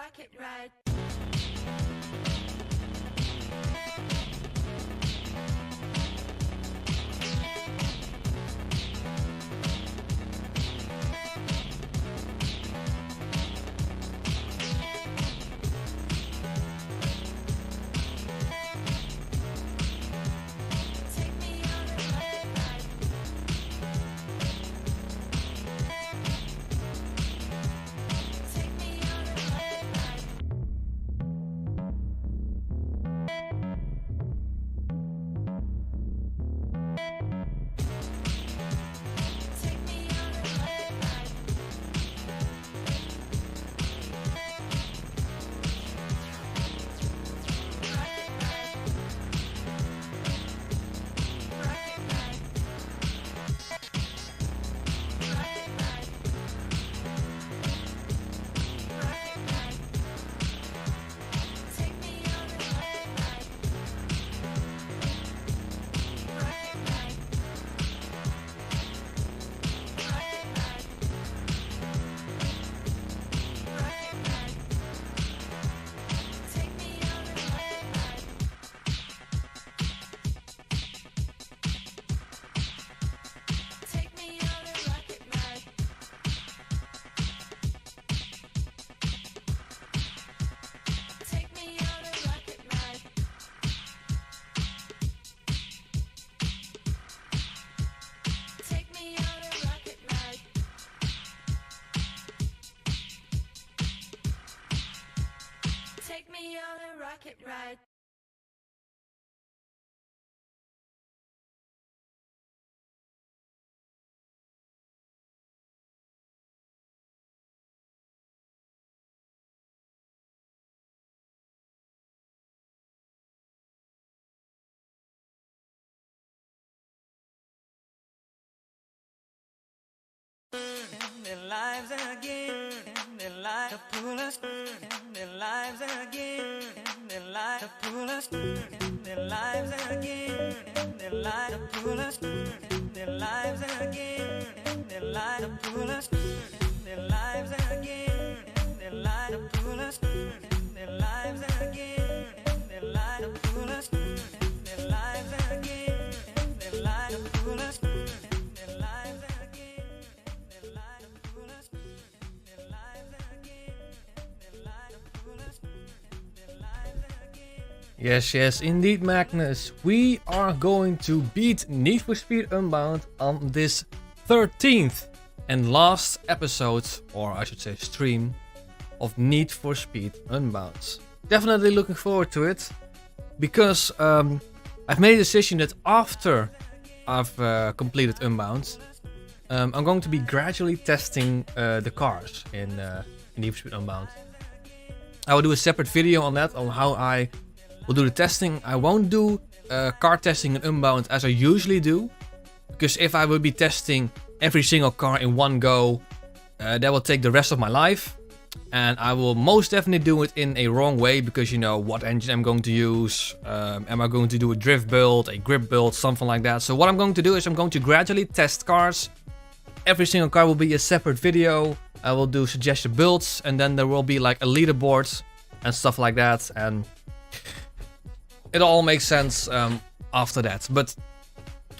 rocket ride. Take me on a rocket ride. Their lives again, their lives to pull us, their lives again, their lives to pull us, their lives again, their lives to pull us, their lives again, their lives to pull us, their lives again, their lives to pull us, their lives again, their lives to pull us, their lives again, their lives to pull us, their lives again. Yes, indeed, Magnus. We are going to beat Need for Speed Unbound on this 13th and last episode, or I should say stream, of Need for Speed Unbound. Definitely looking forward to it, because I've made a decision that after I've completed Unbound, I'm going to be gradually testing the cars in Need for Speed Unbound. I will do a separate video on that, on how I will do the testing. I won't do car testing in Unbound as I usually do, because if I will be testing every single car in one go, that will take the rest of my life, and I will most definitely do it in a wrong way, because you know what engine I'm going to use. Am I going to do a drift build, a grip build, something like that? So what I'm going to do is I'm going to gradually test cars. Every single car will be a separate video. I will do suggested builds, and then there will be like a leaderboard and stuff like that, and it all makes sense after that. But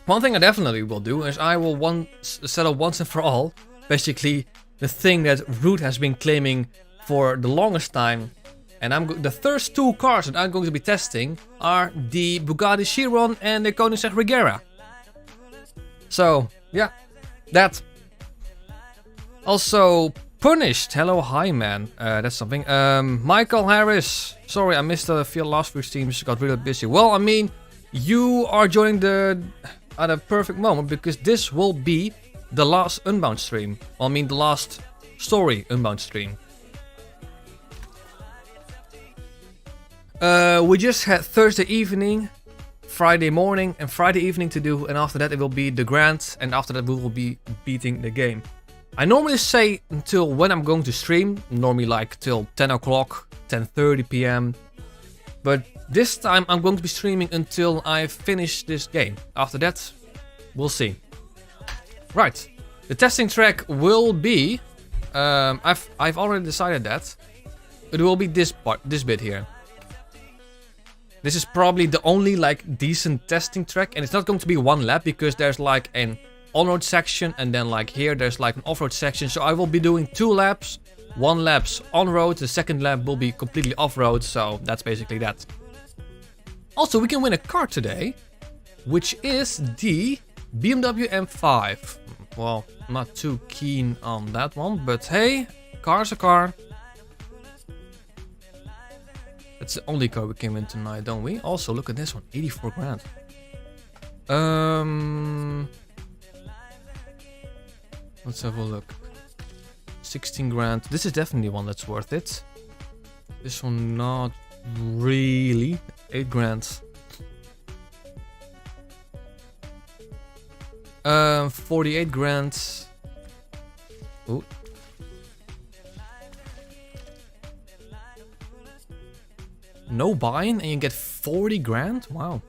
one thing I definitely will do is I will settle once and for all, basically the thing that Root has been claiming for the longest time. And the first two cars that I'm going to be testing are the Bugatti Chiron and the Koenigsegg Regera. So yeah, that. Also, Punished. Hello, hi man. That's something. Michael Harris. Sorry, I missed the last few streams. Got really busy. Well, I mean, you are joining at a perfect moment, because this will be the last Unbound stream. Well, I mean, the last story Unbound stream. We just had Thursday evening, Friday morning, and Friday evening to do, and after that it will be the Grand, and after that we will be beating the game. I normally say until when I'm going to stream, normally like till 10 o'clock, 10:30 p.m. But this time I'm going to be streaming until I finish this game. After that, we'll see. Right, the testing track will be, I've already decided that. it will be this part, this bit here. This is probably the only like decent testing track, and it's not going to be one lap because there's like an on-road section, and then like here there's like an off-road section. So I will be doing 2 laps. 1 lap's on-road, the second lap will be completely off-road, so that's basically that. Also, we can win a car today, which is the BMW M5. Well, I'm not too keen on that one, but hey, car's a car. That's the only car we can win tonight, don't we? Also, look at this one, 84 grand. Let's have a look. 16 grand. This is definitely one that's worth it. This one not really. 8 grand. 48 grand. Ooh. No buy-in and you get 40 grand? Wow.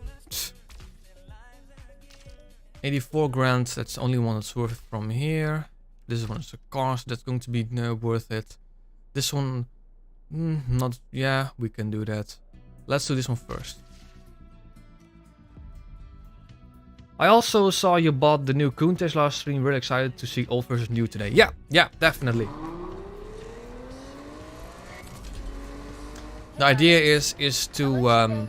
84 grand. That's the only one that's worth it from here. This one is a car, so that's going to be worth it. This one, not. Yeah, we can do that. Let's do this one first. I also saw you bought the new Countach last stream. Really excited to see old versus new today. Yeah, definitely. The idea is to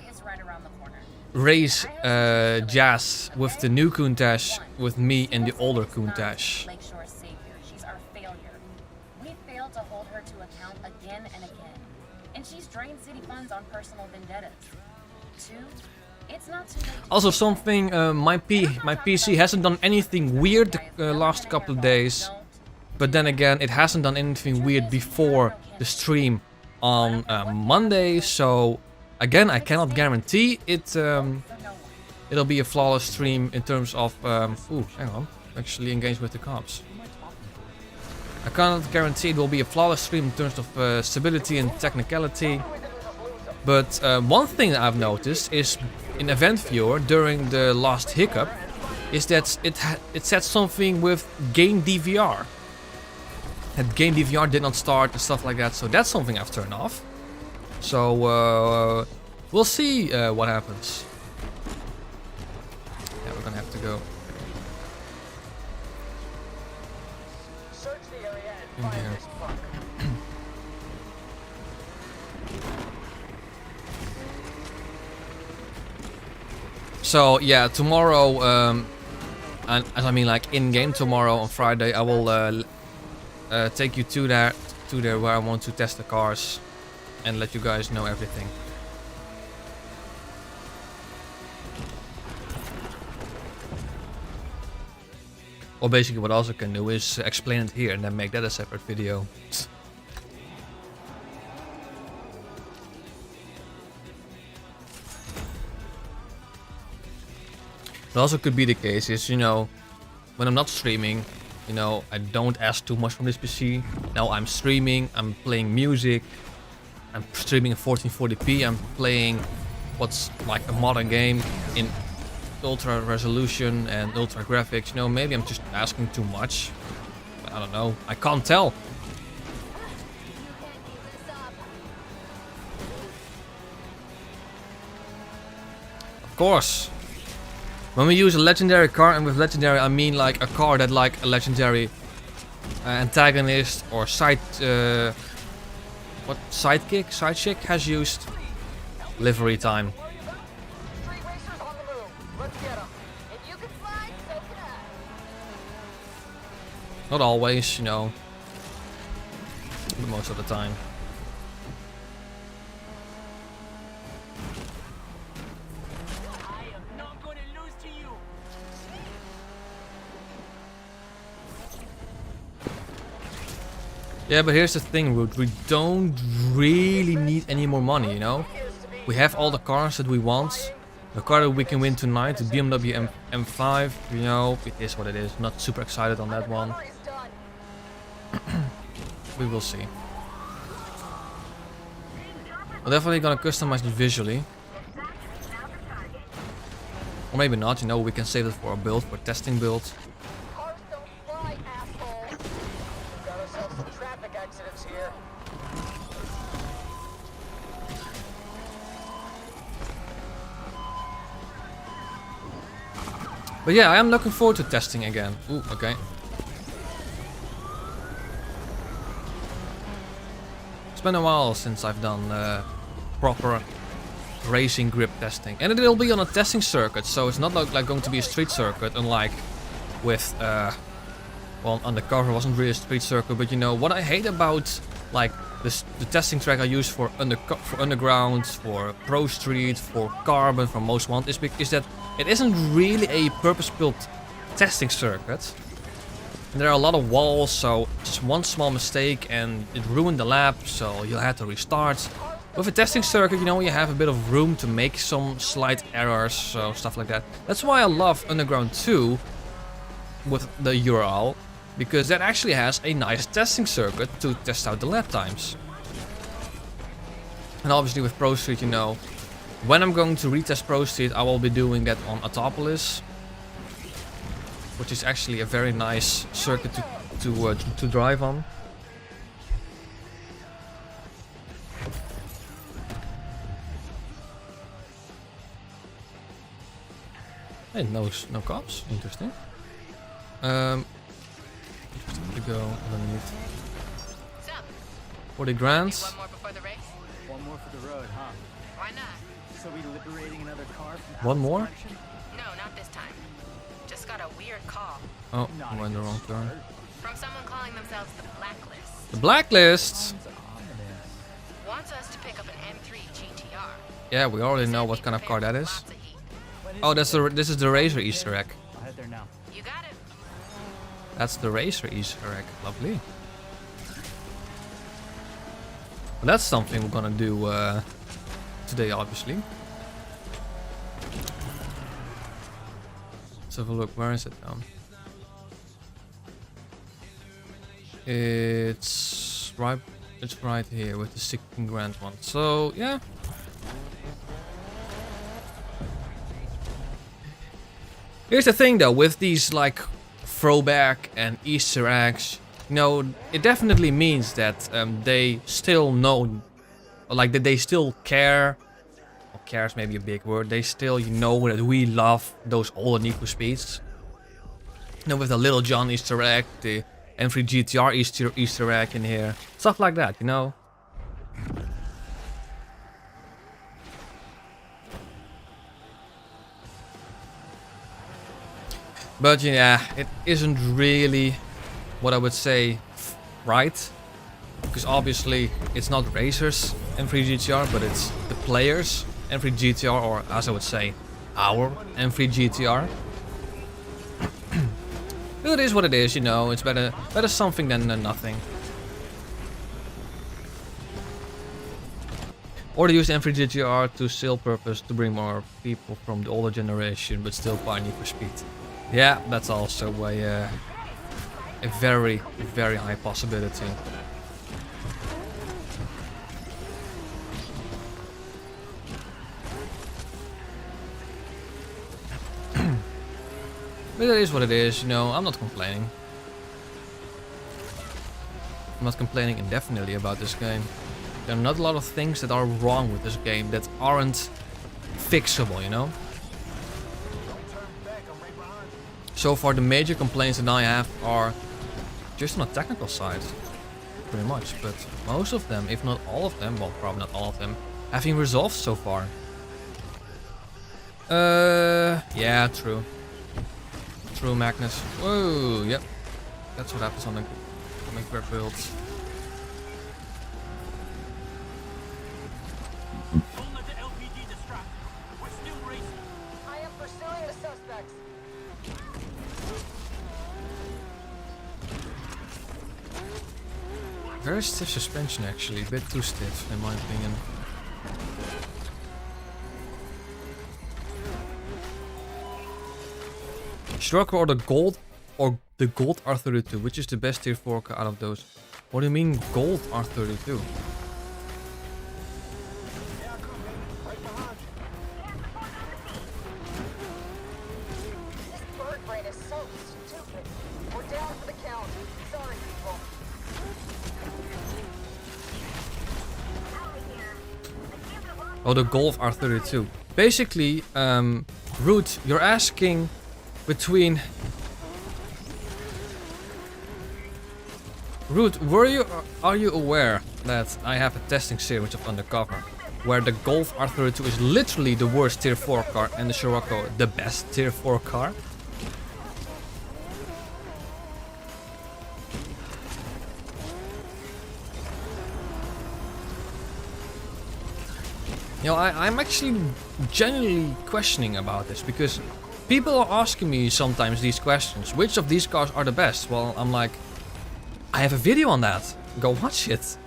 race Jazz with the new Countach, with me and the older Countach. Also something, my PC hasn't done anything weird the last couple of days, but then again it hasn't done anything weird before the stream on Monday, so again I cannot guarantee it. It'll be a flawless stream in terms of ooh, hang on, actually engaged with the cops. I cannot guarantee it will be a flawless stream in terms of stability and technicality. But one thing that I've noticed is in Event Viewer during the last hiccup is that it said something with game DVR. That game DVR did not start and stuff like that, so that's something I've turned off. So we'll see what happens. Yeah, we're gonna have to go. Search the area and In find here. this fucker. So yeah, tomorrow, and as I mean like in game tomorrow on Friday, I will take you to there where I want to test the cars and let you guys know everything. Or basically what I also can do is explain it here and then make that a separate video. It also could be the case is, you know, when I'm not streaming, you know, I don't ask too much from this PC. Now I'm streaming, I'm playing music, I'm streaming in 1440p, I'm playing what's like a modern game in ultra resolution and ultra graphics. You know, maybe I'm just asking too much. But I don't know, I can't tell. Of course. When we use a legendary car, and with legendary I mean like a car that like a legendary antagonist or side side chick has used, livery time. Street racers on the move. Let's get 'em. If you can fly, so can I. Not always, you know, but most of the time. Yeah, but here's the thing, Root. We don't really need any more money, you know? We have all the cars that we want. The car that we can win tonight, the BMW M5, you know, it is what it is. Not super excited on that one. We will see. I'm definitely gonna customize it visually. Or maybe not, you know, we can save it for a build, for testing build. Cars don't fly, asshole. Got ourselves some traffic accidents here. But yeah, I am looking forward to testing again. Ooh, okay. It's been a while since I've done proper racing grip testing. And it will be on a testing circuit, so it's not like going to be a street circuit, unlike with, well, Undercover wasn't really a street circuit, but you know, what I hate about, like, the testing track I use for Underground, for Pro Street, for Carbon, for Most Wanted, is that it isn't really a purpose-built testing circuit. And there are a lot of walls, so just one small mistake and it ruined the lap, so you'll have to restart. With a testing circuit, you know, you have a bit of room to make some slight errors, so stuff like that. That's why I love Underground 2 with the URL, because that actually has a nice testing circuit to test out the lap times. And obviously with Pro Street, you know, when I'm going to retest Pro Street, I will be doing that on Autopolis, which is actually a very nice circuit to drive on. Hey, no cops. Interesting. To go underneath. 40 grand. One more before the race? One more for the road, huh? Why not? So we liberating another car from One more? production? No, not this time. Just got a weird call Oh, I went the wrong turn. from someone calling themselves the Blacklist. The Blacklist! Sounds ominous. Wants us to pick up an M3 GTR. Yeah, we already know what kind of car that is. Oh, this is the Racer Easter egg. I'll head there now. You got it. That's the Racer Easter egg. Lovely. Well, that's something we're gonna do today, obviously. Let's have a look. Where is it now? It's right here with the 16 grand one. So yeah. Here's the thing though, with these like throwback and Easter eggs, you know, it definitely means that they still know, like that they still care. Well, care is maybe a big word. They still, you know, that we love those older Need for Speeds. You know, with the Little John Easter egg, the M3 GTR Easter egg in here, stuff like that, you know. But yeah, it isn't really what I would say right, because obviously it's not racers M3 GTR, but it's the players M3 GTR, or as I would say, our M3 GTR. It is what it is, you know. It's better something than nothing. Or to use M3 GTR to sale purpose to bring more people from the older generation, but still buy Need for Speed. Yeah, that's also a very, very high possibility. But it is what it is, you know, I'm not complaining. I'm not complaining indefinitely about this game. There are not a lot of things that are wrong with this game that aren't fixable, you know? So far the major complaints that I have are just on the technical side, pretty much, but most of them, if not all of them, well, probably not all of them, have been resolved so far. Yeah, true. True, Magnus. Whoa, yep. That's what happens on the grip builds. I am pursuing the suspects. Very stiff suspension actually, a bit too stiff in my opinion. Striker or the Gold R32, which is the best tier 4 car out of those? What do you mean Gold R32? Bird brain is so stupid. We're down for the count. Sorry, people. Oh, the Golf R32. Basically, Root, you're asking between... Root, are you aware that I have a testing series of Undercover, where the Golf R32 is literally the worst tier 4 car and the Scirocco the best tier 4 car? You know, I'm actually genuinely questioning about this, because people are asking me sometimes these questions. Which of these cars are the best? Well, I'm like, I have a video on that. Go watch it.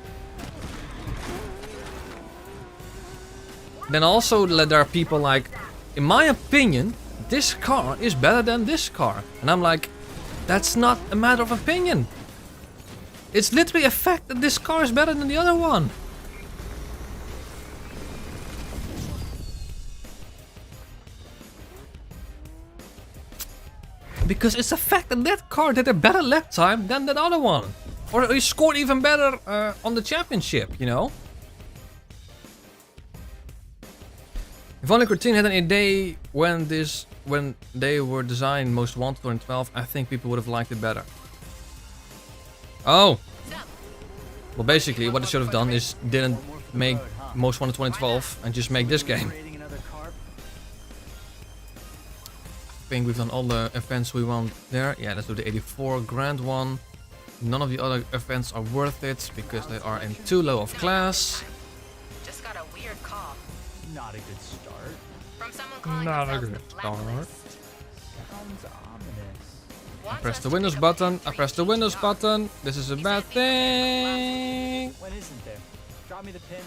Then also there are people like, in my opinion, this car is better than this car. And I'm like, that's not a matter of opinion. It's literally a fact that this car is better than the other one. Because it's a fact that that car did a better lap time than that other one. Or he scored even better on the championship, you know? If only Cortina had a day when they were designed Most Wanted 2012, I think people would have liked it better. Oh! Well, basically what they should have done is didn't make Most Wanted 2012 and just make this game. I think we've done all the events we want there. Yeah, let's do the 84 grand one. None of the other events are worth it because they are in too low of class. Just got a weird call Not a good start. from someone calling Not a themselves good start. Blacklist. Sounds ominous. I press the Windows button. I press the Windows button. This is a bad thing. When isn't there? Drop me the pin.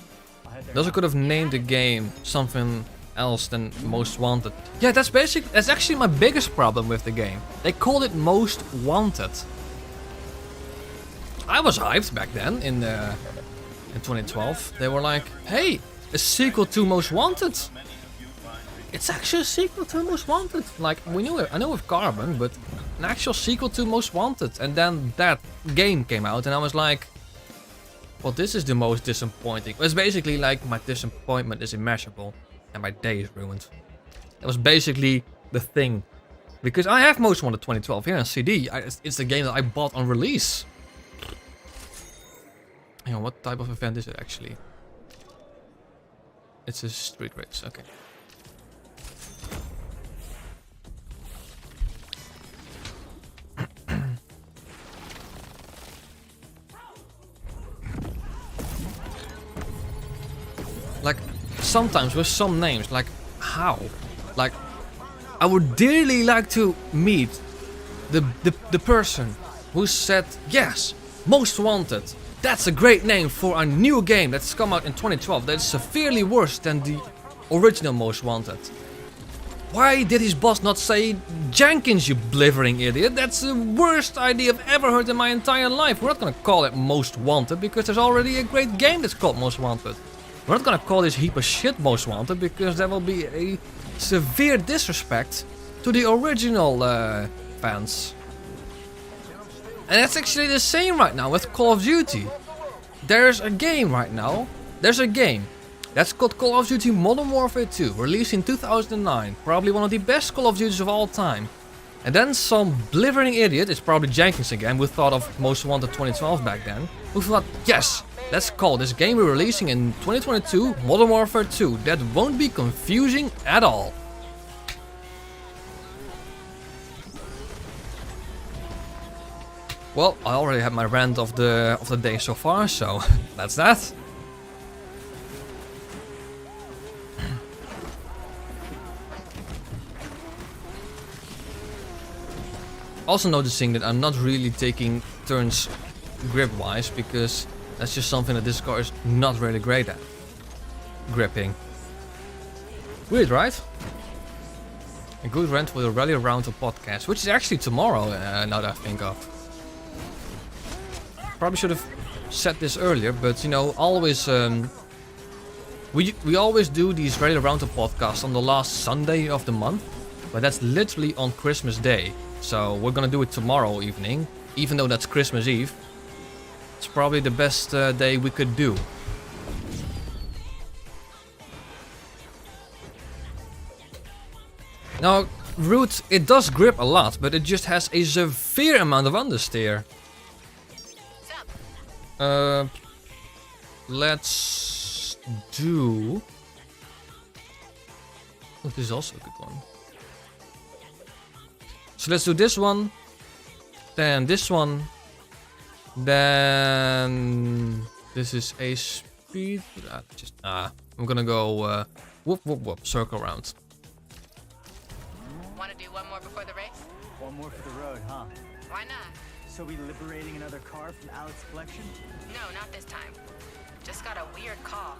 I'll head there. They also could have named the game something else than Most Wanted. Yeah, that's actually my biggest problem with the game. They called it Most Wanted. I was hyped back then in 2012. They were like, hey, a sequel to Most Wanted. It's actually a sequel to Most Wanted. Like, we knew it. I know of Carbon, but an actual sequel to Most Wanted. And then that game came out and I was like, well, this is the most disappointing. It's basically like my disappointment is immeasurable and my day is ruined. That was basically the thing. Because I have Most Wanted 2012 here on CD. It's the game that I bought on release. Hang on, what type of event is it actually? It's a street race, okay. Like, sometimes with some names, like, how? Like, I would dearly like to meet the person who said, yes, Most Wanted. That's a great name for a new game that's come out in 2012 that's severely worse than the original Most Wanted. Why did his boss not say, Jenkins, you blithering idiot? That's the worst idea I've ever heard in my entire life. We're not gonna call it Most Wanted because there's already a great game that's called Most Wanted. We're not gonna call this heap of shit Most Wanted because that will be a severe disrespect to the original fans. And that's actually the same right now with Call of Duty. There's a game right now. There's a game that's called Call of Duty Modern Warfare 2, released in 2009. Probably one of the best Call of Duties of all time. And then some blithering idiot, it's probably Jenkins again, who thought of Most Wanted 2012 back then, who thought, yes, let's call this game we're releasing in 2022 Modern Warfare 2. That won't be confusing at all. Well, I already had my rant of the day so far, so that's that. Also noticing that I'm not really taking turns grip-wise, because that's just something that this car is not really great at. Gripping. Weird, right? A good rant for the Rally Around the podcast, which is actually tomorrow, now that I think of. Probably should have said this earlier, but you know, always we always do these Rally Around the podcast on the last Sunday of the month, but that's literally on Christmas Day. So we're gonna do it tomorrow evening, even though that's Christmas Eve. It's probably the best day we could do. Now, route, it does grip a lot, but it just has a severe amount of understeer. Let's do... Oh, this is also a good one. So let's do this one, then this one, then this is a speed. I'm gonna go whoop whoop whoop, circle around. Want to do one more before the race? One more for the road, huh? Why not? So we liberating another car from Alex's collection? No, not this time. Just got a weird call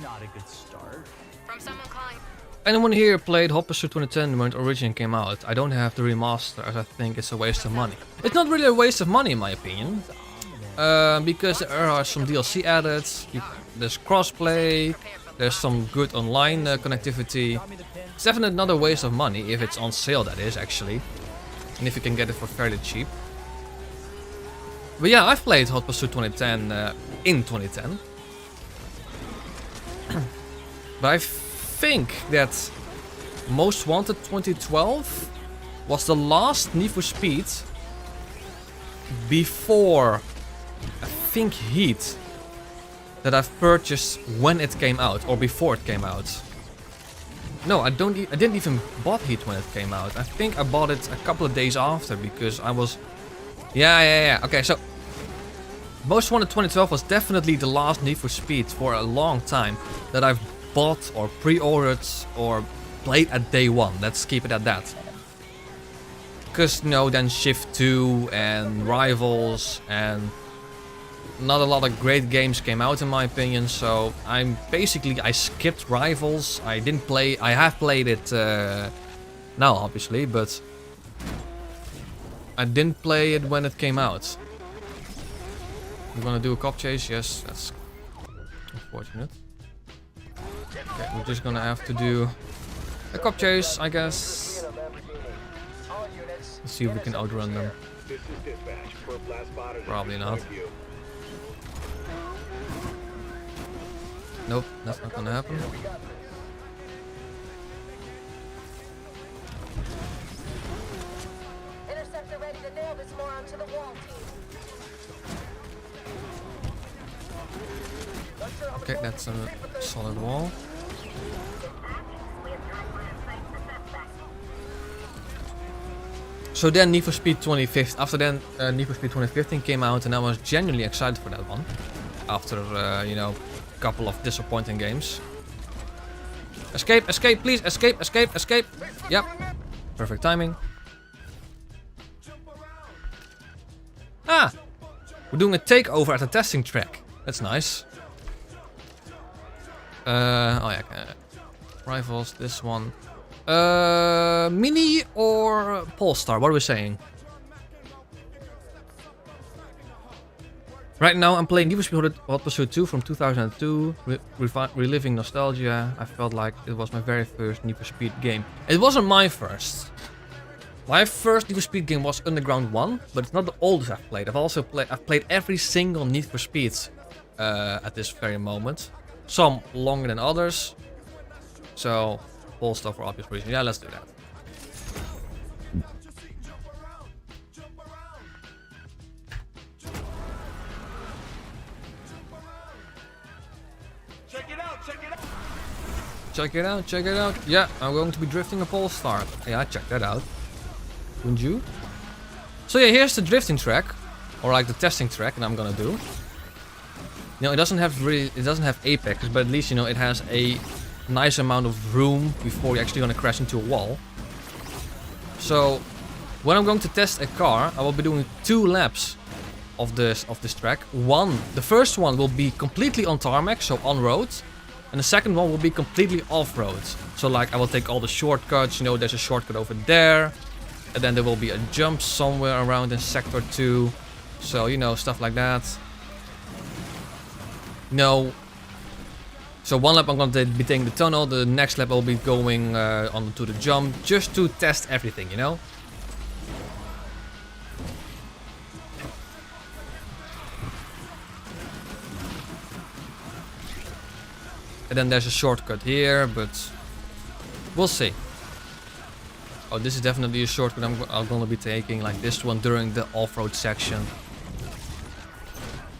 Not a good start. from someone calling. Anyone here played Hot Pursuit 2010 when it originally came out? I don't have the remaster as I think it's a waste of money. It's not really a waste of money in my opinion. Because there are some DLC added, there's crossplay, there's some good online connectivity. Drop me the pin. It's definitely not a waste of money if it's on sale, that is actually. And if you can get it for fairly cheap. But yeah, I've played Hot Pursuit 2010 in 2010. But I think that Most Wanted 2012 was the last Need for Speed before, I think, Heat, that I've purchased when it came out or before it came out. No, I didn't even bought Heat when it came out. I think I bought it a couple of days after because I was... Yeah. Okay, so Most Wanted 2012 was definitely the last Need for Speed for a long time that I've bought or pre-ordered or played at day one. Let's keep it at that. Because, you know, then Shift 2 and Rivals and not a lot of great games came out in my opinion, so I skipped Rivals. I have played it now obviously, but I didn't play it when it came out. I'm gonna do a cop chase, yes, that's unfortunate. Okay, we're just gonna have to do a cop chase, I guess. Let's see if we can outrun them. Probably not. Nope, that's not gonna happen. Interceptor ready to nail this moron to the wall, team. Okay, that's a solid wall. So then Need for Speed 2015, after then Need for Speed 2015 came out and I was genuinely excited for that one. After, you know, a couple of disappointing games. Escape, escape, please, escape, escape, escape. Yep, perfect timing. Ah, we're doing a takeover at the testing track. That's nice. Oh yeah, Rivals, this one. Mini or Polestar? What are we saying? Right now I'm playing Need for Speed Hot Pursuit 2 from 2002, reliving nostalgia. I felt like it was my very first Need for Speed game. It wasn't my first. My first Need for Speed game was Underground 1, but it's not the oldest I've played. I've played every single Need for Speed at this very moment. Some longer than others. So, Polestar for obvious reasons. Yeah, let's do that. Check it out, check it out. Yeah, I'm going to be drifting a Polestar. Yeah, check that out. Wouldn't you? So yeah, here's the drifting track, or like the testing track that I'm gonna do. You know, it doesn't have apex, but at least, you know, it has a nice amount of room before you're actually gonna crash into a wall. So when I'm going to test a car, I will be doing 2 laps of this track. The first one will be completely on tarmac, so on road. And the second one will be completely off-road. So like I will take all the shortcuts, you know, there's a shortcut over there. And then there will be a jump somewhere around in sector 2. So, you know, stuff like that. No. So one lap I'm going to be taking the tunnel, the next lap I'll be going onto the jump. Just to test everything, you know. And then there's a shortcut here, but we'll see. Oh, this is definitely a shortcut I'm gonna be taking, like this one during the off-road section.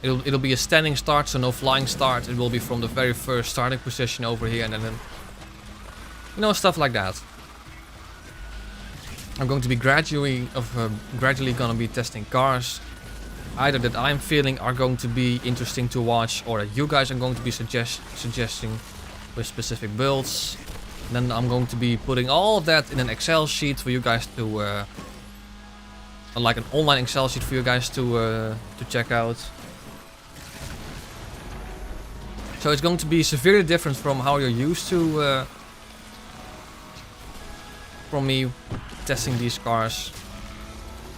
It'll be a standing start, so no flying start. It will be from the very first starting position over here, and then you know, stuff like that. I'm going to be gradually gonna be testing cars, either that I'm feeling are going to be interesting to watch, or that you guys are going to be suggesting with specific builds. And then I'm going to be putting all of that in an Excel sheet for you guys to, like an online Excel sheet for you guys to check out. So it's going to be severely different from how you're used to from me testing these cars.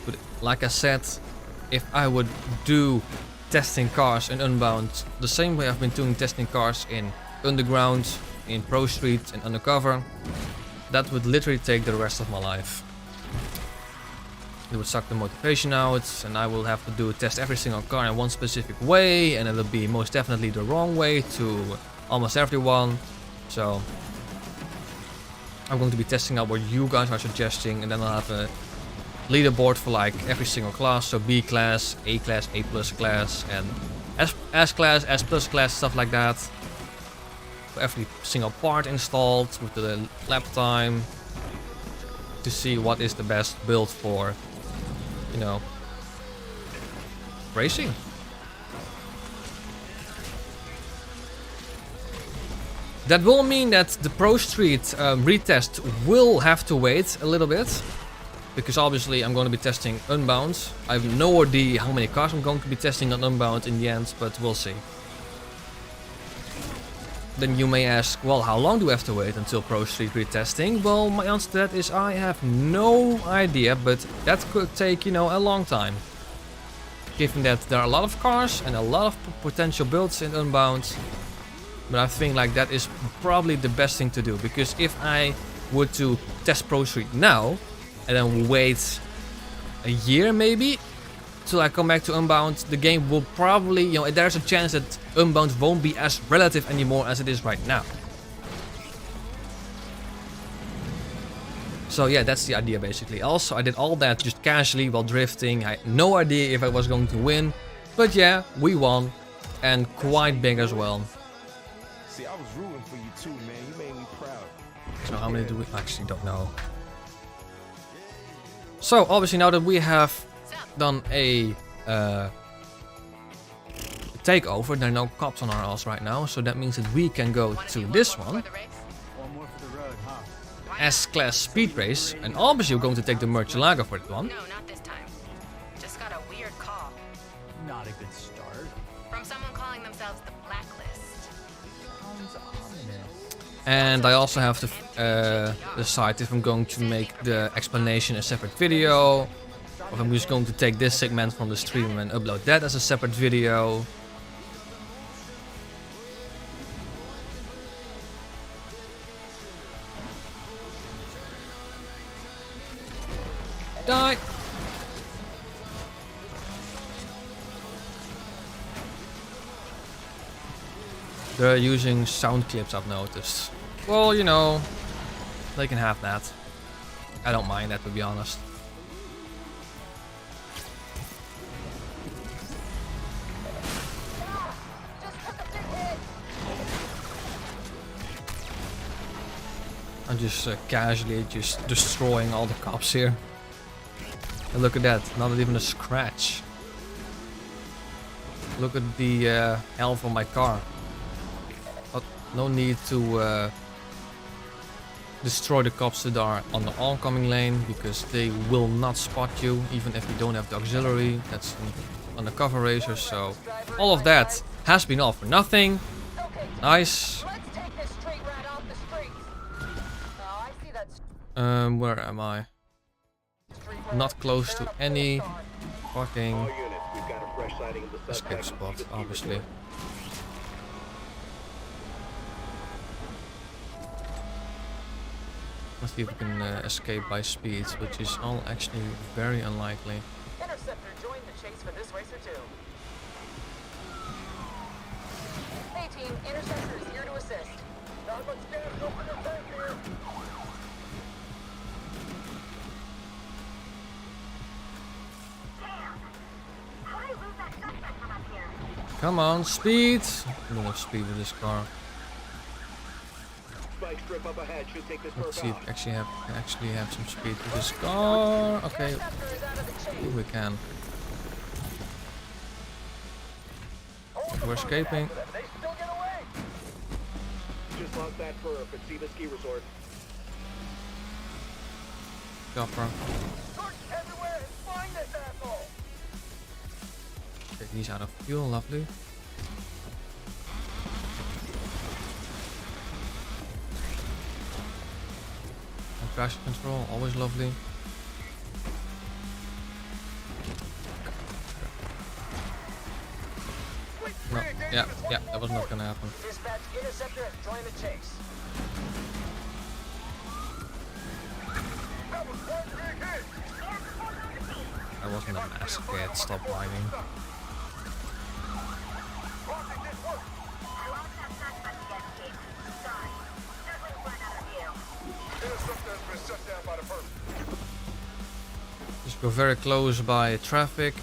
But like I said, if I would do testing cars in Unbound the same way I've been doing testing cars in Underground, in Pro Street and Undercover, that would literally take the rest of my life. It would suck the motivation out, and I will have to test every single car in one specific way, and it'll be most definitely the wrong way to almost everyone. So I'm going to be testing out what you guys are suggesting, and then I'll have a leaderboard for like every single class. So B class, A class, A plus class, and S class, S plus class, stuff like that. For every single part installed with the lap time, to see what is the best build for, you know, racing. That will mean that the Pro Street retest will have to wait a little bit, because obviously I'm going to be testing Unbound. I have no idea how many cars I'm going to be testing on Unbound in the end, but we'll see. Then you may ask, well, how long do I have to wait until Pro Street retesting? Well, my answer to that is I have no idea, but that could take, you know, a long time. Given that there are a lot of cars and a lot of potential builds in Unbound. But I think like that is probably the best thing to do, because if I were to test Pro Street now and then wait a year maybe till I come back to Unbound, the game will probably, you know, there's a chance that Unbound won't be as relative anymore as it is right now. So yeah, that's the idea basically. Also, I did all that just casually while drifting. I had no idea if I was going to win, but yeah, we won, and quite big as well. See, I was rooting for you too, man. You made me proud. So how many do we actually don't know? So obviously now that we have done a takeover, there are no cops on our ass right now, so that means that we can go to this one, One more for the road, huh? S-Class Speed Race, and obviously we're going to take the Murcielago for that one. No, not this time. Just got a weird call Not a good start. from someone calling themselves the Blacklist. Sounds ominous. And I also have to decide if I'm going to make the explanation a separate video, or if I'm just going to take this segment from the stream and upload that as a separate video. Die! They're using sound clips, I've noticed. Well, you know, they can have that. I don't mind that, to be honest. I'm just casually just destroying all the cops here. And look at that, not even a scratch. Look at the health of my car. No need to destroy the cops that are on the oncoming lane, because they will not spot you even if you don't have the auxiliary. That's an undercover racer, so all of that has been all for nothing. Nice. Let's take this street rat off the streets. Oh, I see that Where am I? street rat. Not close to any fucking All units, we've got a fresh sighting of the escape suspect. spot, obviously. Let's see if we can escape by speed, which is all actually very unlikely. Interceptor joined the chase for this racer too. Hey team, Interceptor is here to assist. Not much gas, open your tank here. Come on, speed. A lot of speed with this car. Spike strip up ahead should take this Let's perp see if out. we actually have some speed with this car. Okay, Interceptor is out of the chase. we can. We're escaping. They still get away. Just lost that perp at Sea Ski Resort. Chopper. Search everywhere and find this asshole. Okay, he's out of fuel. Lovely. And traction control, always lovely. No, yeah, that was not gonna happen. Dispatch, interceptor has joined the chase. I wasn't a mass kid, stop whining. Just go very close by traffic.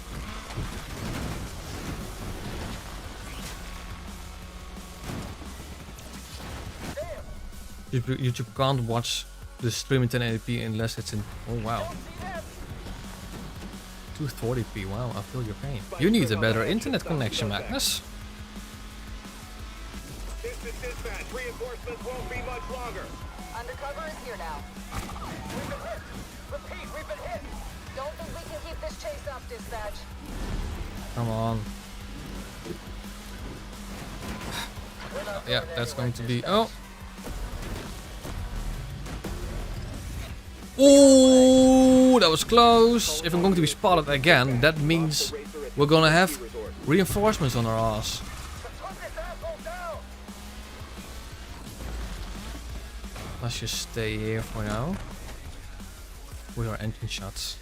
YouTube can't watch the stream in 1080p unless it's in. Oh wow. 240p, wow, I feel your pain. You need a better internet connection, Magnus. This is dispatch. Reinforcements won't be much longer. Undercover is here now. We've been hit. Repeat, we've been hit. Don't think we can keep this chase up, dispatch. Come on. Yeah, that's going to be. Oh! Ooh, that was close. If I'm going to be spotted again, that means we're gonna have reinforcements on our ass. Let's just stay here for now with our engine shots.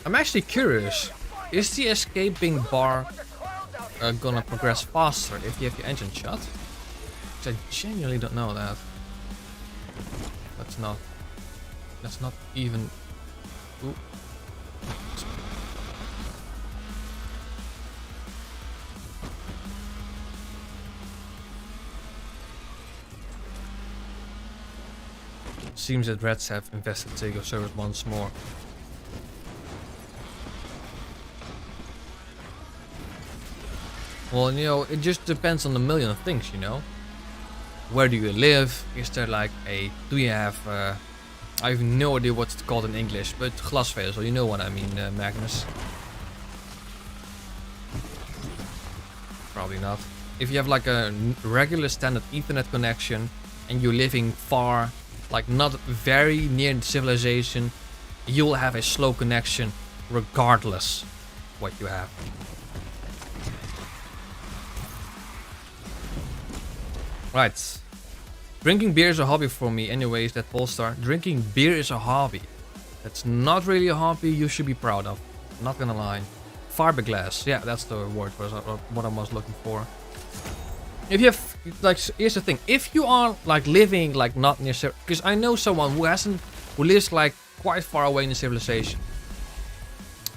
I'm actually curious, is the escaping bar gonna progress faster if you have your engine shut? Because I genuinely don't know that. That's not even... Ooh. Seems that Reds have invested Tego servers once more. Well, you know, it just depends on a million of things, you know. Where do you live? Is there like a... Do you have... I have no idea what it's called in English, but glasvezel, you know what I mean, Magnus. Probably not. If you have like a regular standard Ethernet connection and you're living far, like not very near the civilization, you'll have a slow connection regardless what you have. Right. Drinking beer is a hobby for me anyways, that Polestar. Drinking beer is a hobby. That's not really a hobby you should be proud of. Not gonna lie. Fiberglass. Yeah, that's the word what I was looking for. If you have, like, here's the thing. If you are, like, living, like, not near... Because I know someone who lives, like, quite far away in the civilization.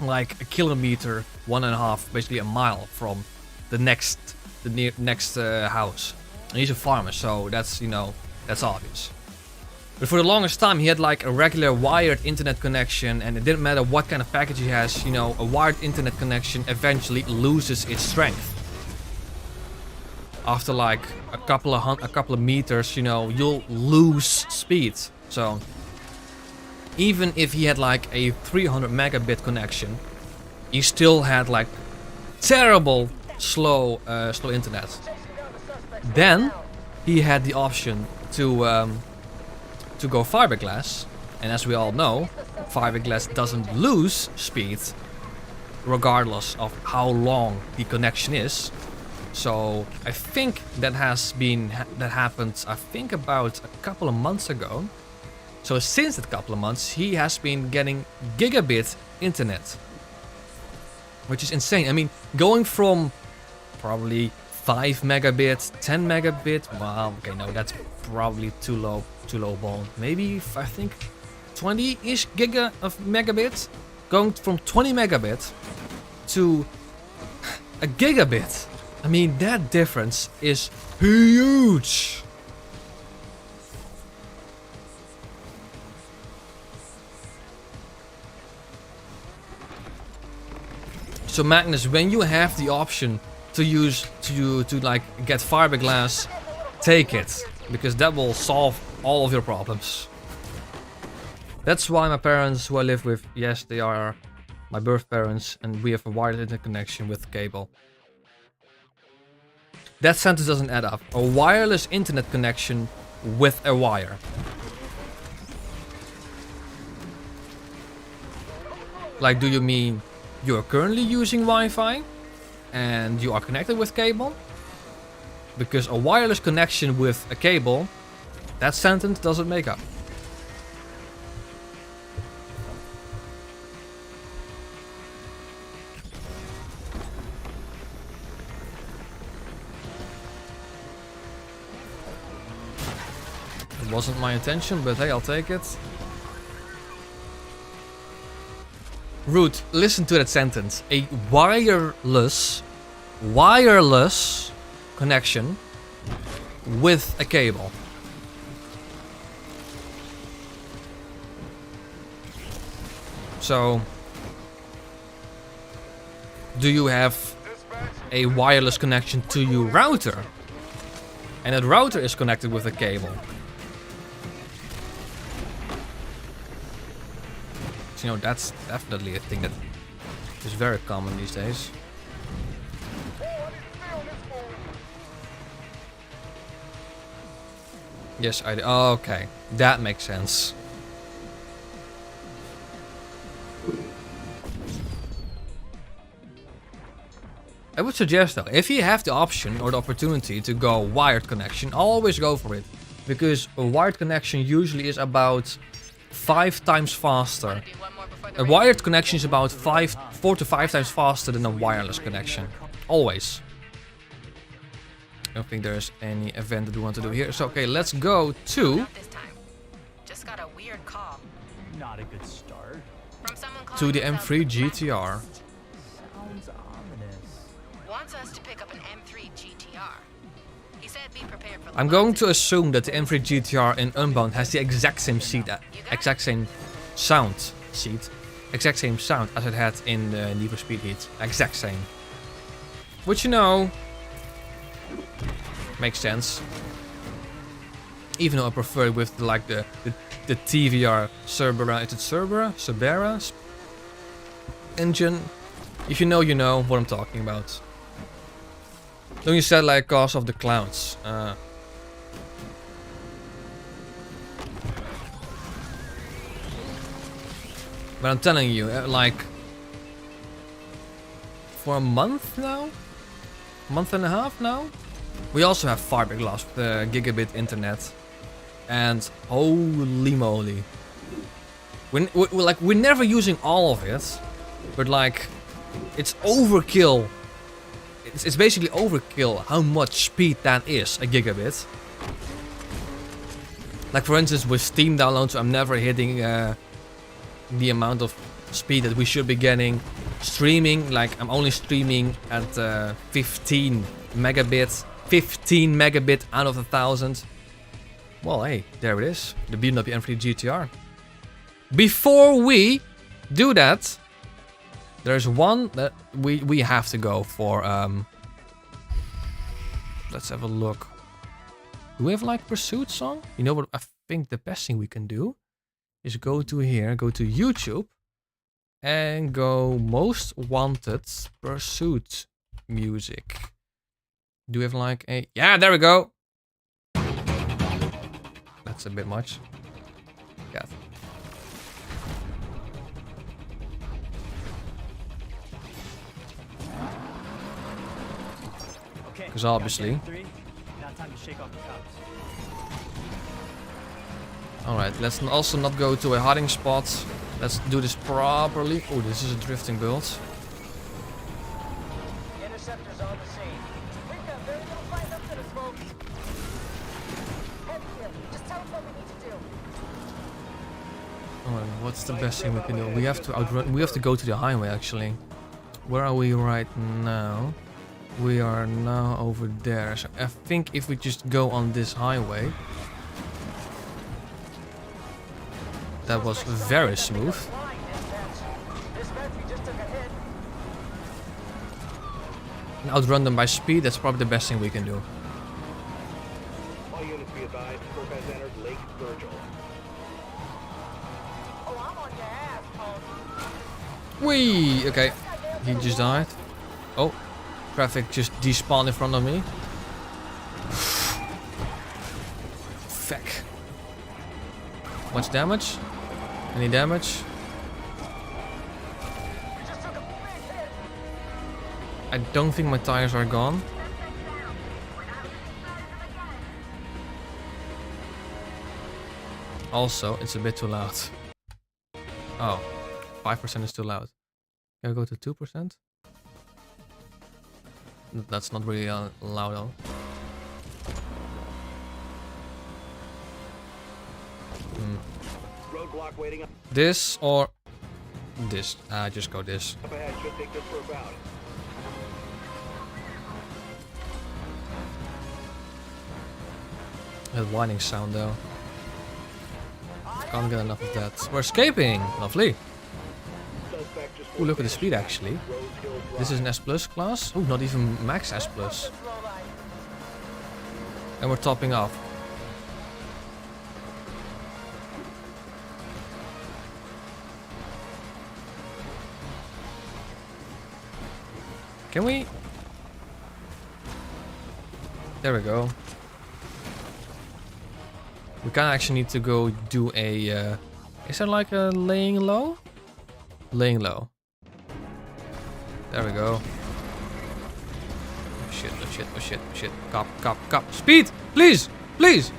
Like, a kilometer, 1.5, basically a mile from the next house. And he's a farmer, so that's, you know, that's obvious. But for the longest time, he had like a regular wired internet connection, and it didn't matter what kind of package he has, you know, a wired internet connection eventually loses its strength. After like a couple of meters, you know, you'll lose speed. So even if he had like a 300 megabit connection, he still had like terrible slow internet. Then he had the option to go fiberglass, and as we all know, fiberglass doesn't lose speed regardless of how long the connection is. So I think that happened I think about a couple of months ago. So since that couple of months he has been getting gigabit internet, which is insane. I mean, going from probably 5 megabit, 10 megabit. Wow, okay, no, that's probably too low ball. Maybe I think 20-ish giga of megabit, going from 20 megabit to a gigabit. I mean, that difference is huge. So Magnus, when you have the option to use to like get fiberglass, take it, because that will solve all of your problems. That's why my parents, who I live with, yes, they are my birth parents, and we have a wireless internet connection with cable. That sentence doesn't add up. A wireless internet connection with a wire. Like, do you mean you are currently using Wi-Fi and you are connected with cable? Because a wireless connection with a cable, that sentence doesn't make up. It wasn't my intention, but hey, I'll take it. Root, listen to that sentence. A wireless connection with a cable. So, do you have a wireless connection to your router? And that router is connected with a cable. So, you know, that's definitely a thing that is very common these days. Yes, I do. Oh, okay, that makes sense. I would suggest though, if you have the option or the opportunity to go wired connection, always go for it. Because a wired connection usually is about 5 times faster. A wired connection is about 4 to 5 times faster than a wireless connection. Always. I don't think there's any event that we want to do here. So okay, let's go to Not this time. Just got a weird call. Not a good start. From someone the calling themselves M3 the GTR. Blacklist. Sounds ominous. Wants us to pick up an M3 GTR. He said be prepared for I'm going to assume that the M3 GTR in Unbound has the exact same seat, exact same sound as it had in the Need for Speed Heat. Exact same. Which, you know, makes sense. Even though I prefer it with like the TVR Cerbera, is it Cerbera engine. If you know, you know what I'm talking about. Don't you said like cause of the clouds. But I'm telling you, like for a month now, month and a half now, we also have fiberglass with the gigabit internet, and holy moly, we're never using all of it, but like it's overkill. It's basically overkill how much speed that is, a gigabit. Like for instance with Steam downloads, I'm never hitting the amount of speed that we should be getting. Streaming, like I'm only streaming at 15 megabits. 15 megabit out of 1,000. Well, hey, there it is. The beaten up M3 GTR. Before we do that, there's one that we have to go for. Let's have a look. Do we have like pursuit song? You know what? I think the best thing we can do is go to here, go to YouTube, and go most wanted pursuit music. Do we have like a... Yeah, there we go! That's a bit much. Yeah. Because obviously... Alright, let's also not go to a hiding spot. Let's do this properly. Oh, this is a drifting build. Interceptors on the scene. We've got very it. Just tell us what we need to do. Alright, what's the best thing we can do? We have to outrun. We have to go to the highway actually. Where are we right now? We are now over there. So I think if we just go on this highway. That was very smooth. And outrun them by speed, that's probably the best thing we can do. All units be advised, Corp has entered Lake Virgil. Oh, I'm on your ass, punk. Whee! Okay, he just died. Oh, traffic just despawned in front of me. Fuck. Much damage? Any damage? I don't think my tires are gone. Also, it's a bit too loud. Oh, 5% is too loud. Can I go to 2%? That's not really loud though. Roadblock waiting up This or this? Just go this. ahead. Should take this for about. That whining sound though. Can't get enough of that. We're escaping! Lovely. Suspect just Ooh, look at the speed actually. Rose Hill Drive. This is an S Plus class. Ooh, not even max S Plus. And we're topping off. Can we? There we go. We kind of actually need to go do a... is there like a laying low? Laying low. There we go. Oh shit, oh shit, oh shit, oh shit. Cop, cop, cop. Speed! Please! Please!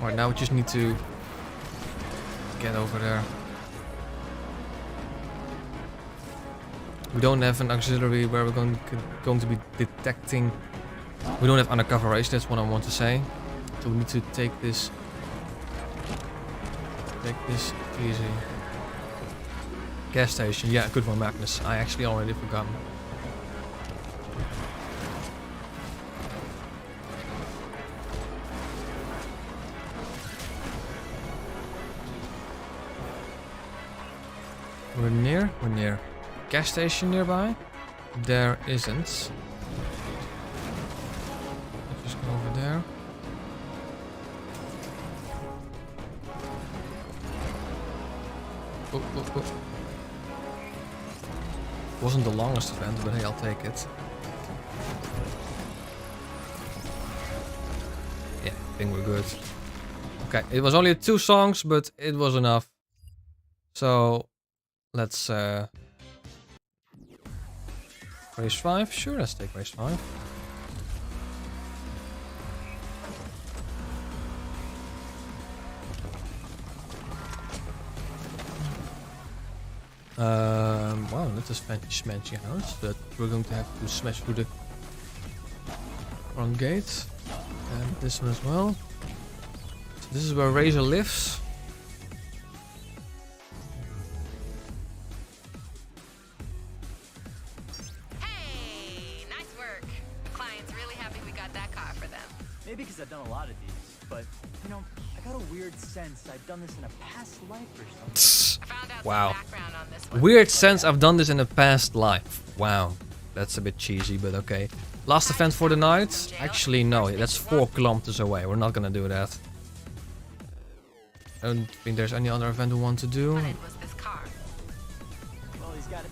Alright, now we just need to get over there. We don't have an auxiliary where we're going to be detecting. We don't have undercover race, that's what I want to say. So we need to take this easy. Gas station, yeah, good one, Magnus. I actually already forgot. We're near. Gas station nearby? There isn't. Let's just go over there. Oh, oh, oh. Wasn't the longest event, but hey, I'll take it. Yeah, I think we're good. Okay, it was only 2 songs, but it was enough. So, let's race 5? Sure, let's take race 5. Wow, that's a smanchy house, but we're going to have to smash through the front gate. And this one as well. So this is where Razor lives. Hey, nice work. The client's really happy we got that car for them. Maybe because I've done a lot of these, but, you know, I got a weird sense I've done this in a past life or something. I found out Wow. some background on this one. Weird sense I've done this in a past life. Wow. That's a bit cheesy, but okay. Last event for the night? Actually, no. That's 4 kilometers away. We're not gonna do that. I don't think there's any other event we want to do. What was this car? Well, he's got it.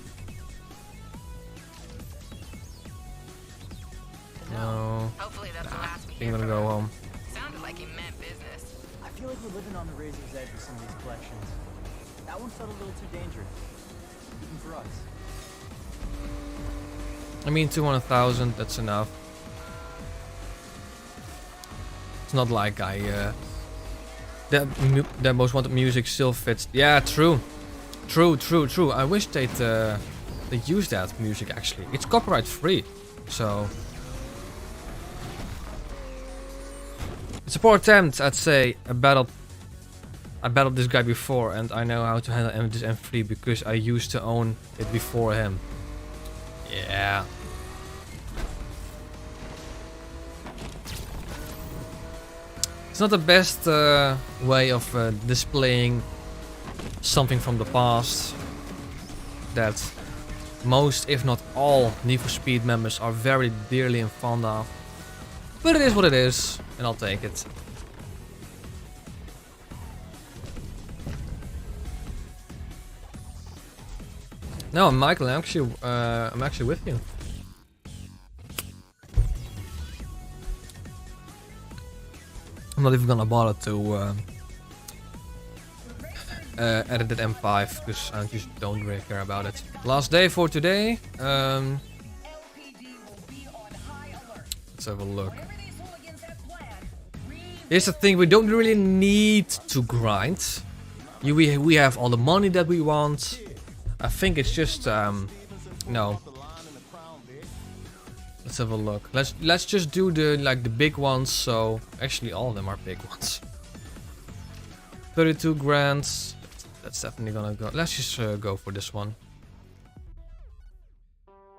No. Hopefully that's the last we I think hear I'm gonna from go her. home. Sounded like he meant business. I feel like we're living on the razor's edge with some of these collections. That one felt a little too dangerous. Even for us. I mean, 200,000, that's enough. It's not like the most wanted music still fits. Yeah, true. True. I wish they'd use that music actually. It's copyright free, so It's a poor attempt, I'd say. I battled this guy before, and I know how to handle this M3 because I used to own it before him. Yeah. It's not the best way of displaying something from the past that most, if not all, Need for Speed members are very dearly and fond of. But it is what it is, and I'll take it. No, Michael, I'm actually with you. I'm not even gonna bother to edit it M5 because I just don't really care about it. Last day for today. Let's have a look. Here's the thing: we don't really need to grind. We have all the money that we want. I think it's just no. Let's have a look. Let's just do the big ones. So actually, all of them are big ones. 32 grand. That's definitely gonna go. Let's just go for this one.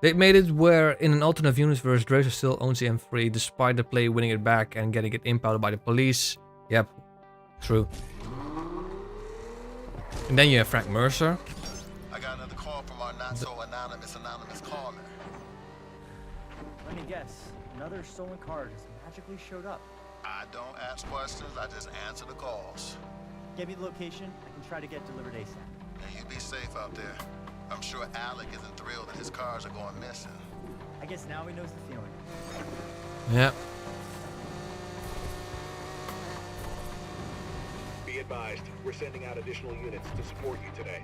They made it where in an alternate universe, Dracer still owns the M3 despite the player winning it back and getting it impounded by the police. Yep, true. And then you have Frank Mercer. I got another call from our not so anonymous caller. Let me guess. Another stolen car just magically showed up. I don't ask questions, I just answer the calls. Give me the location. I can try to get delivered ASAP. And you be safe out there. I'm sure Alec isn't thrilled that his cars are going missing. I guess now he knows the feeling. Yeah. Be advised, we're sending out additional units to support you today.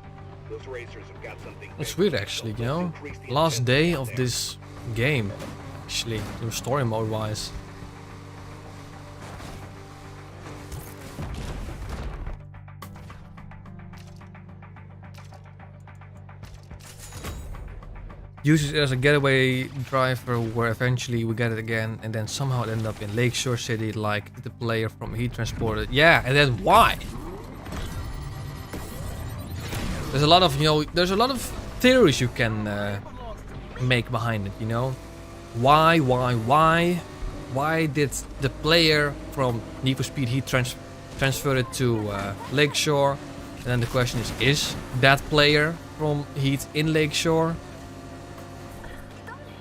Those racers have got something. It's weird actually, you know. Last day of this game, actually, story mode wise. Uses it as a getaway driver where eventually we get it again and then somehow it ended up in Lakeshore City like the player from Heat Transported. Yeah, and then why? There's a lot of, there's a lot of theories you can make behind it, you know. Why did the player from Need for Speed Heat transfer it to Lakeshore? And then the question is that player from Heat in Lakeshore?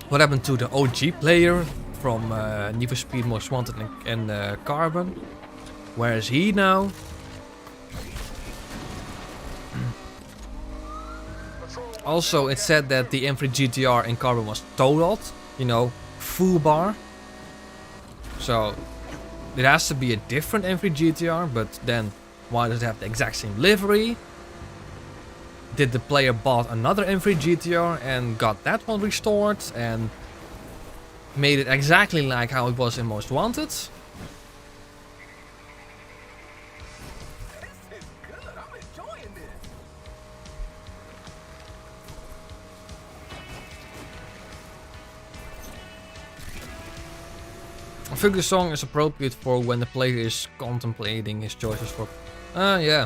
What happened to the OG player from Need for Speed Most Wanted and Carbon? Where is he now? Also, it said that the M3 GTR in Carbon was totaled, full bar. So, it has to be a different M3 GTR, but then why does it have the exact same livery? Did the player bought another M3 GTR and got that one restored and made it exactly like how it was in Most Wanted? I think the song is appropriate for when the player is contemplating his choices for... yeah.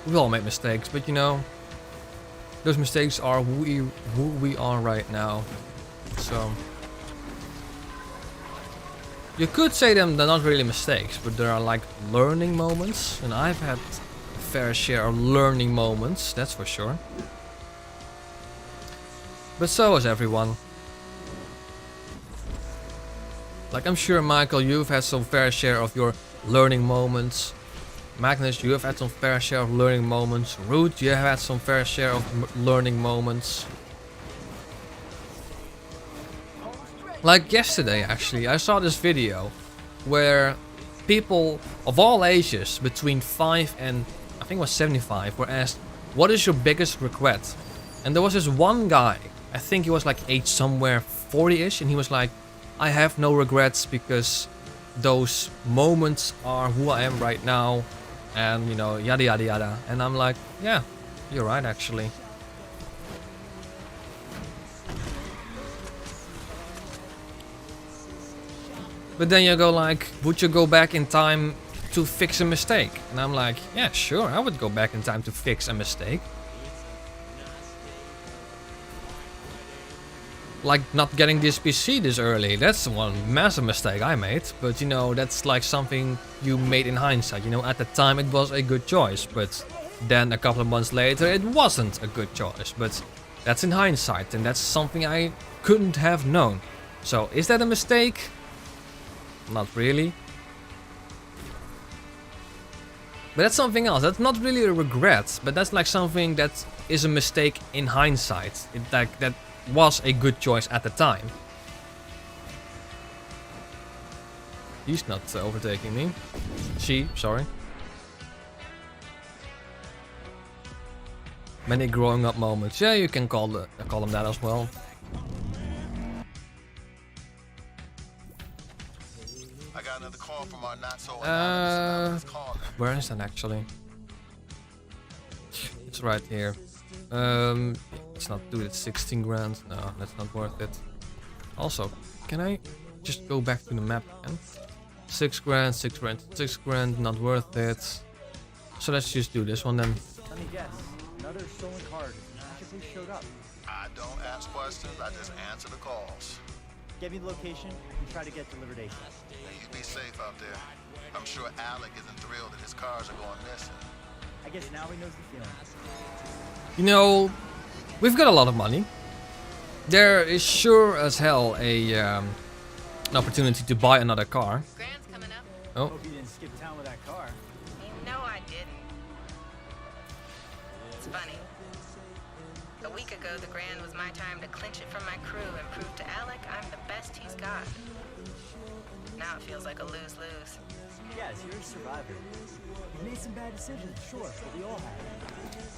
We all make mistakes, but those mistakes are who we are right now. So... you could say they're not really mistakes, but there are like learning moments. And I've had a fair share of learning moments, that's for sure. But so has everyone. Like, I'm sure, Michael, you've had some fair share of your learning moments. Magnus, you have had some fair share of learning moments. Root, you have had some fair share of learning moments. Like yesterday, actually, I saw this video where people of all ages, between 5 and I think it was 75, were asked, what is your biggest regret? And there was this one guy, I think he was like age somewhere 40-ish, and he was like, I have no regrets because those moments are who I am right now, and yada yada yada. And I'm like, yeah, you're right actually. But then you go like, would you go back in time to fix a mistake? And I'm like, yeah, sure, I would go back in time to fix a mistake. Like not getting this PC this early, that's one massive mistake I made. But you know, that's like something you made in hindsight. You know, at the time it was a good choice, but then a couple of months later it wasn't a good choice. But that's in hindsight, and that's something I couldn't have known. So is that a mistake? Not really. But that's something else. That's not really a regret, but that's like something that is a mistake in hindsight. It like that was a good choice at the time. He's not overtaking me. She, sorry. Many growing up moments. Yeah, you can call them that as well. I got another call from our not so anonymous caller. Where is that actually? It's right here. Let's not do it. 16 grand. No, that's not worth it. Also, can I just go back to the map again? 6 grand, 6 grand, 6 grand. Not worth it. So let's just do this one then. Let me guess. Another stolen car magically showed up. I don't ask questions, I just answer the calls. Get me the location and try to get delivered ASAP. Hey, you be safe out there. I'm sure Alec isn't thrilled that his cars are going missing. I guess now he knows the feeling. You know, we've got a lot of money. There is sure as hell an opportunity to buy another car. Grand's coming up. Oh, Hope you didn't skip town with that car. You know I didn't. It's funny. A week ago, the Grand was my time to clinch it from my crew and prove to Alec I'm the best he's got. Now it feels like a lose-lose. Yes, you're a survivor. You made some bad decisions, sure, but we all have.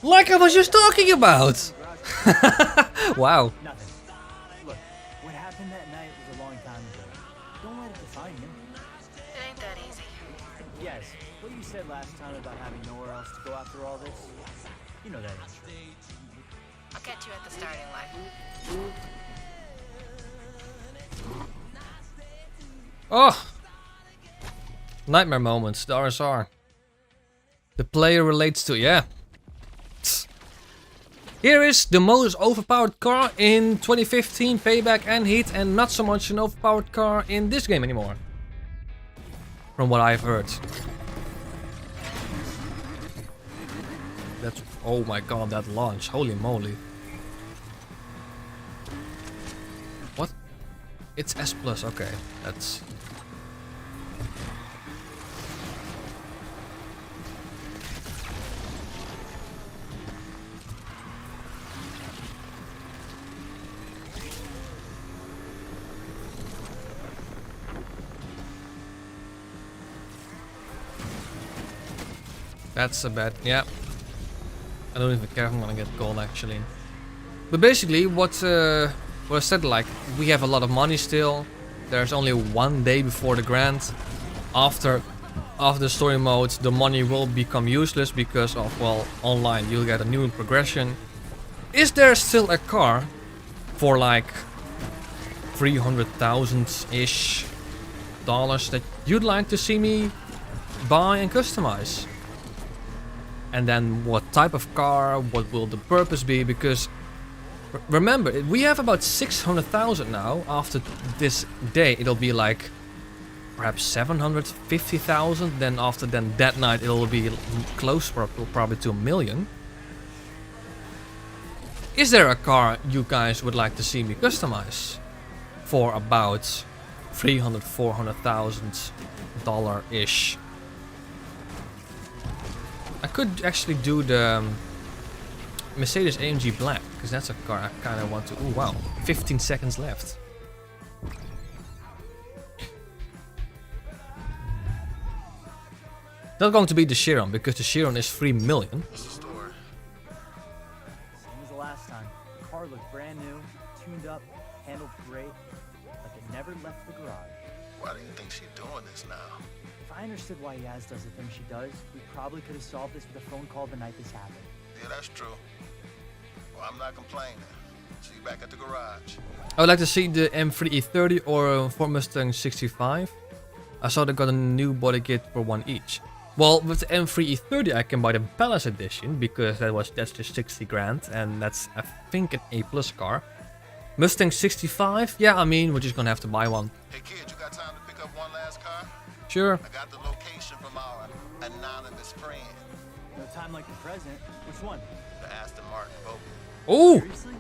like I was just talking about. Wow. Nothing. Look, what happened that night was a long time ago. Don't let it define you. It ain't that easy. Yes, what you said last time about having nowhere else to go after all this, you know that ain't true. I'll catch you at the starting line. Oh! Nightmare moments, the RSR. The player relates to, yeah. Tss. Here is the most overpowered car in 2015, Payback and Heat, and not so much an overpowered car in this game anymore. From what I've heard. That's, oh my god, that launch, holy moly. What? It's S+, okay, that's... That's a bad, yeah. I don't even care if I'm gonna get gold actually. But basically what I said, like, we have a lot of money still. There's only 1 day before the Grand. After the story mode, the money will become useless because of, well, online you'll get a new progression. Is there still a car for like 300,000-ish dollars that you'd like to see me buy and customize? And then what type of car, what will the purpose be? Because remember, we have about 600,000 now. After this day it'll be like perhaps 750,000. Then after that night it'll be close probably to 1 million. Is there a car you guys would like to see me customize for about 300,000-400,000 $ish? I could actually do the Mercedes AMG Black, because that's a car I kind of want to... Oh wow, 15 seconds left. Not going to be the Chiron, because the Chiron is 3 million. What's the story? Same as the last time. The car looked brand new, tuned up, handled great, like it never left the garage. Why do you think she's doing this now? If I understood why Yaz does the things she does, we probably could have solved this with a phone call the night this happened. Yeah, that's true. Well, I'm not complaining. See you back at the garage. I would like to see the M3 E30 or Ford Mustang 65. I saw they got a new body kit for one each. Well, with the M3 E30 I can buy the Palace edition because that's just 60 grand and that's I think an A+ car. Mustang 65, yeah, I mean we're just gonna have to buy one. Hey kid, you got time to pick up one last car? Sure. I got the location from our anonymous friend. No time like the present. Which one? The Aston Martin Vogue. Oh! Seriously?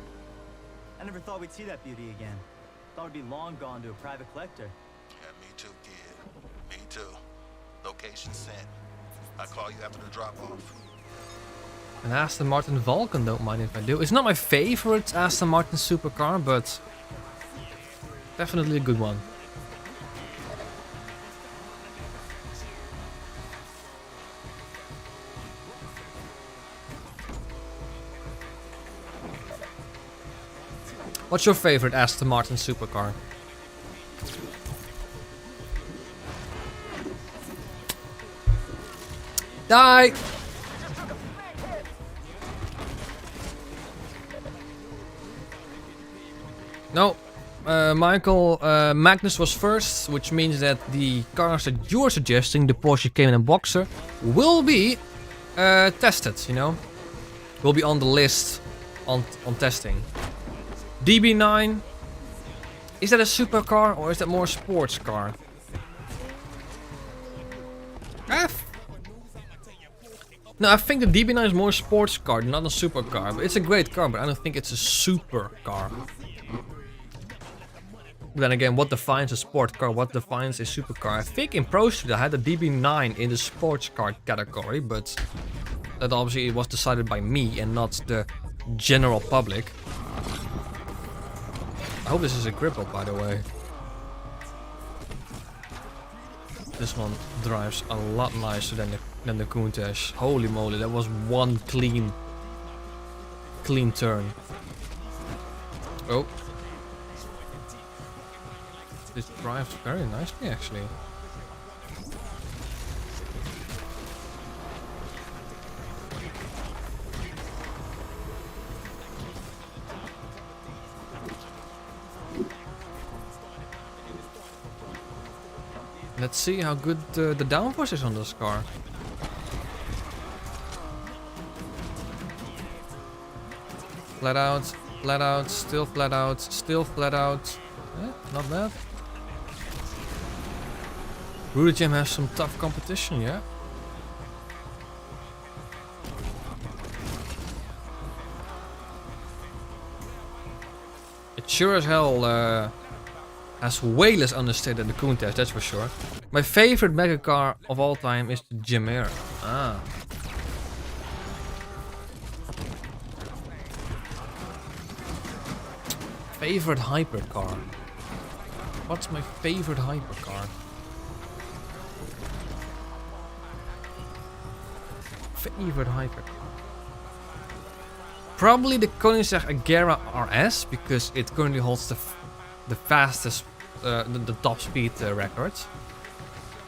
I never thought we'd see that beauty again. Thought it'd be long gone to a private collector. Yeah, me too, kid. Me too. Location sent. I'll call you after the drop-off. An Aston Martin Vulcan, don't mind if I do. It's not my favorite Aston Martin supercar, but definitely a good one. What's your favorite Aston Martin supercar? Die! No, Michael, Magnus was first, which means that the cars that you're suggesting, the Porsche Cayman and Boxer, will be tested, you know? Will be on the list on testing. DB9, is that a supercar or is that more a sports car? No, I think the DB9 is more a sports car, not a supercar. But it's a great car, but I don't think it's a supercar. Then again, what defines a sport car? What defines a supercar? I think in Pro Street I had the DB9 in the sports car category, but that obviously was decided by me and not the general public. I hope this is a cripple, by the way. This one drives a lot nicer than the Countach. Holy moly, that was one clean turn. Oh. This drives very nicely, actually. Let's see how good the downforce is on this car. Flat out, still flat out, still flat out. Not bad. Rudy Jam has some tough competition, yeah? It sure as hell has way less understated than the Countach, that's for sure. My favorite mega car of all time is the Gemera. Ah. Favorite hypercar. What's my favorite hypercar? Favorite hypercar. Probably the Koenigsegg Agera RS because it currently holds the fastest, the top speed record.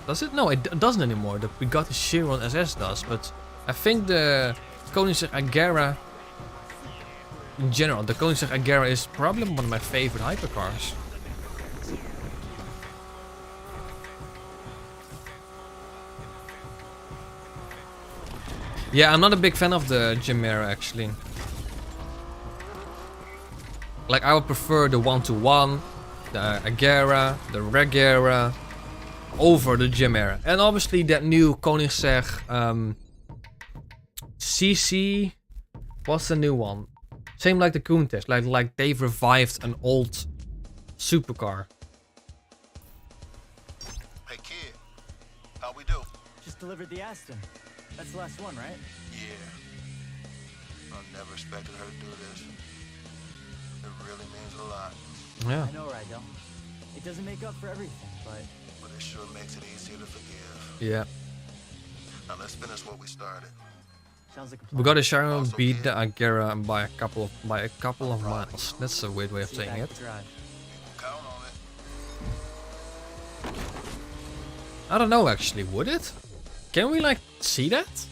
Does it? No, it doesn't anymore. The Bugatti Chiron SS does, but I think the Koenigsegg Agera, in general, the Koenigsegg Agera is probably one of my favorite hypercars. Yeah, I'm not a big fan of the Gemera actually. Like, I would prefer the 1-to-1, the Agera, the Regera over the Gemera. And obviously that new Koenigsegg CC, what's the new one? Same like the Countach, like they've revived an old supercar. Hey kid, how we do? Just delivered the Aston. That's the last one, right? Yeah. I never expected her to do this. It really means a lot. Yeah. I know, Rydell. It doesn't make up for everything, but But it sure makes it easier to forgive. Yeah. Now let's finish what we started. sounds like a plan. Bugatti Chiron beat the Agera by a couple of miles. That's a weird way of See you saying back it. to drive. Count on it. I don't know actually, would it? Can we like see that?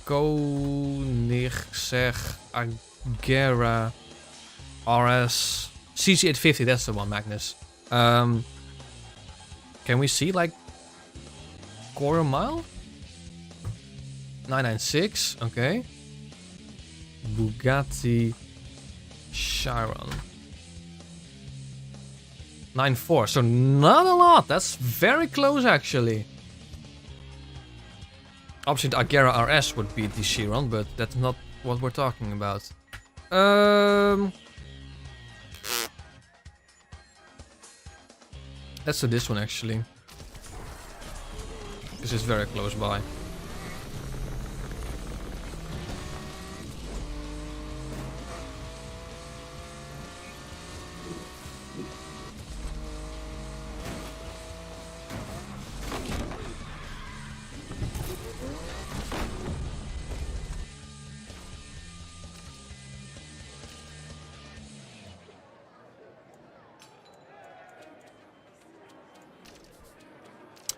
Koenigsegg Agera RS CC850, that's the one, Magnus. Can we see like quarter mile? 996, okay. Bugatti Chiron. 9.4, so not a lot. That's very close actually. Obviously the Agera RS would beat the Chiron, but that's not what we're talking about. Let's do this one actually. This is very close by.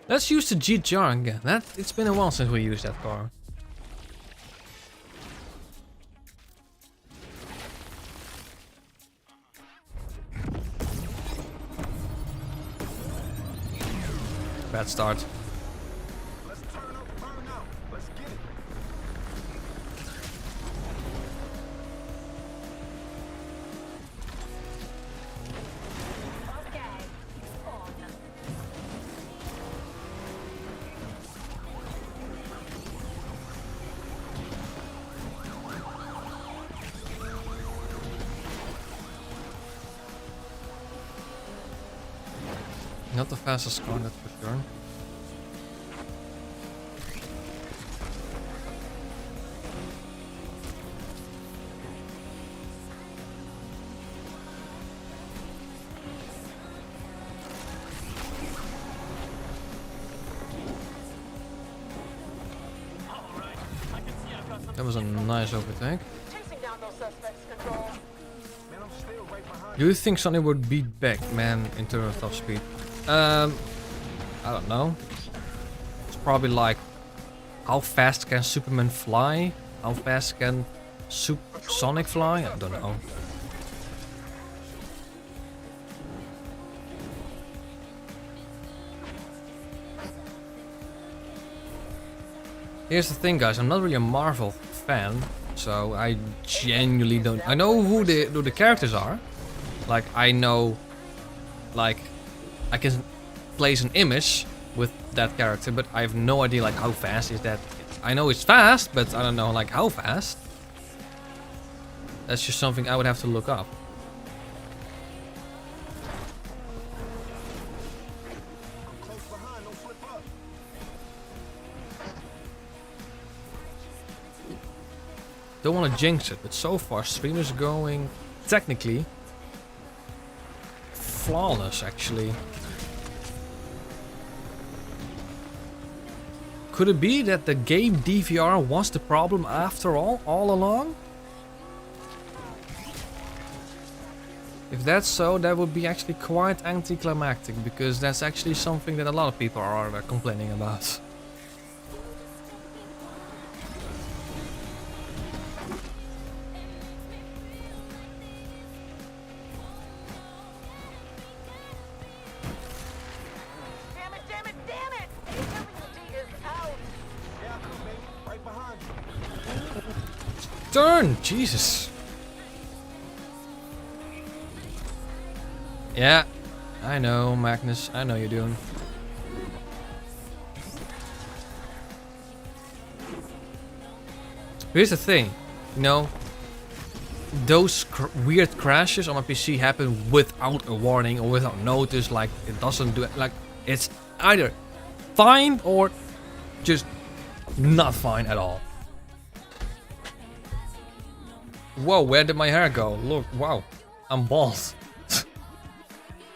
Let's use the GTR again. It's been a while since we used that car. Bad start. Let's turn up, burn out. Let's get it. Not the fastest car, that's for sure. That was a nice overtake. Chasing down those suspects, Control. Man, I'm still right behind Do you think Sonny would beat Batman in terms of top speed? I don't know. It's probably like, how fast can Superman fly? How fast can Sonic fly? I don't know. Here's the thing, guys. I'm not really a Marvel fan, so I genuinely don't. I know who the characters are. Like I know, like I can place an image with that character, but I have no idea like how fast is that. I know it's fast, but I don't know like how fast. That's just something I would have to look up. close behind, don't slip up. Don't want to jinx it, but so far Stream is going technically flawless actually. Could it be that the game DVR was the problem after all along? If that's so, that would be actually quite anticlimactic, because that's actually something that a lot of people are complaining about. Damn it, damn it, damn it! AWD is out! Yeah, I come, baby. Right behind you. Turn! Jesus! Yeah, I know, Magnus. I know you're doing. Here's the thing, you know, those weird crashes on my PC happen without a warning or without notice. Like it doesn't do it. Like it's either fine or just not fine at all. Whoa, where did my hair go? Look, wow, I'm bald.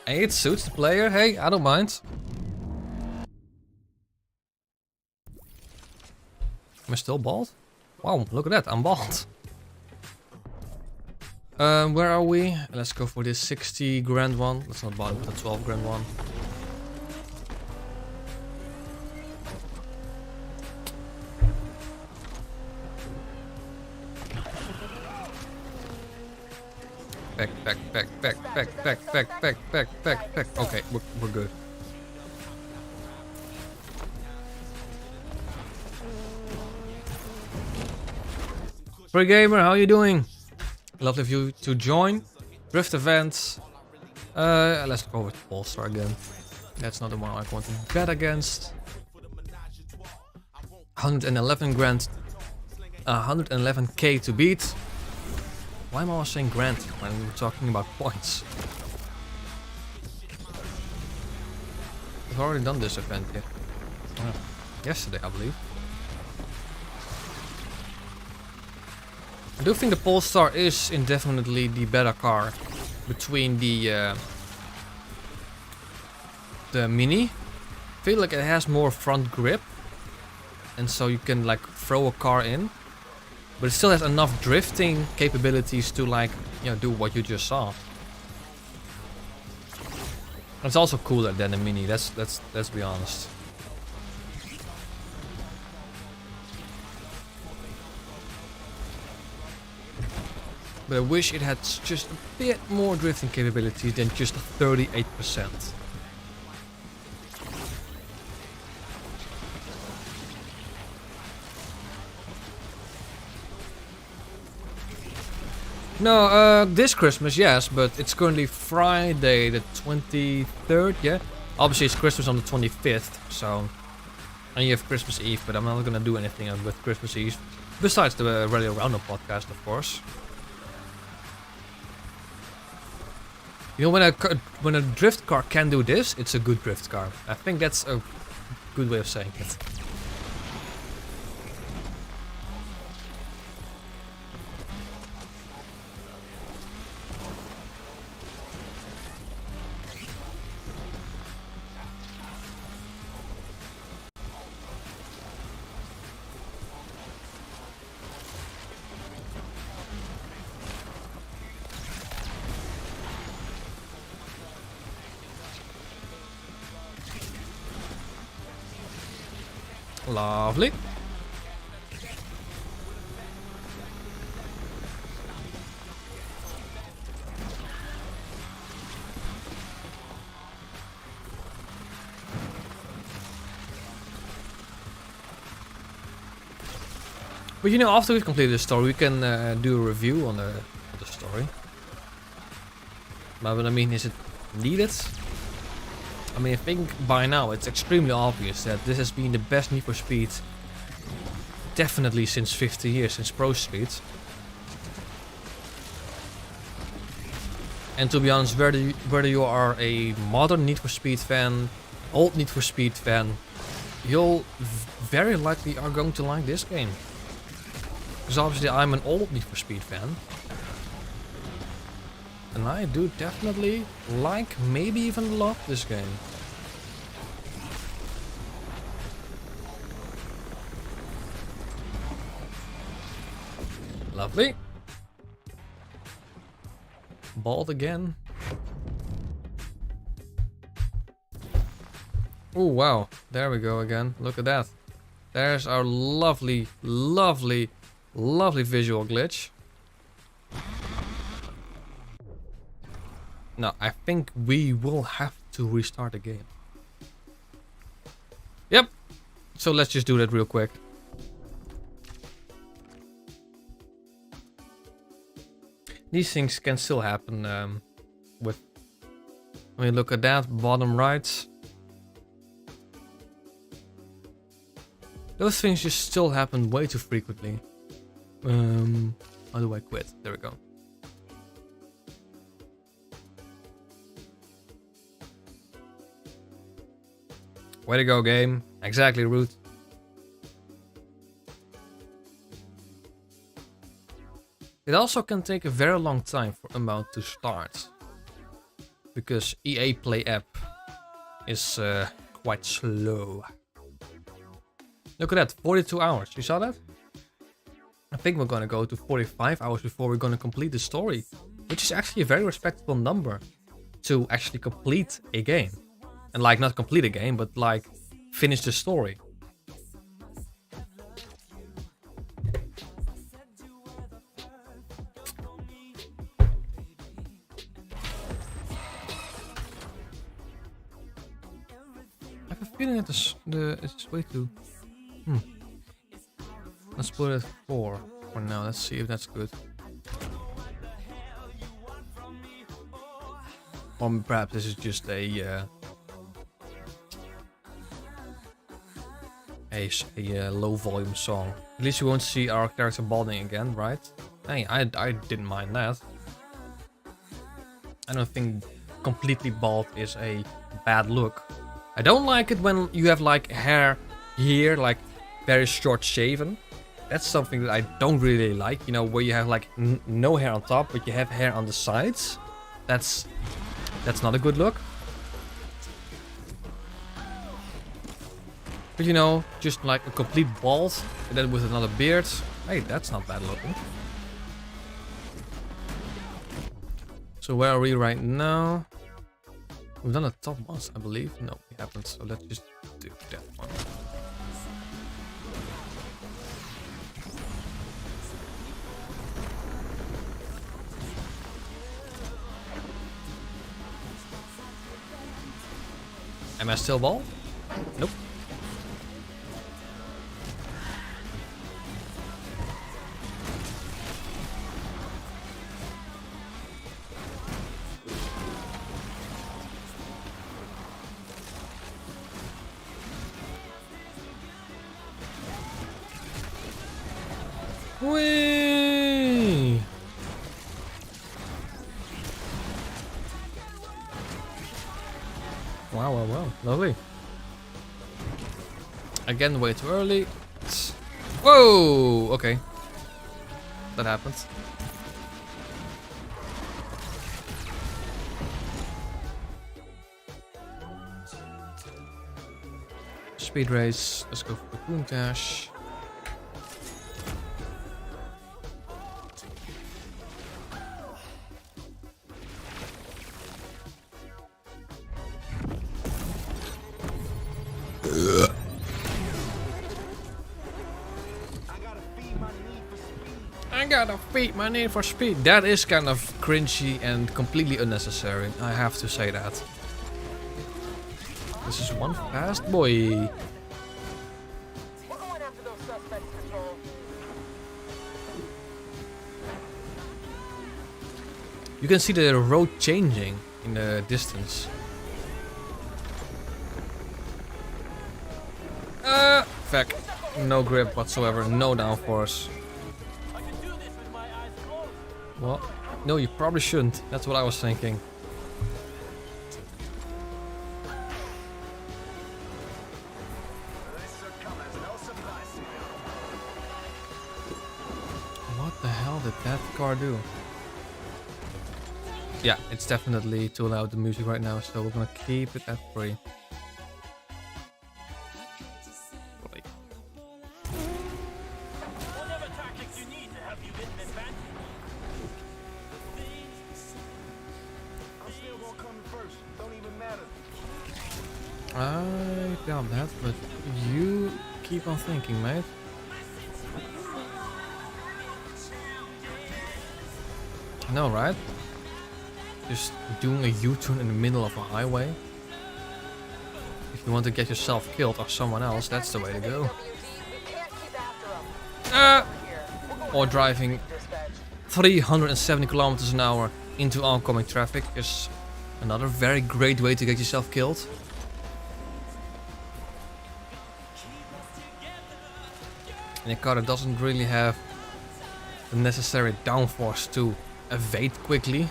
Hey, it suits the player. Hey, I don't mind. Am I still bald? Wow, look at that, I'm bald. Where are we? Let's go for this 60 grand one. Let's not bother with the 12 grand one. Back. Okay, we're good. Pre-gamer, how you doing? Lovely of you to join. Drift events. Let's go with Polestar again. That's not the one I want to bet against. 111 grand. 111k to beat. Why am I always saying grand when we're talking about points? We've already done this event here. Yesterday, I believe. I do think the Polestar is indefinitely the better car between the Mini. I feel like it has more front grip, and so you can like throw a car in, but it still has enough drifting capabilities to like, you know, do what you just saw. It's also cooler than the Mini. Let's be honest. But I wish it had just a bit more drifting capabilities than just 38%. No, this Christmas, yes, but it's currently Friday the 23rd, yeah? Obviously it's Christmas on the 25th, so... And you have Christmas Eve, but I'm not gonna do anything with Christmas Eve. Besides the Radio Roundup podcast, of course. You know, when a drift car can do this, it's a good drift car. I think that's a good way of saying it. Lovely. But you know, after we've completed the story, we can do a review on the story. But I mean, is it needed? I mean, I think by now it's extremely obvious that this has been the best Need for Speed definitely since 50 years, since Pro Speed. And to be honest, whether you are a modern Need for Speed fan, old Need for Speed fan, you'll very likely are going to like this game. Because obviously I'm an old Need for Speed fan. And I do definitely like, maybe even love this game. Lovely. Bald again. Oh wow, there we go again. Look at that. There's our lovely, lovely, lovely visual glitch. No, I think we will have to restart the game. Yep. So let's just do that real quick. These things can still happen with... I mean, look at that, bottom right. Those things just still happen way too frequently. How do I quit? There we go. Way to go, game. Exactly, Root. It also can take a very long time for Unbound to start. Because EA Play app is quite slow. Look at that, 42 hours. You saw that? I think we're gonna go to 45 hours before we're gonna complete the story. Which is actually a very respectable number to actually complete a game. And like, not complete a game, but like, finish the story. I have a feeling that it's way too... Let's put it 4. for now. Let's see if that's good. Or perhaps this is just a low volume song. At least you won't see our character balding again, right? Hey, I didn't mind that. I don't think completely bald is a bad look. I don't like it when you have like hair here, like very short shaven. That's something that I don't really like, you know, where you have like no hair on top, but you have hair on the sides. That's not a good look. But you know, just like a complete bald, and then with another beard. Hey, that's not bad looking. So where are we right now? We've done the top ones, I believe. No, we haven't, so let's just do that one. Am I still bald? Nope. Whee! Wow, lovely. Again, way too early. Whoa! Okay. That happened. Speed race. Let's go for the boom dash. I gotta feed my need for speed. That is kind of cringy and completely unnecessary. I have to say that. This is one fast boy. We're going after those suspects, Control. You can see the road changing in the distance. Feck. No grip whatsoever, no downforce. Well, no, you probably shouldn't. That's what I was thinking. What the hell did that car do? Yeah, it's definitely too loud, the music right now, so we're gonna keep it at 3. I doubt that, but you keep on thinking, mate. No, right? Just doing a U-turn in the middle of a highway. If you want to get yourself killed or someone else, that's the way to go. Or driving 370 kilometers an hour into oncoming traffic is another very great way to get yourself killed. And a car that doesn't really have the necessary downforce to evade quickly.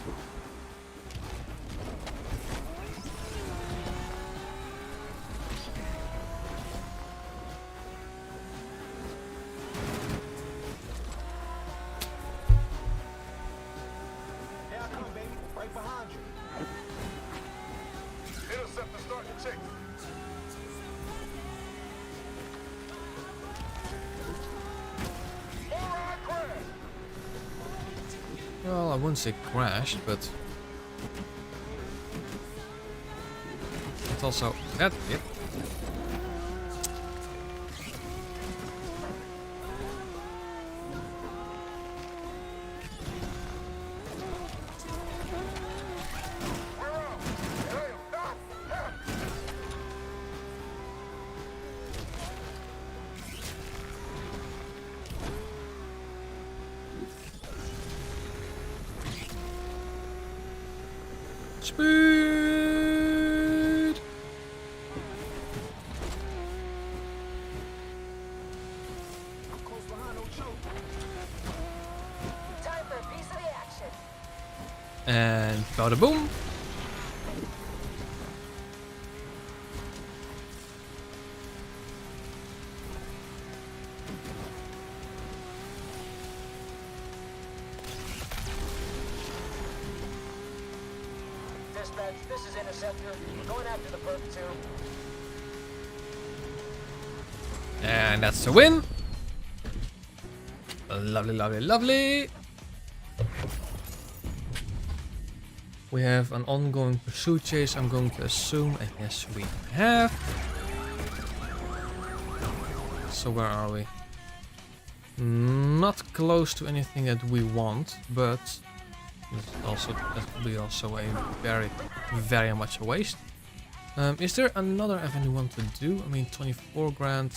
Well, I wouldn't say crashed, but it's also that it. Speed! Time for a piece of the action. And bada boom! Dispatch, this is Interceptor. We're going after the perp too. And that's the win! Lovely, lovely, lovely! We have an ongoing pursuit chase, I'm going to assume, and yes we have. So where are we? Not close to anything that we want, but that will be also a very much a waste. Is there another event we want to do? I mean, 24 grand.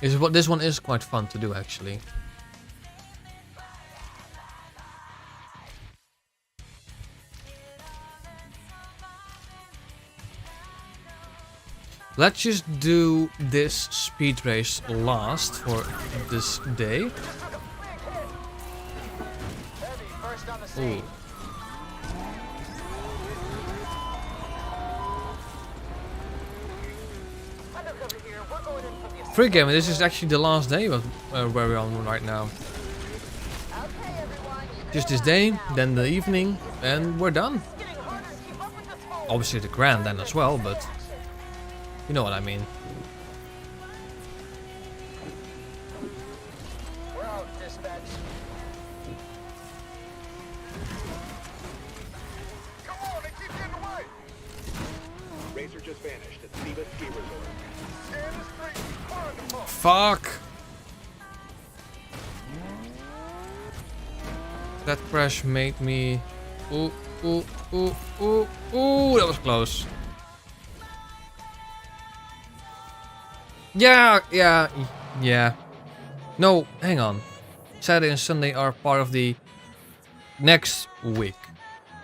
This one is quite fun to do actually. Let's just do this speed race last for this day. Ooh. Free game, this is actually the last day of where we're on right now. Just this day, then the evening, and we're done. Obviously the grand then as well, but you know what I mean. We're out, dispatch. Come on, they keep getting away. Racer just vanished at Siva Ski Resort. Scan the street, find the pump. Fuck! That crash made me... Ooh, ooh, ooh, ooh, ooh, that was close. Yeah. No, hang on. Saturday and Sunday are part of the next week.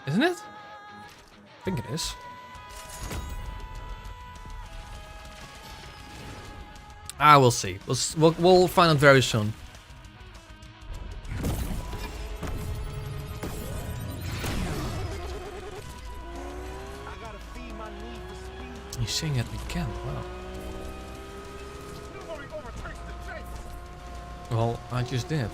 Isn't it? I think it is. Ah, we'll see. We'll find out very soon. He's saying it again. Wow. Well, I just did.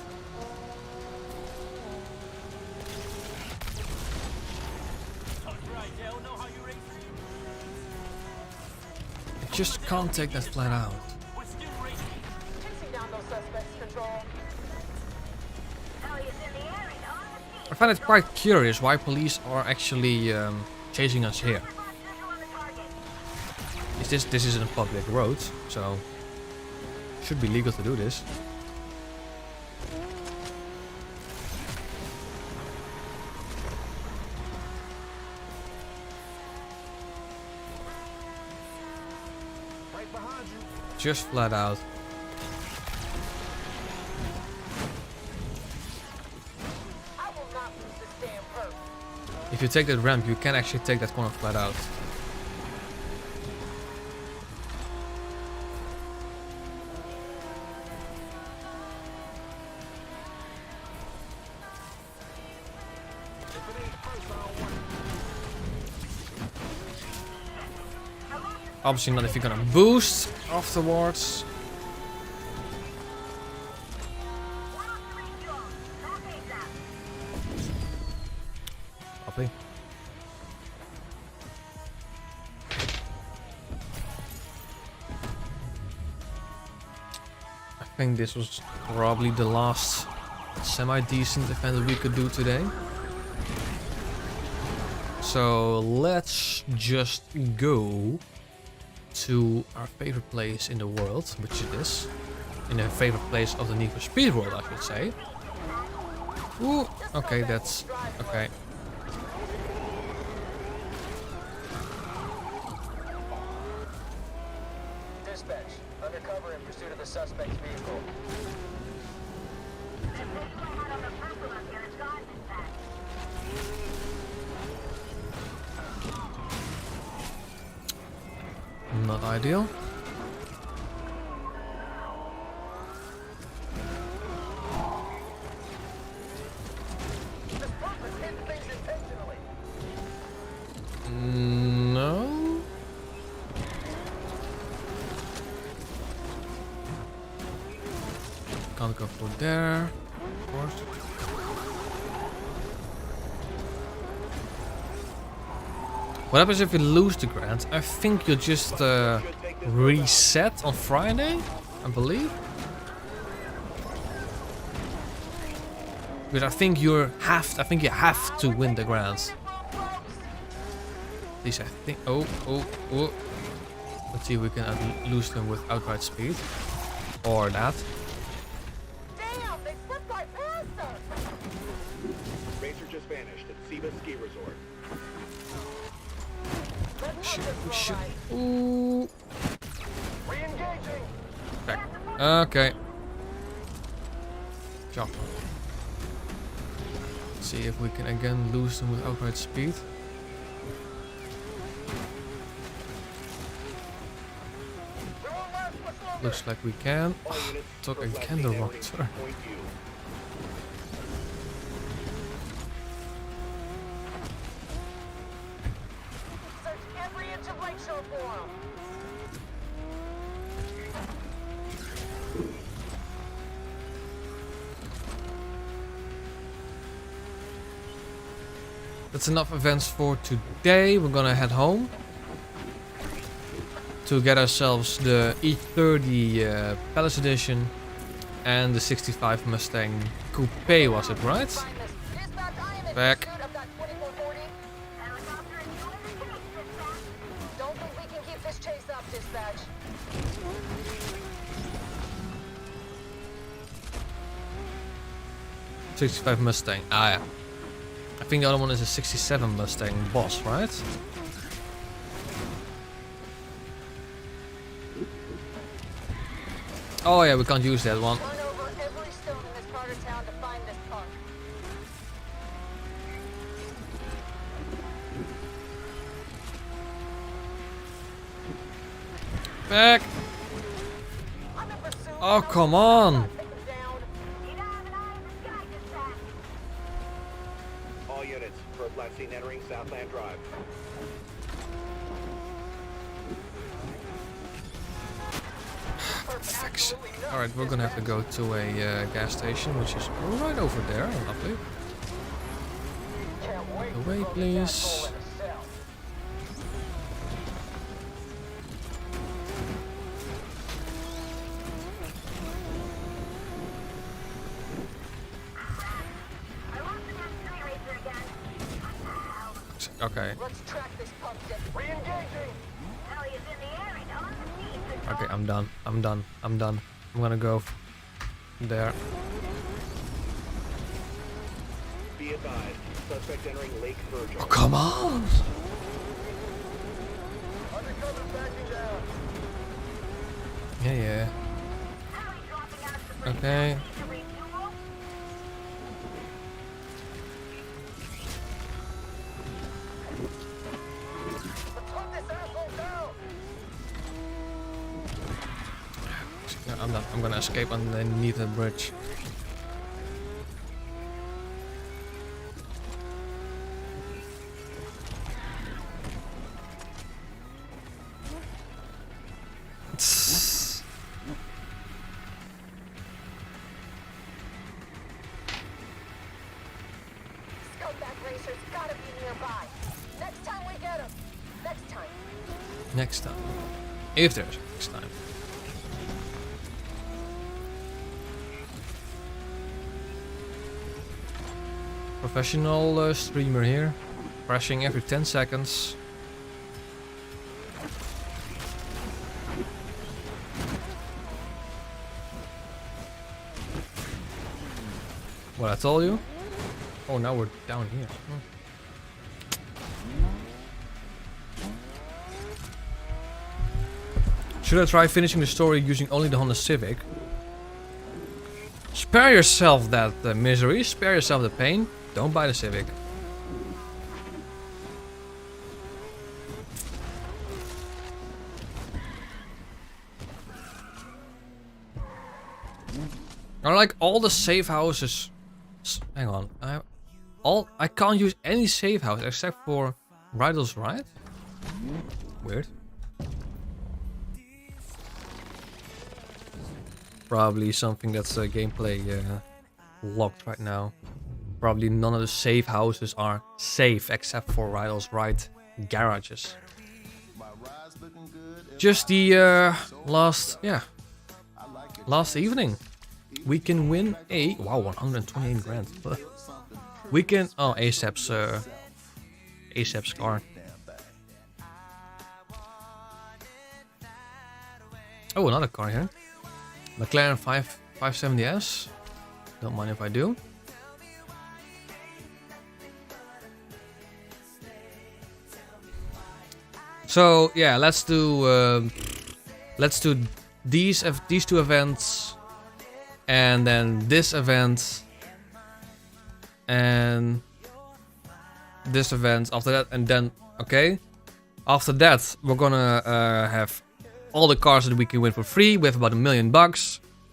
I just can't take that flat out. I find it quite curious why police are actually chasing us here. This isn't a public road, so it should be legal to do this. Just flat out. If you take that ramp, you can actually take that corner flat out. Obviously not if you're gonna boost afterwards. Lovely. I think this was probably the last semi-decent event that we could do today. So let's just go to our favorite place in the world, which is this. In the favorite place of the Need for Speed world, I should say. Ooh, okay, that's okay. Dispatch, undercover in pursuit of the suspect's vehicle. Not ideal. This purpose hit things intentionally. No. Can't go through there, of course. What happens if you lose the grant? I think you just reset on Friday, I believe. But I think you have to win the grant. At least I think. Oh. Let's see if we can lose them with outright speed, or that. Damn, they slipped right past us. Racer just vanished at Siba Ski Resort. Shit. Ooh. Re-engaging. Back. Okay. Jump. See if we can again lose them with outright speed. Looks like we can. Took again the wrong turn. Search every inch of Lakeshore for 'em. That's enough events for today. We're gonna head home to get ourselves the E30 Palace Edition and the 65 Mustang Coupe, was it right? Find this. Dispatch, I am in Back. pursuit of that 2440. Don't think we can keep this chase up, dispatch. '65 Mustang. Ah, yeah. I think the other one is a '67 Mustang Boss, right? Oh yeah, we can't use that one. Run over every stone in this part of town to find this punk. Back. I'm in pursuit. Oh, come on. Take him down. All units, probe last seen entering Southland Drive. Alright, we're gonna have to go to a gas station, which is right over there. Lovely. Can't wait. Away, please. Okay. Let's track this punk. Re-engaging. Okay, I'm done. I'm gonna go there. Be advised, suspect entering Lake Virgil. Oh, come on! Undercover backing down. Yeah. Okay. Let's hunt this asshole down. No, I'm done. I'm gonna escape underneath the bridge. Scumbag racer's gotta be nearby. Next time we get him. Next time. Next time. If there's next time. Professional streamer here. Crashing every 10 seconds. What I told you? Oh, now we're down here. Should I try finishing the story using only the Honda Civic? Spare yourself that misery, spare yourself the pain. Don't buy the Civic. Are like all the safe houses? Hang on, I can't use any safe house except for Rydell's Right. Weird. Probably something that's gameplay locked right now. Probably none of the safe houses are safe except for Rydell's Right garages. Just the last evening. We can win a 128 grand. We can ASAP's car. Oh, another car here. McLaren 570S. Don't mind if I do. So yeah, let's do these two events, and then this event, and this event after that, and then okay. After that, we're gonna have all the cars that we can win for free with about $1 million.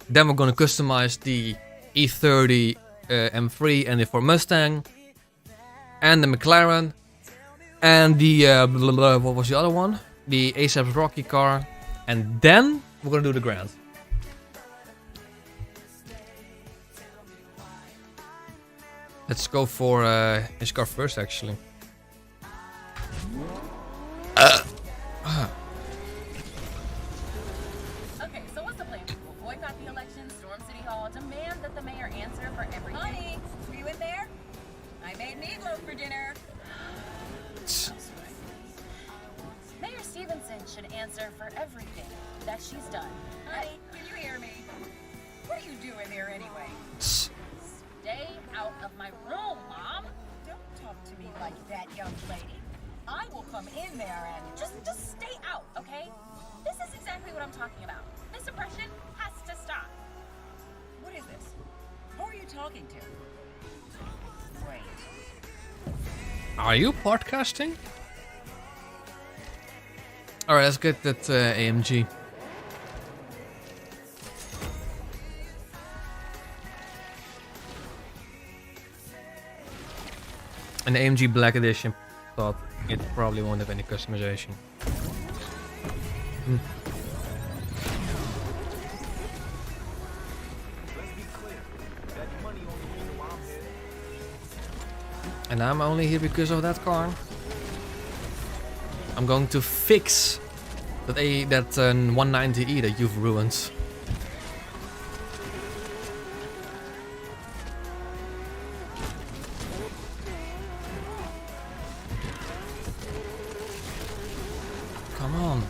Then we're gonna customize the E30 M3 and the Ford Mustang, and the McLaren, and the what was the other one? The ASAP's Rocky car, and then we're gonna do the Grand. Let's go for his car first, actually. Okay, so what's the plan? We'll boycott the election, storm City Hall, demand that the mayor answer for everything. Honey, were you in there? I made meatloaf for dinner. Mayor Stevenson should answer for everything that she's done. Honey, can you hear me? What are you doing there anyway? Stay out of my room, Mom. Don't talk to me like that, young lady. I will come in there and just stay out, okay? This is exactly what I'm talking about. This oppression has to stop. What is this? Who are you talking to? Wait. Are you podcasting? Alright, let's get that AMG. An AMG Black Edition. Thought it probably won't have any customization. And I'm only here because of that car. I'm going to fix that 190e that you've ruined. Come on.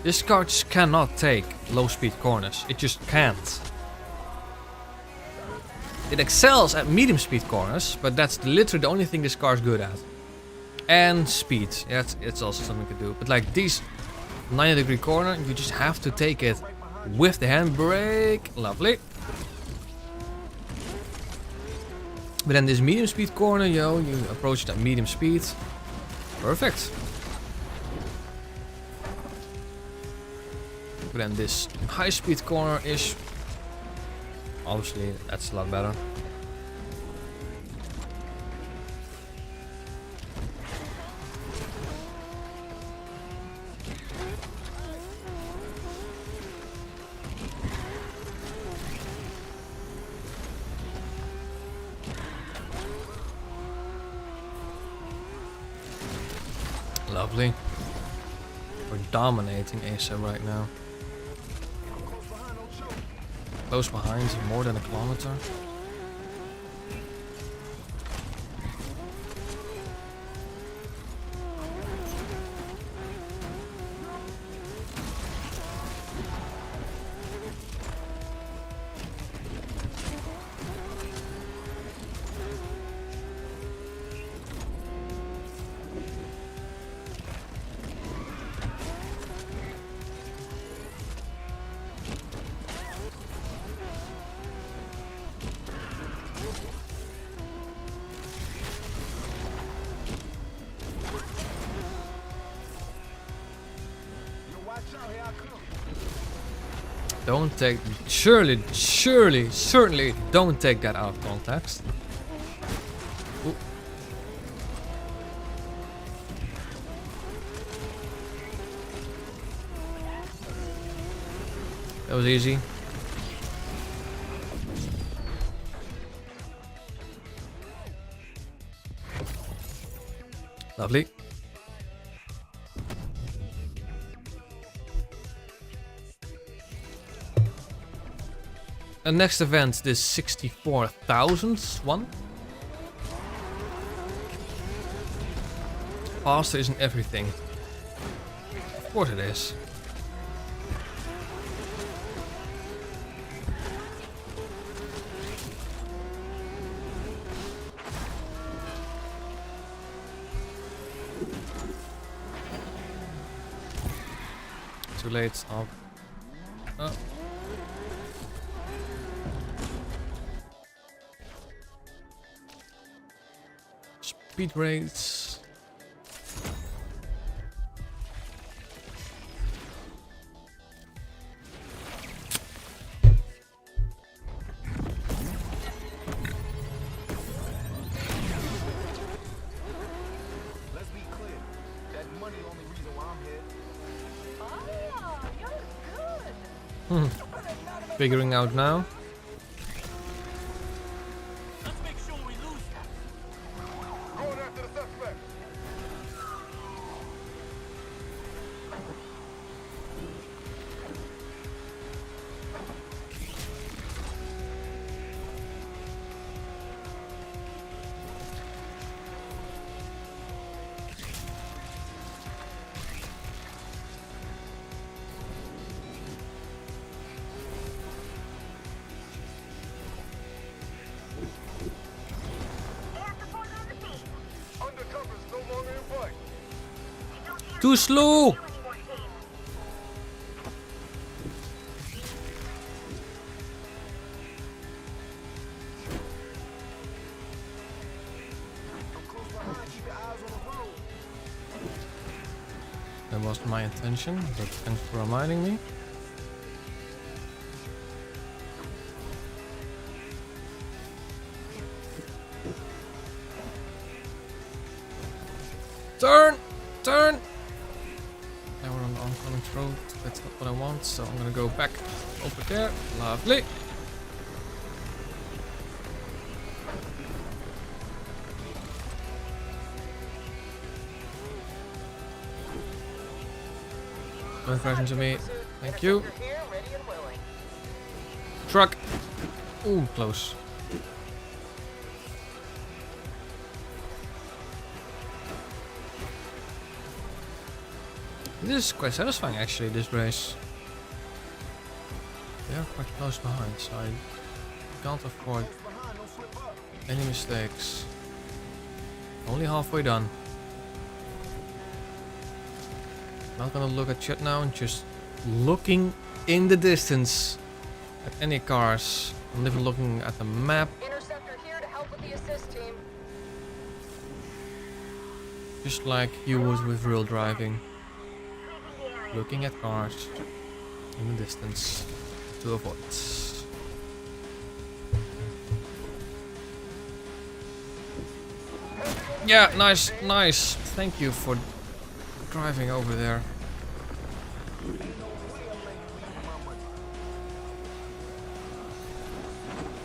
This car just cannot take low speed corners. It just can't. It excels at medium speed corners, but that's literally the only thing this car is good at. And speed. Yeah, it's also something to do. But like these 90-degree corner, you just have to take it with the handbrake. Lovely. But then this medium speed corner, you approach it at medium speed. Perfect. But then this high speed corner is obviously that's a lot better. Lovely. We're dominating ASAP right now. Close behind, more than a kilometer. Don't take, certainly don't take that out of context. Ooh. That was easy. Lovely. And next event, this 64,000th one. Faster isn't everything. Of course it is. Too late. Oh. Speed rates. Let's be clear. That money only reason why I'm here. Oh, you're good. Figuring out now. Going after the suspect. Undercover's no longer in play. Too slow. That wasn't my intention, but thanks for reminding me. Turn! Turn! Now we're on the oncoming road. That's not what I want, so I'm gonna go back over there. Lovely. Don't crash into me. Thank you. Here, ready and willing. Truck! Ooh, close. This is quite satisfying actually, this race. They are quite close behind, so I can't afford any mistakes. Only halfway done. Not gonna look at chat now, and just looking in the distance at any cars. I'm even looking at the map. Interceptor here to help with the assist team. Just like you would with real driving. Looking at cars in the distance to avoid. Yeah, nice, nice. Thank you for driving over there.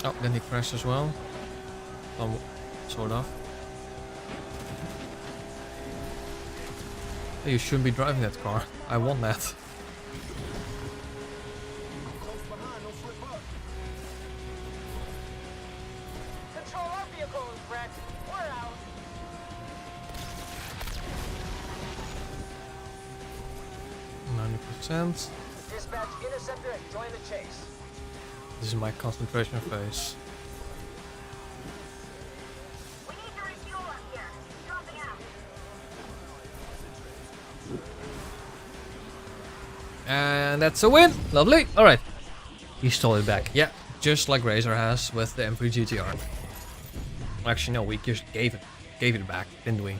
Oh, then he crashed as well. Sort of. You shouldn't be driving that car. I want that. Control, our vehicle is wrecked. We're out. %. Dispatch interceptor and join the chase. This is my concentration phase. We need to refuel up here. Dropping out. And that's a win! Lovely! Alright. He stole it back. Yeah, just like Razer has with the M3 GTR. Actually, no, we just gave it back, didn't we?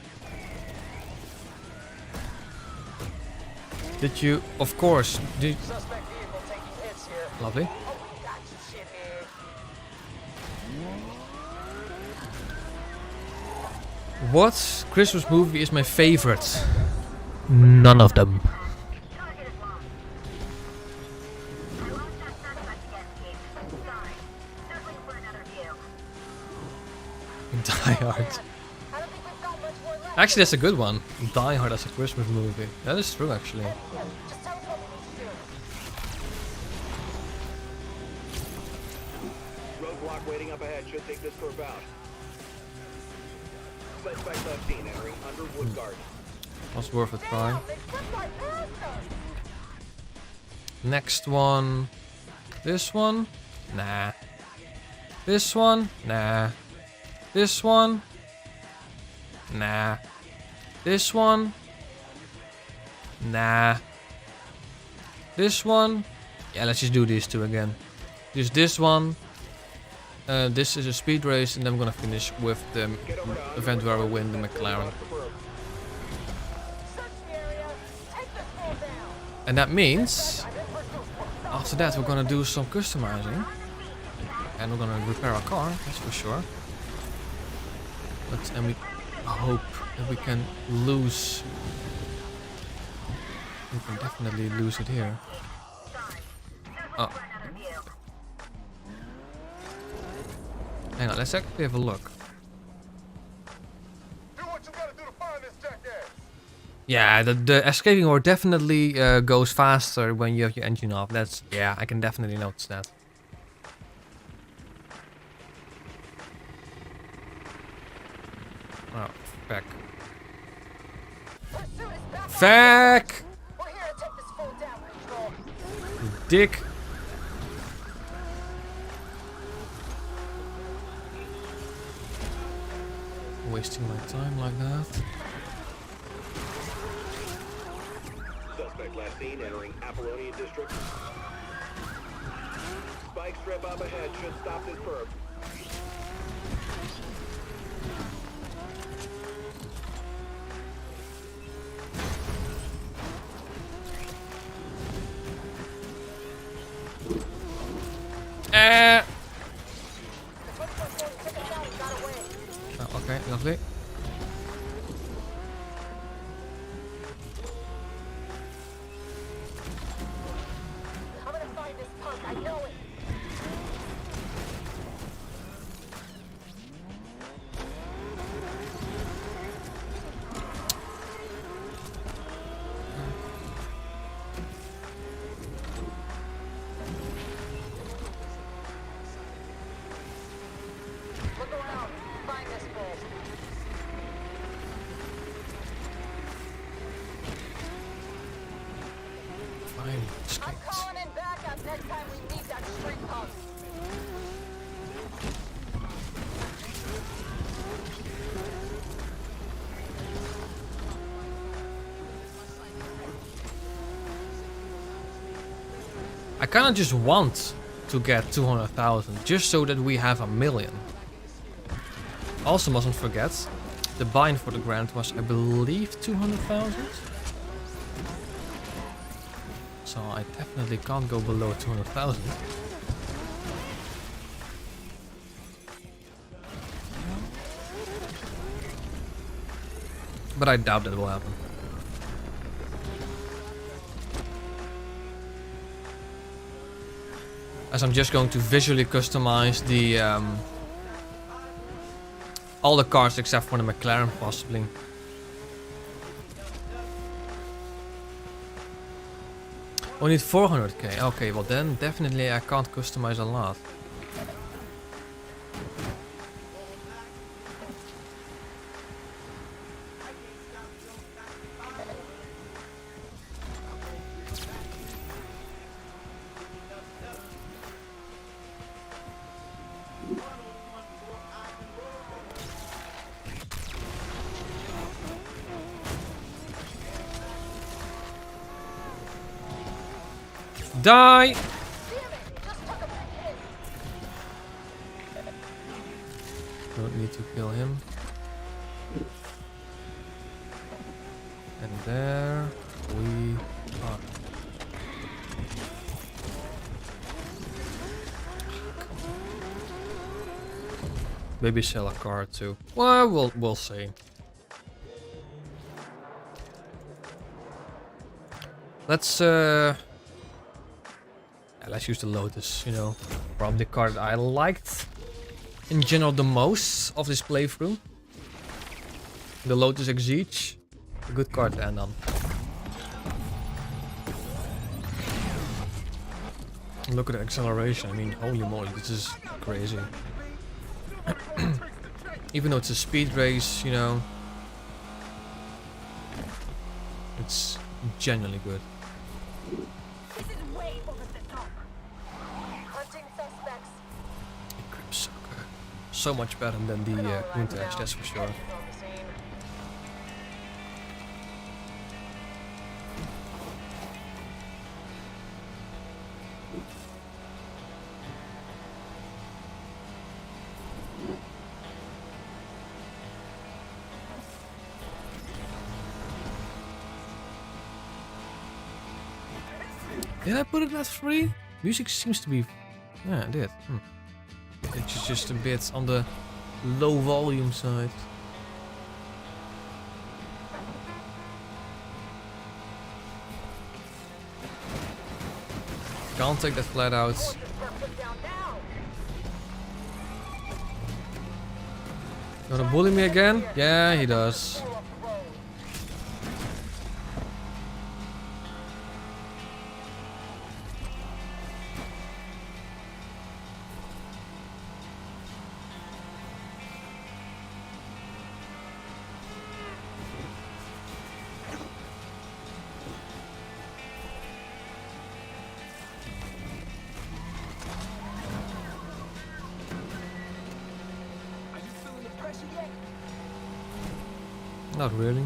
Did you, of course, Suspect vehicle taking hits here. Lovely. What Christmas movie is my favorite? None of them. Die Hard. Actually, that's a good one. Die Hard as a Christmas movie. That is true, actually. Roadblock waiting up ahead should take this corp out. Suspect left seen entering Underwood Garden. Was worth a try. Next one. This one? Nah. This one? Nah. This one? Nah. This one? Nah. This one? Yeah, let's just do these two again. Just this one. This is a speed race, and then I'm gonna finish with the event where we win the McLaren. And that means after that we're gonna do some customizing. And we're gonna repair our car, that's for sure. And we hope that we can lose. We can definitely lose it here. Oh. Hang on, let's actually have a look. Do what you gotta do to find this jackass. Yeah, the escaping mode definitely goes faster when you have your engine off. That's, yeah, I can definitely notice that. Oh, feck. Feck! You dick. Wasting my time like that. Suspect last seen entering Apollonia District. Spike strip up ahead should stop this perp. Oh, okay, lovely. I'm gonna find this punk, I know it. Look around, find this fool. Fine, I'm skates. calling in backup next time we meet that street punk. I kinda just want to get 200,000 just so that we have 1,000,000. Also mustn't forget, the buy-in for the grant was, I believe, 200,000. So I definitely can't go below 200,000. But I doubt that will happen. As I'm just going to visually customize the all the cars except for the McLaren, possibly. We need 400k. Okay, well then definitely I can't customize a lot. Die! Don't need to kill him. And there we are. Maybe sell a car too. Well, we'll see. Let's use the Lotus, you know. Probably the car that I liked in general the most of this playthrough. The Lotus Exige. A good car to end on. Look at the acceleration, I mean, holy moly, this is crazy. Even though it's a speed race, you know, it's genuinely good. This is way over the top. Hunting suspects. It grips so much better than the Countach, that's for sure. Did I put it at 3? Music seems to be... Yeah, I did. It's just a bit on the low volume side. Can't take that flat out. Gonna bully me again? Yeah, he does. Not really.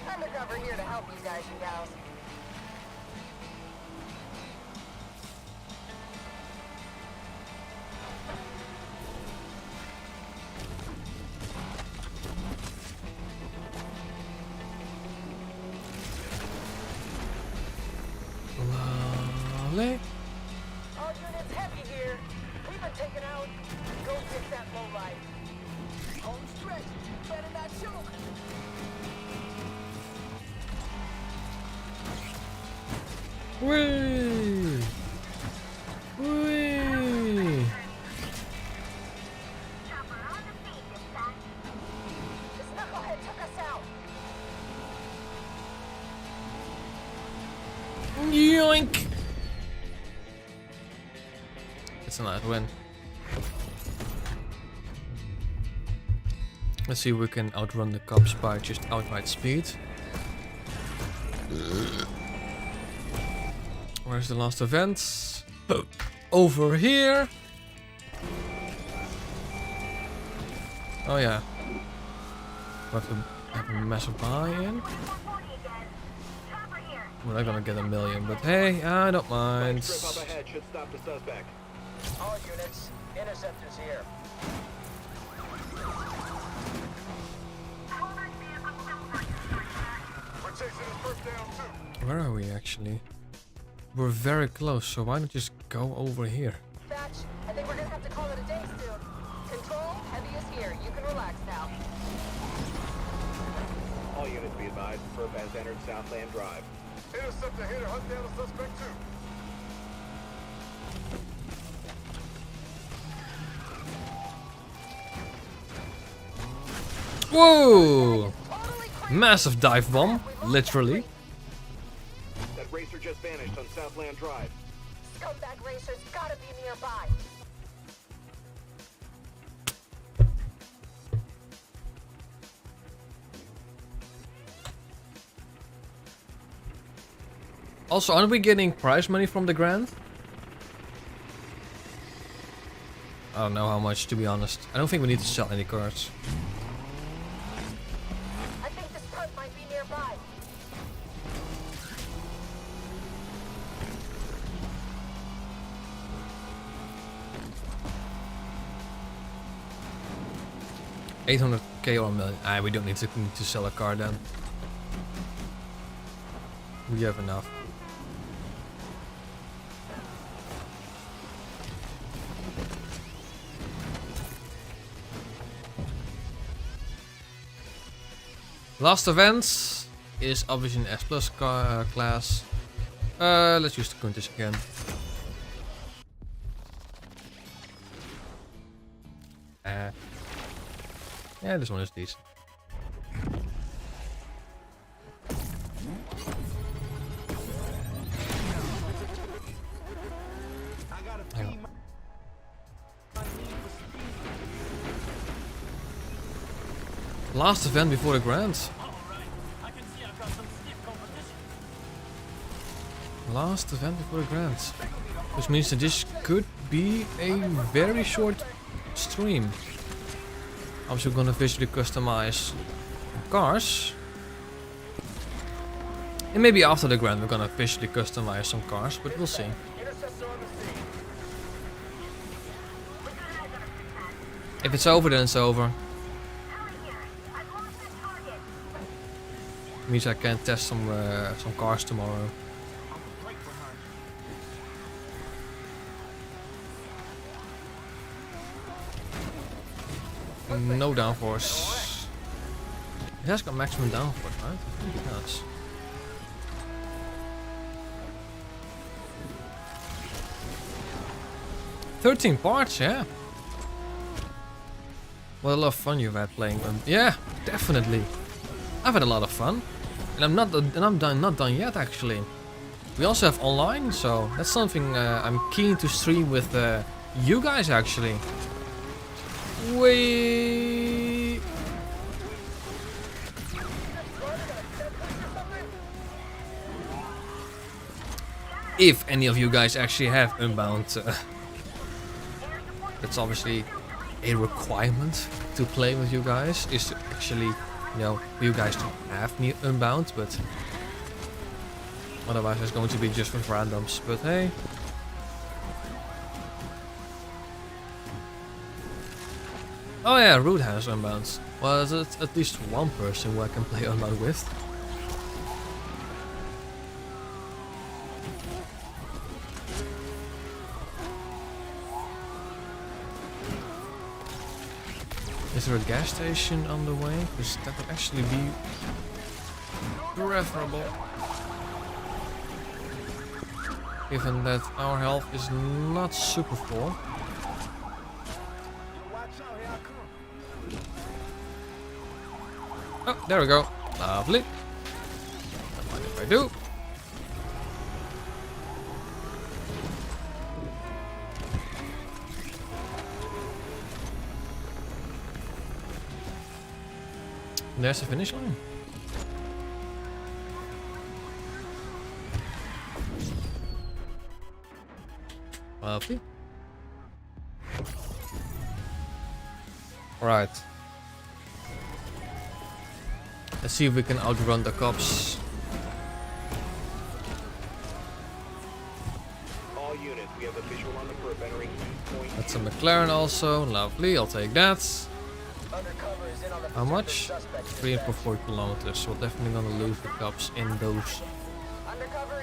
Undercover here to help you guys and gals. Lovely. All units heavy here. We've been taken out. Go get that low light. Home stretch. Better not choke. Whee! Whee! This knucklehead took us out. Yoink! It's a nice win. Let's see if we can outrun the cops by just outright speed. Where's the last event? Over here. Oh yeah. We have to have a massive buy-in. We're not gonna get a million, but hey, I don't mind. Strip up ahead should stop the suspect. All units, interceptors here. We're chasing his first down too. Where are we actually? We're very close, so why not just go over here? Batch, I think we're gonna have to call it a day soon. Control, heavy is here. You can relax now. All units be advised, Perp has entered Southland Drive. Interceptor here to hunt down a suspect too. Whoa! Massive dive bomb, literally. That racer just vanished on Southland Drive. Scumbag racers gotta be nearby. Also, aren't we getting prize money from the grant? I don't know how much, to be honest. I don't think we need to sell any cards. I think this perp might be nearby. 800k or a million. We don't need to sell a car then. We have enough. Last event is obviously an S plus class. Let's use the Countess again. Yeah, this one is decent. Last event before the Grand. Last event before the Grand. Which means that this could be a very short stream. Obviously, we're gonna visually customize cars. And maybe after the Grand, we're gonna visually customize some cars, but we'll see. If it's over, then it's over. Means I can test some cars tomorrow. No downforce. It has got maximum downforce, right? I think it does. "13 parts, yeah. What a lot of fun you've had playing them." Yeah, definitely. I've had a lot of fun, and I'm not done yet. Actually, we also have online, so that's something I'm keen to stream with you guys. Actually, wait. If any of you guys actually have Unbound, that's obviously a requirement to play with you guys, is to actually, you know, for you guys to have me Unbound, but otherwise it's going to be just with randoms. But hey. Oh yeah, Root has Unbound. Well, there's at least one person who I can play Unbound with. Is there a gas station on the way? Because that would actually be preferable. Given that our health is not super full. Oh, there we go. Lovely. Don't mind if I do. There's the finish line. Lovely. Right. Let's see if we can outrun the cops. All units, we have a visual on the perp entering point. That's a McLaren also. Lovely, I'll take that. How much? 3 and 4 kilometers. So we're definitely gonna lose the cops in those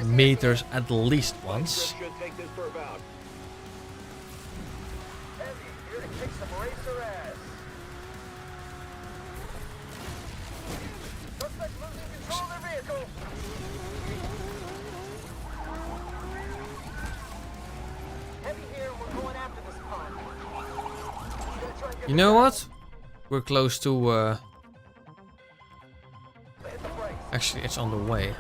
meters at least once. Should take this perp out. Heavy, here to kick some racer ass. Suspect losing control of their vehicle. Heavy here, we're going after this pond. You know what? We're close to actually it's on the way.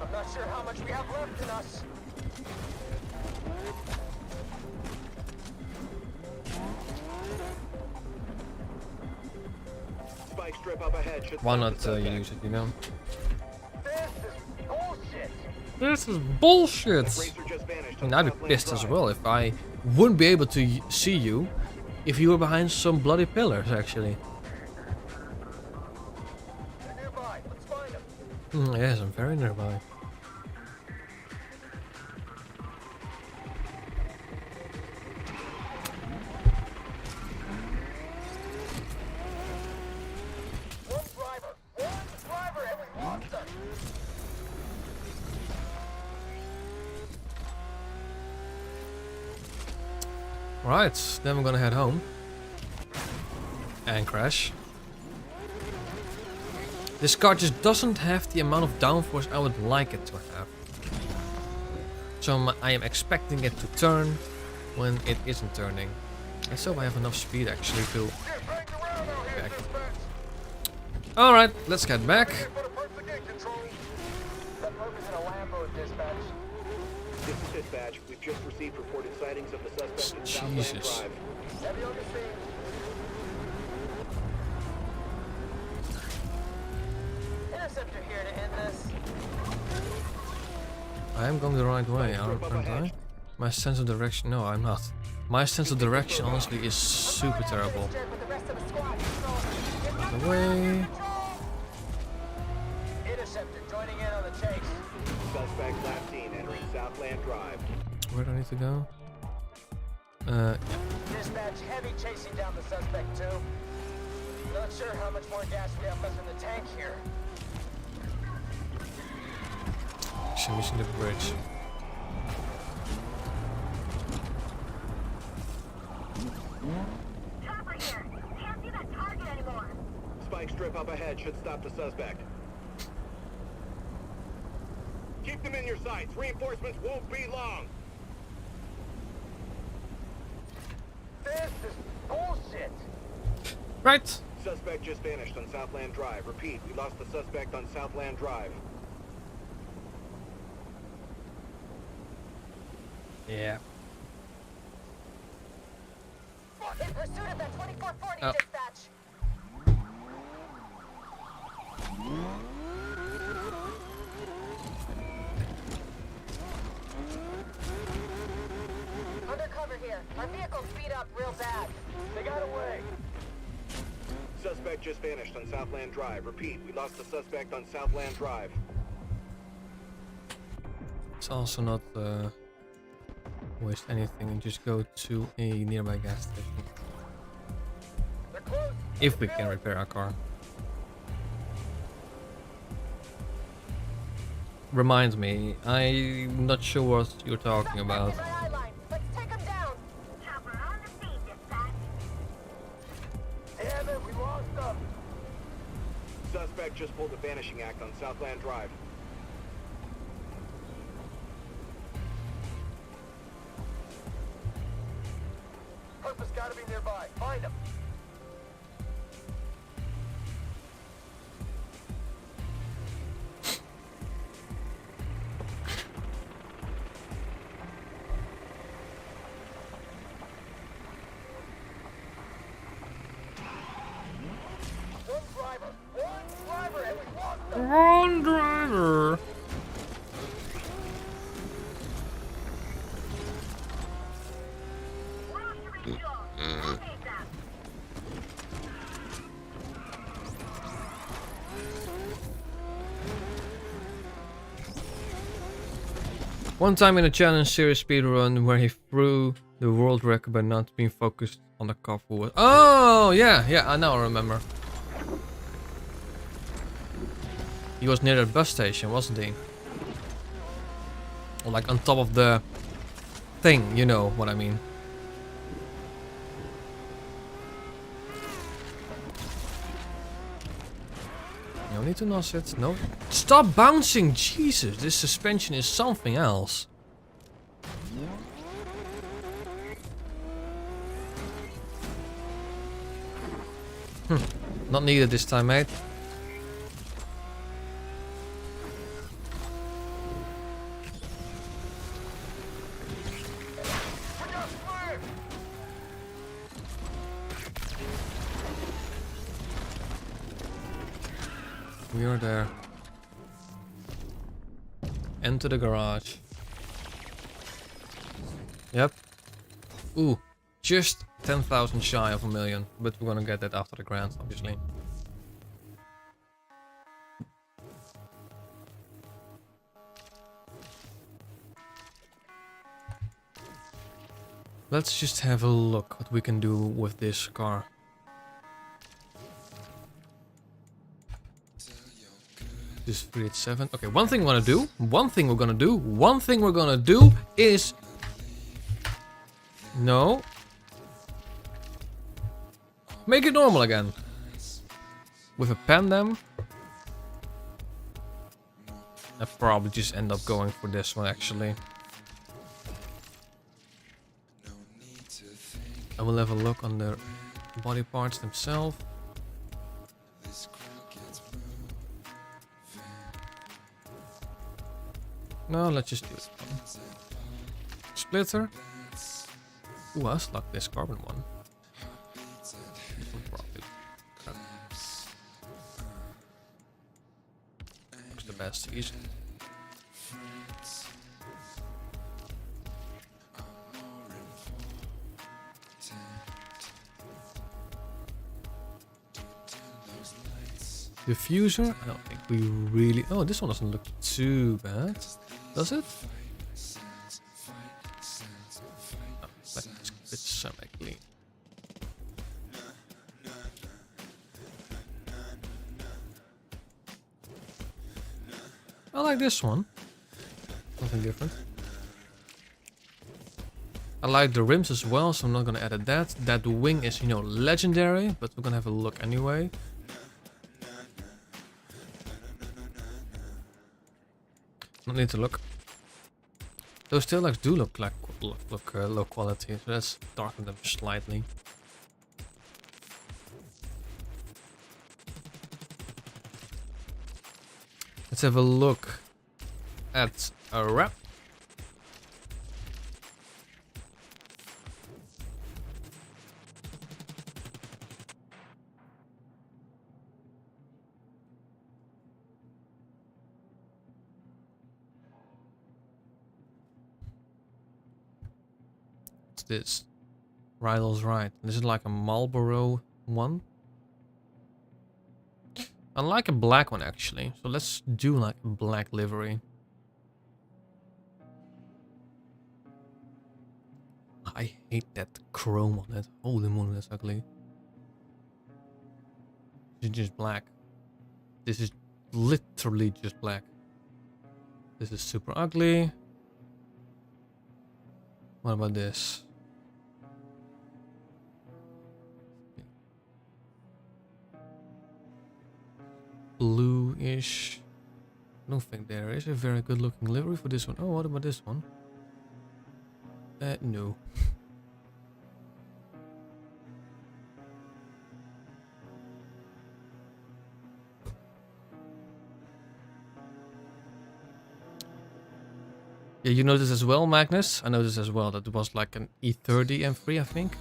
I'm not sure how much we have left in us. Spike strip up ahead. Why not use it, you know? This is bullshit. This is bullshit! Racer just vanished. I mean, I'd be pissed as well if I wouldn't be able to see you if you were behind some bloody pillars, actually. They're nearby. Let's find them. Yes, I'm very nearby. Right, then we're gonna head home. And crash. This car just doesn't have the amount of downforce I would like it to have. So I am expecting it to turn when it isn't turning. And so I have enough speed actually to back. Alright, let's get back. This is dispatch. We've just received reported sightings of the suspect in Southland Jesus. Drive. Heavy on the scene. Interceptor here to end this. I am going the right way, aren't I? My sense of direction... No, I'm not. My sense of direction honestly is super terrible. Away. Interceptor joining in on the chase. Suspect last seen entering Southland Drive. Where do I need to go? Dispatch, heavy chasing down the suspect too. Not sure how much more gas we have left in the tank here. Actually missing the bridge. Chopper here. Can't see that target anymore. Spike strip up ahead should stop the suspect. Keep them in your sights. Reinforcements won't be long. This is bullshit. Right. Suspect just vanished on Southland Drive. Repeat, we lost the suspect on Southland Drive. Yeah. In pursuit of that 2440 Oh. dispatch. Undercover here. Our vehicle speed up real bad. They got away. Suspect just vanished on Southland Drive. Repeat, we lost the suspect on Southland Drive. It's also not waste anything and just go to a nearby gas station. They're close. If we can repair our car. Reminds me, I'm not sure what you're talking about. Let's take him down. Chopper on the scene, dispatch. Damn it, we lost him. Suspect just pulled a vanishing act on Southland Drive. Purpose gotta be nearby. Find him. One driver, and we lost him. One driver. One time in a challenge series speedrun where he threw the world record by not being focused on the car forward. Oh yeah, I now remember. He was near the bus station, wasn't he? Or like on top of the thing, you know what I mean. No need to nos it. No. Stop bouncing! Jesus, this suspension is something else. Not needed this time, mate. We are there. Enter the garage. Yep. Ooh, just 10,000 shy of a million, but we're gonna get that after the grant, obviously. Let's just have a look what we can do with this car. This 387. Okay, one thing we're gonna do is... No. Make it normal again. With a Pandem. I probably just end up going for this one actually. I will have a look on the body parts themselves. No, let's just do it. Splitter. Ooh, I like this carbon one. This one probably looks the best to use. Diffuser? I don't think we really... Oh, this one doesn't look too bad. Does it? Oh, let's keep it semi-clean. I like this one. Nothing different. I like the rims as well, so I'm not gonna edit that. That wing is, you know, legendary, but we're gonna have a look anyway. Not need to look. Those taillights do look like low quality, so let's darken them slightly. Let's have a look at a wrap. This Rydell's right. This is like a Marlboro one. I like a black one actually, so let's do like a black livery. I hate that chrome on it. Holy moly, that's ugly. This is just black. This is literally just black. This is super ugly. What about this? Blue-ish. I don't think there is a very good looking livery for this one. Oh, what about this one? No. Yeah, you noticed as well, Magnus? I noticed as well that it was like an E30 M3, I think.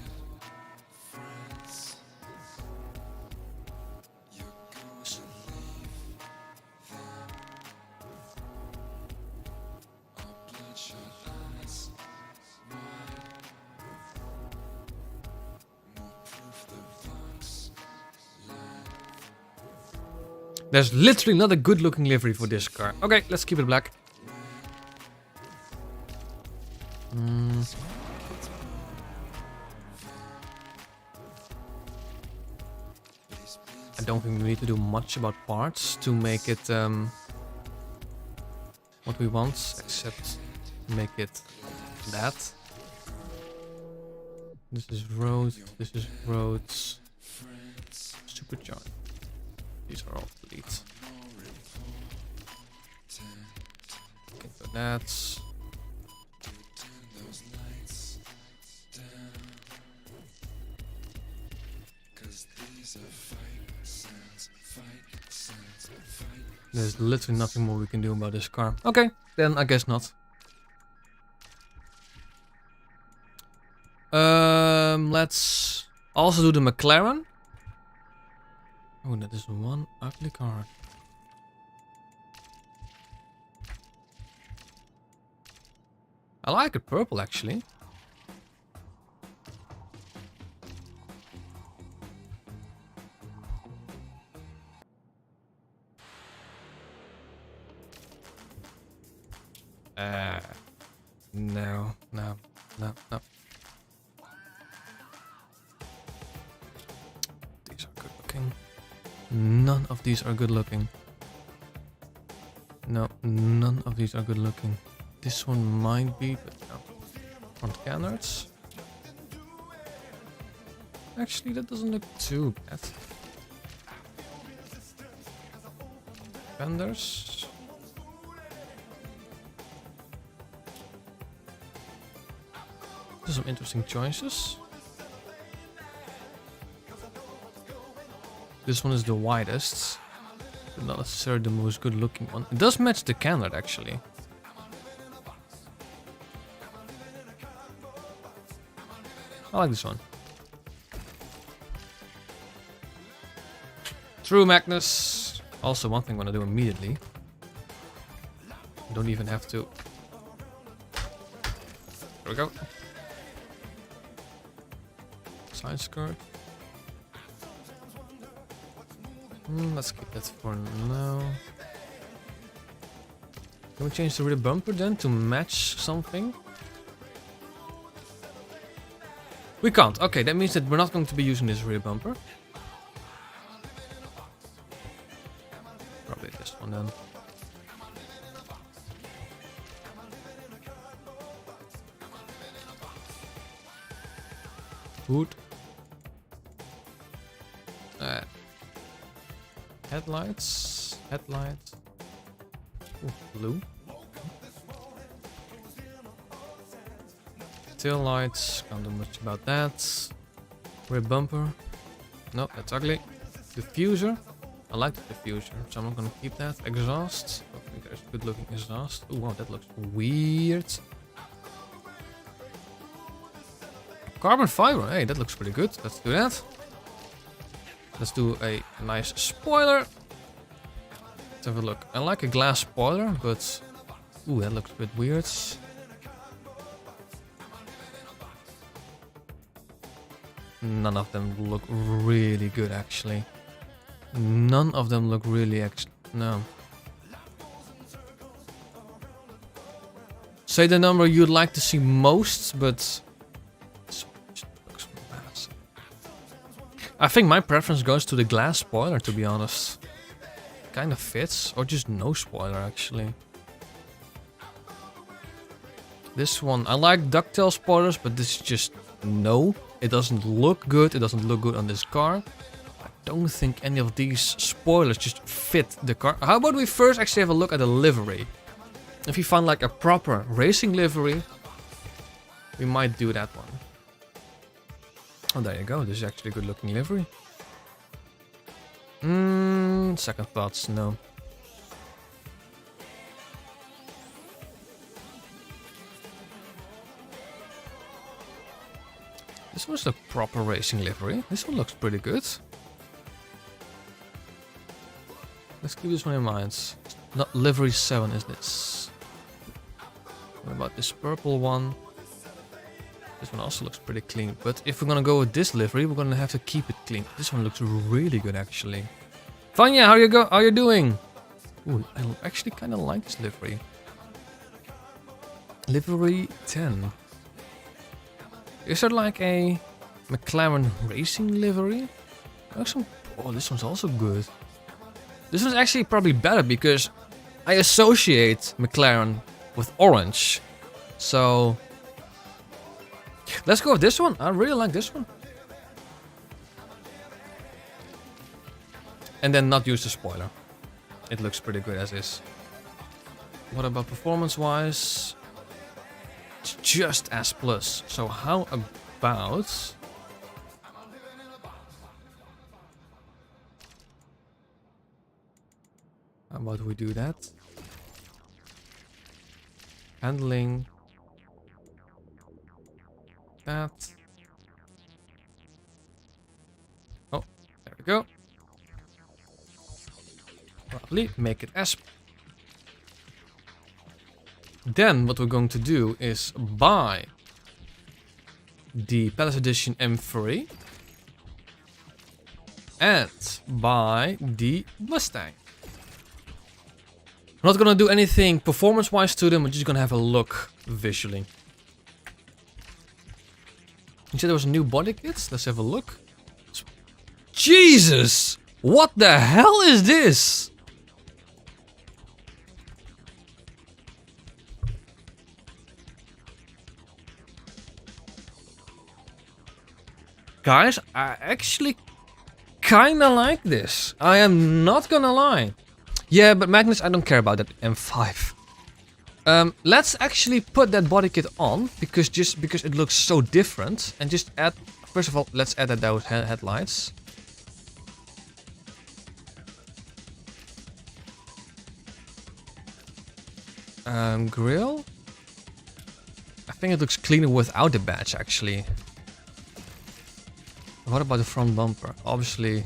There's literally not a good looking livery for this car. Okay, let's keep it black. I don't think we need to do much about parts to make it what we want, except make it that. This is road, this is roads, supercharged. These are all delete. Okay, so that's. There's literally nothing more we can do about this car. Okay, then I guess not. Let's also do the McLaren. Oh, that is one ugly car. I like it purple actually. No. These are good looking. None of these are good looking. No, none of these are good looking. This one might be, but no. Front canards. Actually, that doesn't look too bad. Fenders. There's some interesting choices. This one is the widest, but not necessarily the most good looking one. It does match the canard actually. I like this one. True, Magnus. Also, one thing I want to do immediately. Don't even have to. There we go. Side skirt. Let's keep that for now. Can we change the rear bumper then to match something? We can't. Okay, that means that we're not going to be using this rear bumper. Probably this one then. Hood. Headlights. Headlights. Ooh, blue. Tail lights. Can't do much about that. Rear bumper. No, that's ugly. Diffuser. I like the diffuser, so I'm not gonna keep that. Exhaust. I think there's a good looking exhaust. Oh wow, that looks weird. Carbon fiber. Hey, that looks pretty good. Let's do that. Let's do a nice spoiler. Let's have a look. I like a glass spoiler, but ooh, that looks a bit weird. None of them look really good, actually. None of them look really no. Say the number you'd like to see most, but this one just looks massive. I think my preference goes to the glass spoiler, to be honest. Kind of fits, or just no spoiler, actually. This one, I like ducktail spoilers, but this is just no. It doesn't look good. It doesn't look good on this car. I don't think any of these spoilers just fit the car. How about we first actually have a look at the livery? If you find like a proper racing livery, we might do that one. Oh, there you go. This is actually a good looking livery. Second thoughts, no. This was the proper racing livery. This one looks pretty good. Let's keep this one in mind. Not livery 7 is this. What about this purple one? This one also looks pretty clean. But if we're gonna go with this livery, we're gonna have to keep it clean. This one looks really good actually. Vanya, how you doing? Ooh, I actually kind of like this livery. Livery 10. Is there like a McLaren racing livery? Oh, this one's also good. This one's actually probably better because I associate McLaren with orange. So let's go with this one. I really like this one. And then not use the spoiler. It looks pretty good as is. What about performance-wise? It's just S+. So how about... How about we do that? Handling. That. Oh, there we go. Probably make it S. Then what we're going to do is buy the Palace Edition M3 and buy the Mustang. We're not gonna do anything performance-wise to them, we're just gonna have a look visually. You said there was a new body kit? Let's have a look. Jesus! What the hell is this? Guys, I actually kinda like this. I am not gonna lie. Yeah, but Magnus, I don't care about that M5. Let's actually put that body kit on, because it looks so different. And just add, first of all, let's add those headlights. Grill? I think it looks cleaner without the badge, actually. What about the front bumper? Obviously...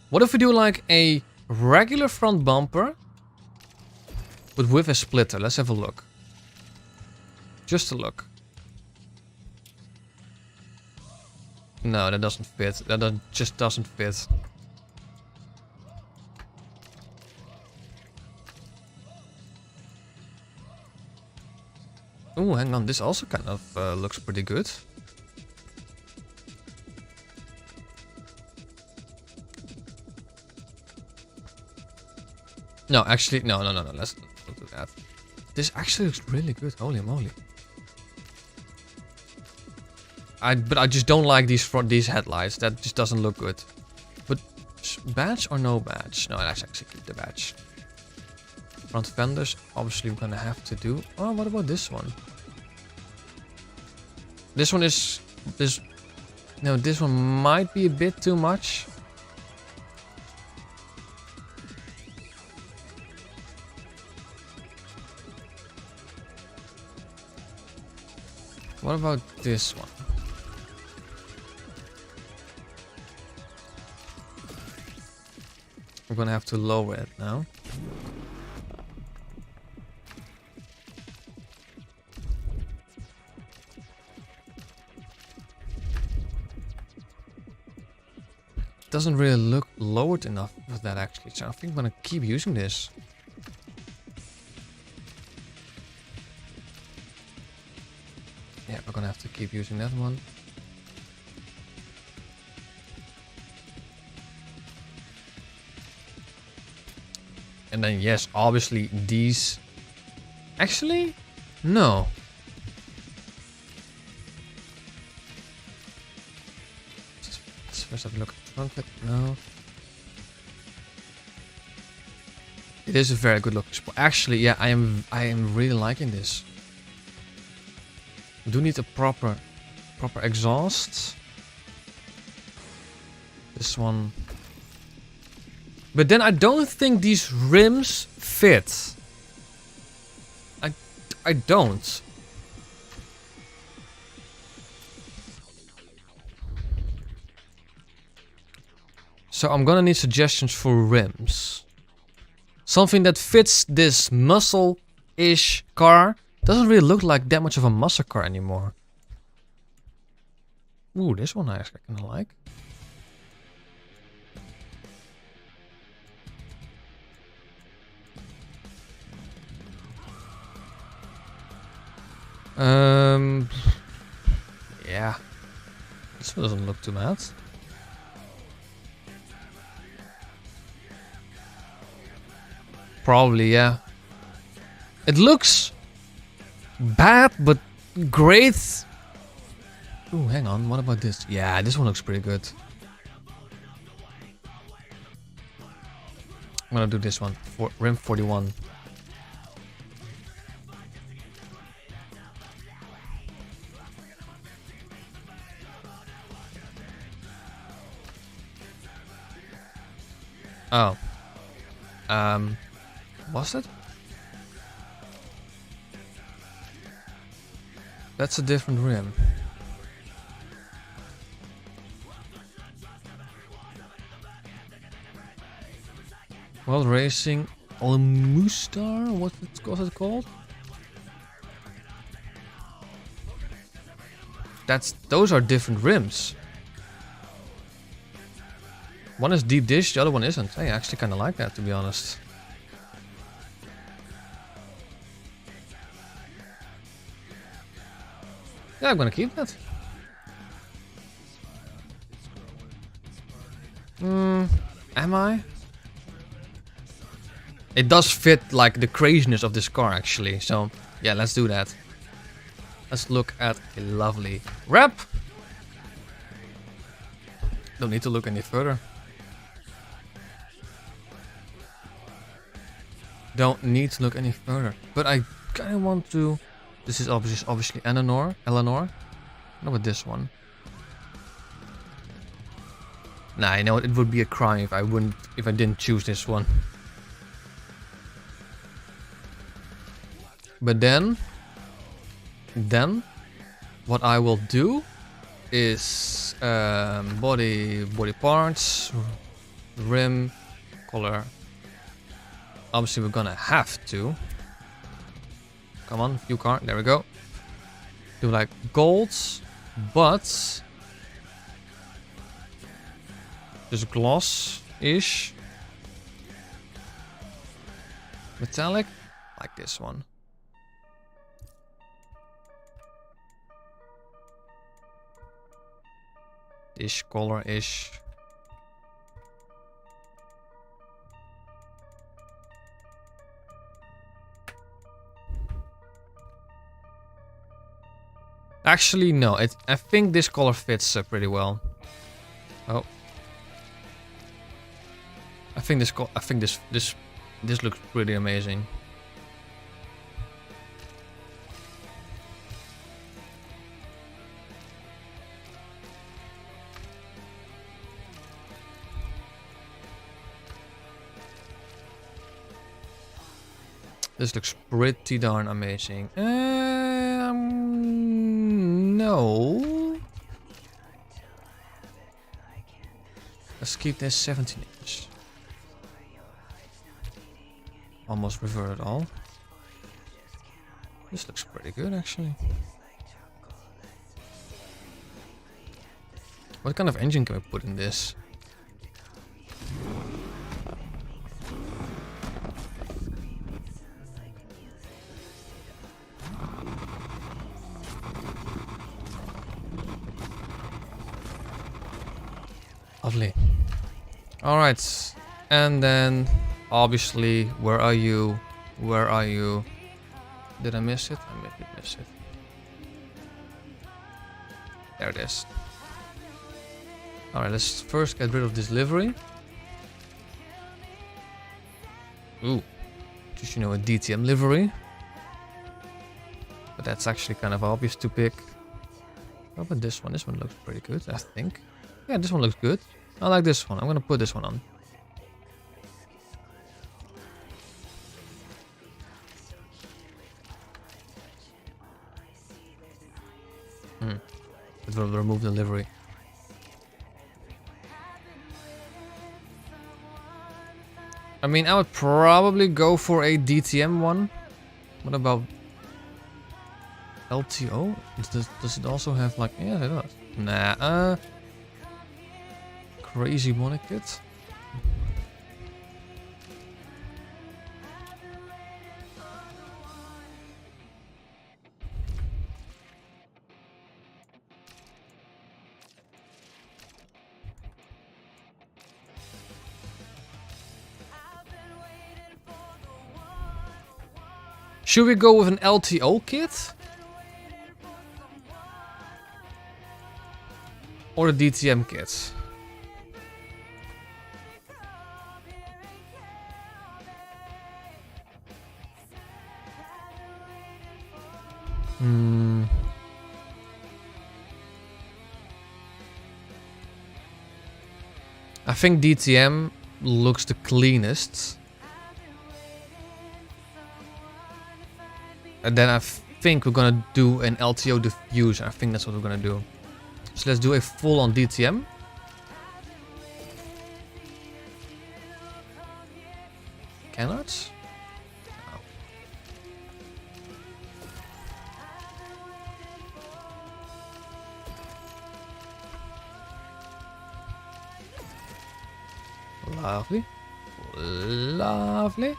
What if we do like a regular front bumper, but with a splitter? Let's have a look. Just a look. No, that doesn't fit. That just doesn't fit. Oh, hang on. This also kind of looks pretty good. No, actually, no. Let's not do that. This actually looks really good. Holy moly! But I just don't like these headlights. That just doesn't look good. But badge or no badge? No, let's actually keep the badge. Front fenders, obviously we're gonna have to do. Oh, what about this one? This one is no, this one might be a bit too much. What about this one? We're gonna have to lower it now. Doesn't really look lowered enough with that actually, so I think I'm gonna keep using this. Yeah, we're gonna have to keep using that one. And then yes, obviously these... Actually, no. Let's first have a look at the trunk lid. No. It is a very good looking sport. Actually, yeah, I am really liking this. We do need a proper exhaust. This one. But then I don't think these rims fit. I don't. So I'm gonna need suggestions for rims. Something that fits this muscle-ish car. Doesn't really look like that much of a muscle car anymore. Ooh, this one I actually kinda like. Yeah. This one doesn't look too bad. Probably, yeah. It looks bad, but great. Ooh, hang on. What about this? Yeah, this one looks pretty good. I'm gonna do this one. For rim 41. Oh. Was it? That's a different rim. World Racing Almustar? What's it called? Those are different rims. One is deep dish, the other one isn't. I actually kind of like that, to be honest. Yeah, I'm gonna keep that. Am I? It does fit like the craziness of this car actually, so yeah, let's do that. let's look at a lovely wrap. Don't need to look any further. Don't need to look any further. But I kind of want to... This is obviously Eleanor. What about this one? Nah, I know it would be a crime if I didn't choose this one. But then what I will do is body parts, rim, color. Obviously, we're gonna have to. Come on, view card. There we go. Do like golds, but just gloss-ish, metallic, like this one. Ish color-ish. Actually, no. I think this color fits pretty well. Oh, I think this looks pretty amazing. This looks pretty darn amazing. No. Let's keep this 17 inch. Almost revert it all. This looks pretty good actually. What kind of engine can we put in this? Lovely. Alright. And then obviously, where are you? Where are you? Did I miss it? I did miss it. There it is. Alright, let's first get rid of this livery. Ooh. Just, you know, a DTM livery. But that's actually kind of obvious to pick. How about this one? This one looks pretty good, I think. Yeah, this one looks good. I like this one. I'm gonna put this one on. It will remove the livery. I mean, I would probably go for a DTM one. What about LTO? Does it also have like... Yeah, it does. Nah, crazy bonnet kit. Should we go with an LTO kit? Or a DTM kit? I think DTM looks the cleanest. And then I think we're gonna do an LTO diffuser. I think that's what we're gonna do. So let's do a full on DTM. Cannot? No. Lovely. Lovely.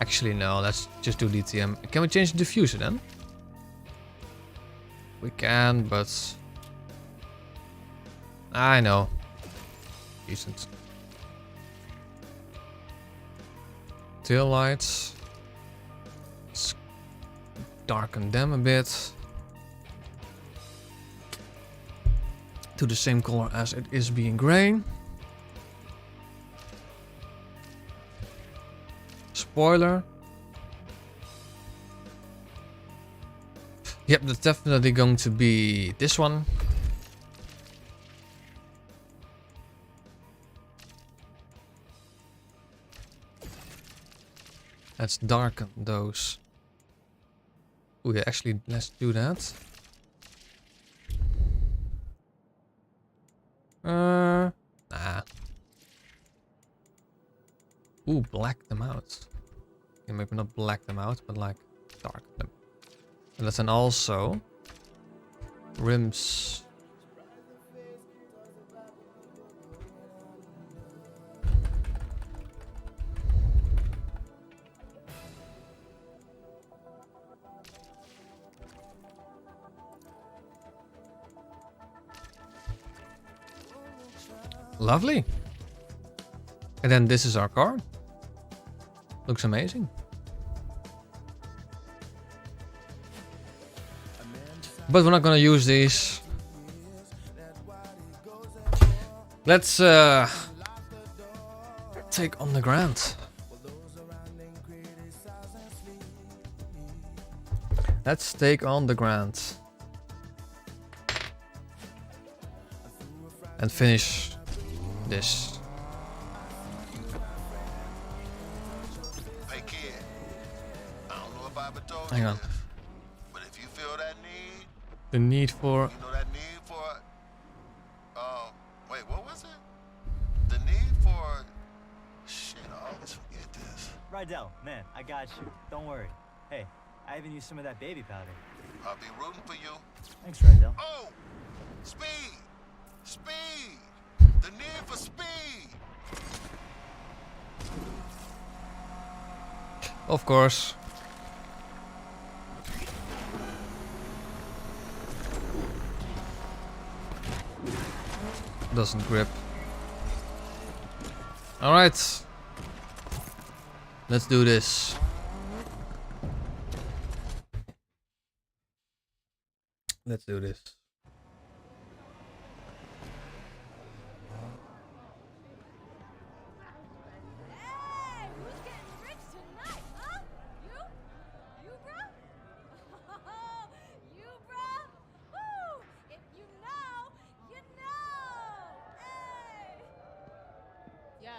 Actually, no, let's just do DTM. Can we change the diffuser then? We can, but I know. Decent. Tail lights. Let's darken them a bit. To the same color as it is being gray. Spoiler. Yep, that's definitely going to be this one. Let's darken those. Oh yeah, actually, let's do that. Nah. Ooh, black them out. Okay, maybe not black them out, but like dark them. And let's then also rims. Lovely. And then this is our car. Looks amazing. But we're not gonna use these. Let's take on the ground. Let's take on the ground. And finish this. Hey kid, I don't know if I ever told Hang you on. this, but if you feel that need, The need for... you know that need for, wait, what was it? The need for, shit, I always forget this. Rydell, man, I got you. Don't worry. Hey, I even used some of that baby powder. I'll be rooting for you. Thanks, Rydell. Oh, speed, speed, the need for speed. Of course. Doesn't grip. Alright. Let's do this. Let's do this. Hey, who's getting rich tonight, huh? You? You, bro? You, bro? Woo! If you know, you know! Hey! Yo.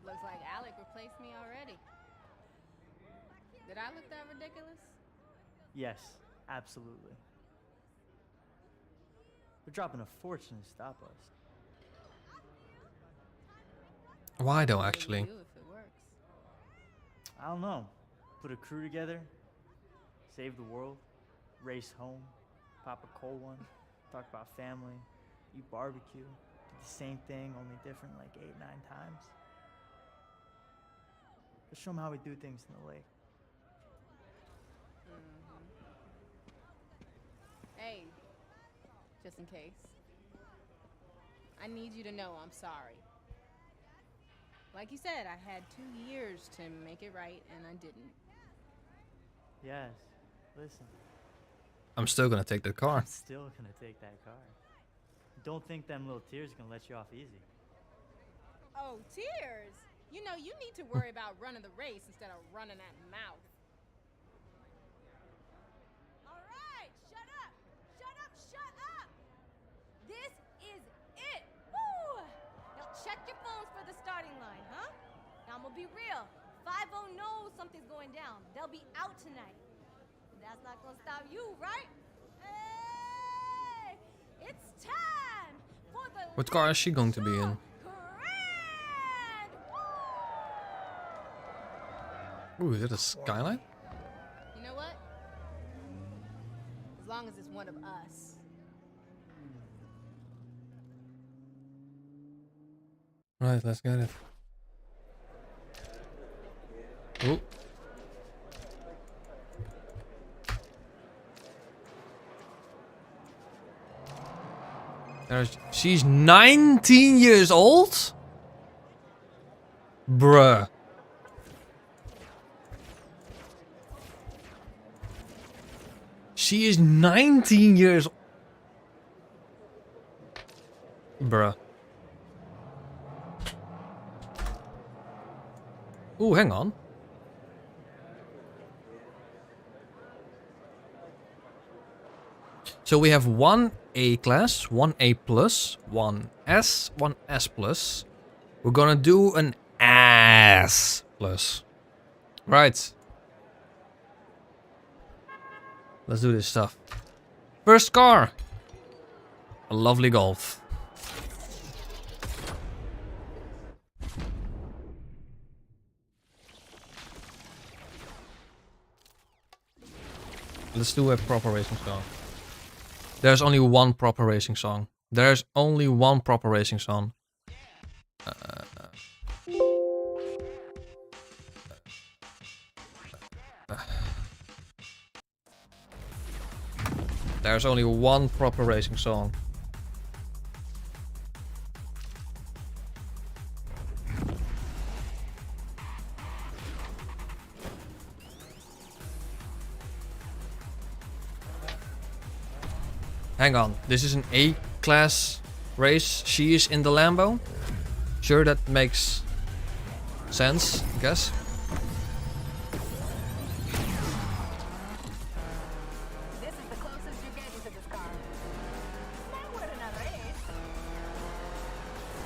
Looks like Alec replaced me already. Did I look that ridiculous? Yes, absolutely. They're dropping a fortune to stop us. Why though, actually? If it works. I don't know. Put a crew together, save the world, race home, pop a cold one, talk about family, eat barbecue, do the same thing, only different like 8, 9 times. Let's show them how we do things in the lake. Hey, just in case. I need you to know I'm sorry. Like you said, I had 2 years to make it right, and I didn't. Yes, listen, I'm still gonna take the car. I'm still gonna take that car. Don't think them little tears are gonna let you off easy. Oh, tears! You know, you need to worry about running the race instead of running that mouth. All right, shut up! Shut up! Shut up! This is it! Woo! Now check your phones for the starting line, huh? Now I'm gonna be real. 5-0 knows something's going down. They'll be out tonight. That's not gonna stop you, right? Hey! It's time for the What car is she going to be in? Grand! Ooh, is it a Skyline? You know what? As long as it's one of us. Right, let's get it. Ooh. She's 19 years old? Bruh. She is 19 years old. Bruh. Ooh, hang on. So we have one A class, one A plus, one S plus. We're gonna do an S plus. Right. Let's do this stuff. First car. A lovely Golf. Let's do a proper racing song. There's only one proper racing song. There's only one proper racing song. There's only one proper racing song. Hang on, this is an A-class race. She is in the Lambo. Sure, that makes sense, I guess. This is the closest you're getting to this car. That wasn't a race.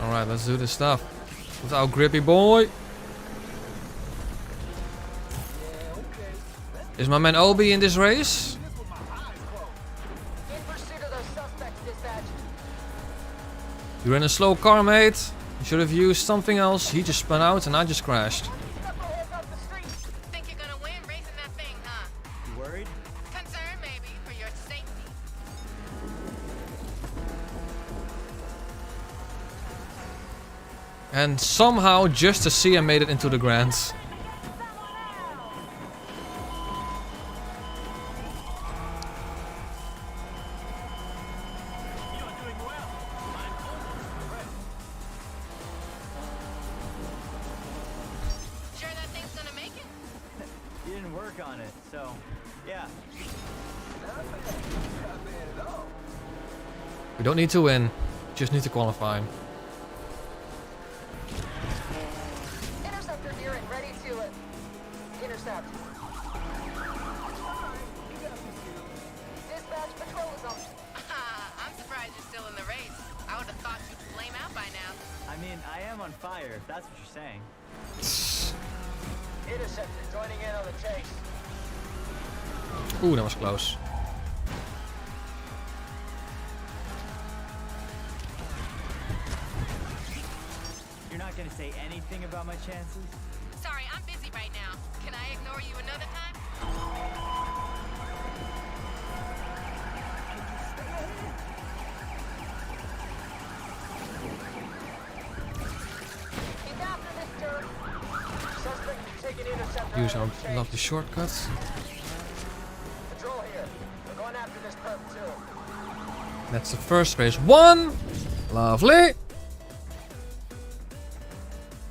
Alright, let's do this stuff. With our grippy boy. Is my man Obi in this race? You're in a slow car, mate. You should have used something else. He just spun out and I just crashed. Think you're gonna win racing that thing, huh? You worried? Concerned maybe for your safety. And somehow, just to see, I made it into the Grands. We don't need to win, just need to qualify. Interceptor near and ready to intercept. Dispatch patrol is on. I'm surprised you're still in the race. I would have thought you'd flame out by now. I mean, I am on fire, if that's what you're saying. Interceptor joining in on the chase. Oeh, that was close. You're not gonna say anything about my chances? Sorry, I'm busy right now. Can I ignore you another time? Keep after this dirt. Suspect taking interceptor. Use our lovely shortcuts. Patrol here. We're going after this perp too. That's the first race. One! Lovely!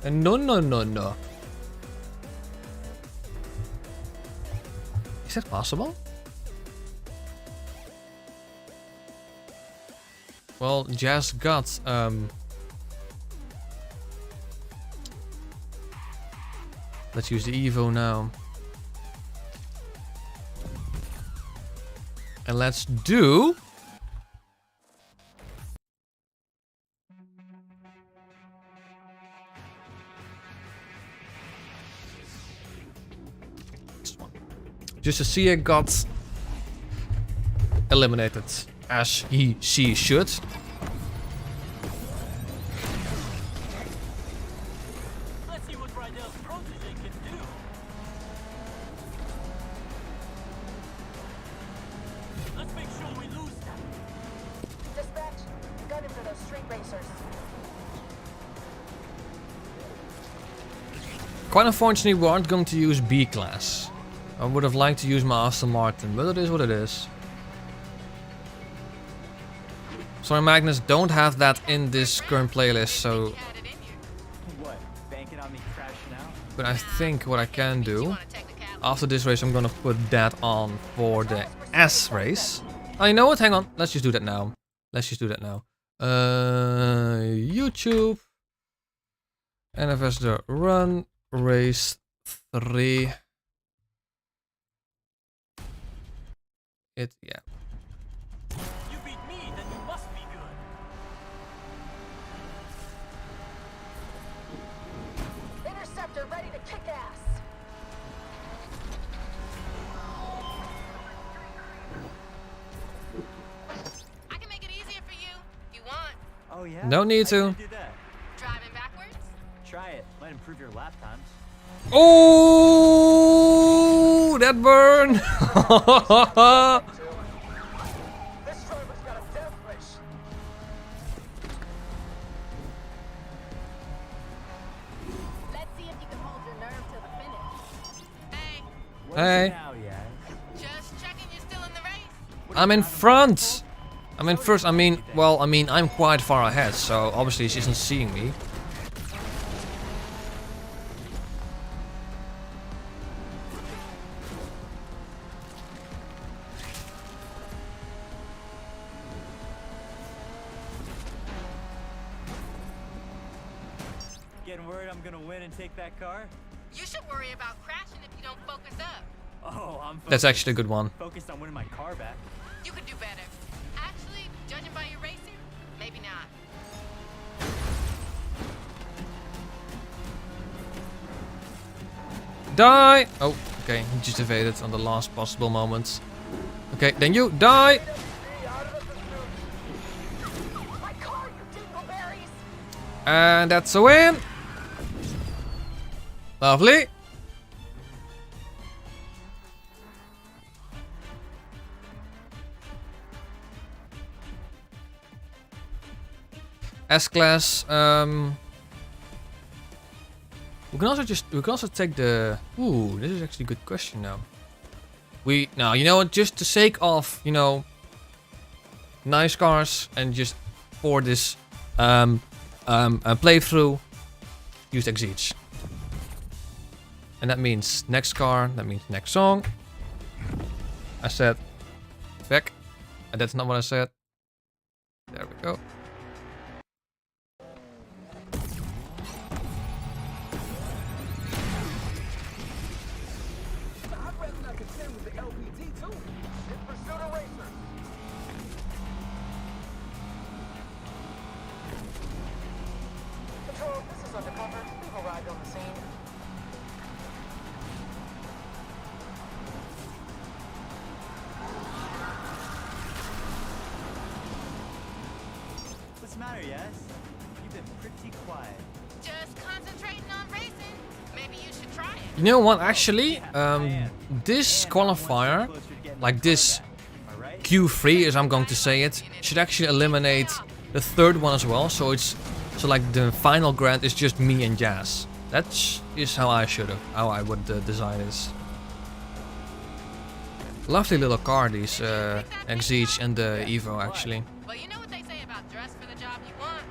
And no. Is that possible? Well, Jazz got let's use the Evo now. And let's do just to see it got eliminated as she should. Let's see what Rydell's protege can do. Let's make sure we lose them. Dispatch, gunning for those street racers. Quite unfortunately, we aren't going to use B class. I would have liked to use my Aston Martin, but it is what it is. Sorry, Magnus, don't have that in this current playlist, so... What? Banking on me crashing out? But I think what I can do, after this race, I'm gonna put that on for the S race. Oh, you know what? Hang on. Let's just do that now. YouTube. NFS run race 3. Yeah. You beat me, then you must be good. Interceptor ready to kick ass. I can make it easier for you. You want? Oh yeah? No need to. Do that. Driving backwards? Try it. Might improve your lap times. Oh, that burn! This driver's got a death wish. Let's see if you can hold your nerve till the finish. Hey, Hey, Now, yeah. just checking you're still in the race. I'm in front. I'm in first. I'm quite far ahead, so obviously she isn't seeing me. Getting worried I'm gonna win and take that car? You should worry about crashing if you don't focus up. Oh, I'm That's actually a good one. focused on winning my car back. You could do better. Actually, judging by your racing, maybe not. Die! Oh, okay. He just evaded on the last possible moment. Okay, then you die! My car, you dingleberries. And that's a win! Lovely! S-Class, we can also take the... Ooh, this is actually a good question now. Now, you know what, just the sake of, you know, nice cars and just for this playthrough, use Exige. And that means next car, that means next song. I said back, and that's not what I said. There we go. I'd rather not contend with the LPT too. In pursuit of racers. Control, this is undercover. We've arrived on the scene. What's the matter, Yes? You've been pretty quiet. Just concentrating on racing. Maybe you should try it. You know what, actually, this qualifier, like this Q3 as I'm going to say it, should actually eliminate the third one as well. So like the final grand is just me and Jazz. That is how I would design this. Lovely little car, these Exige and the Evo actually. Well, you know what they say about dress for the job you want?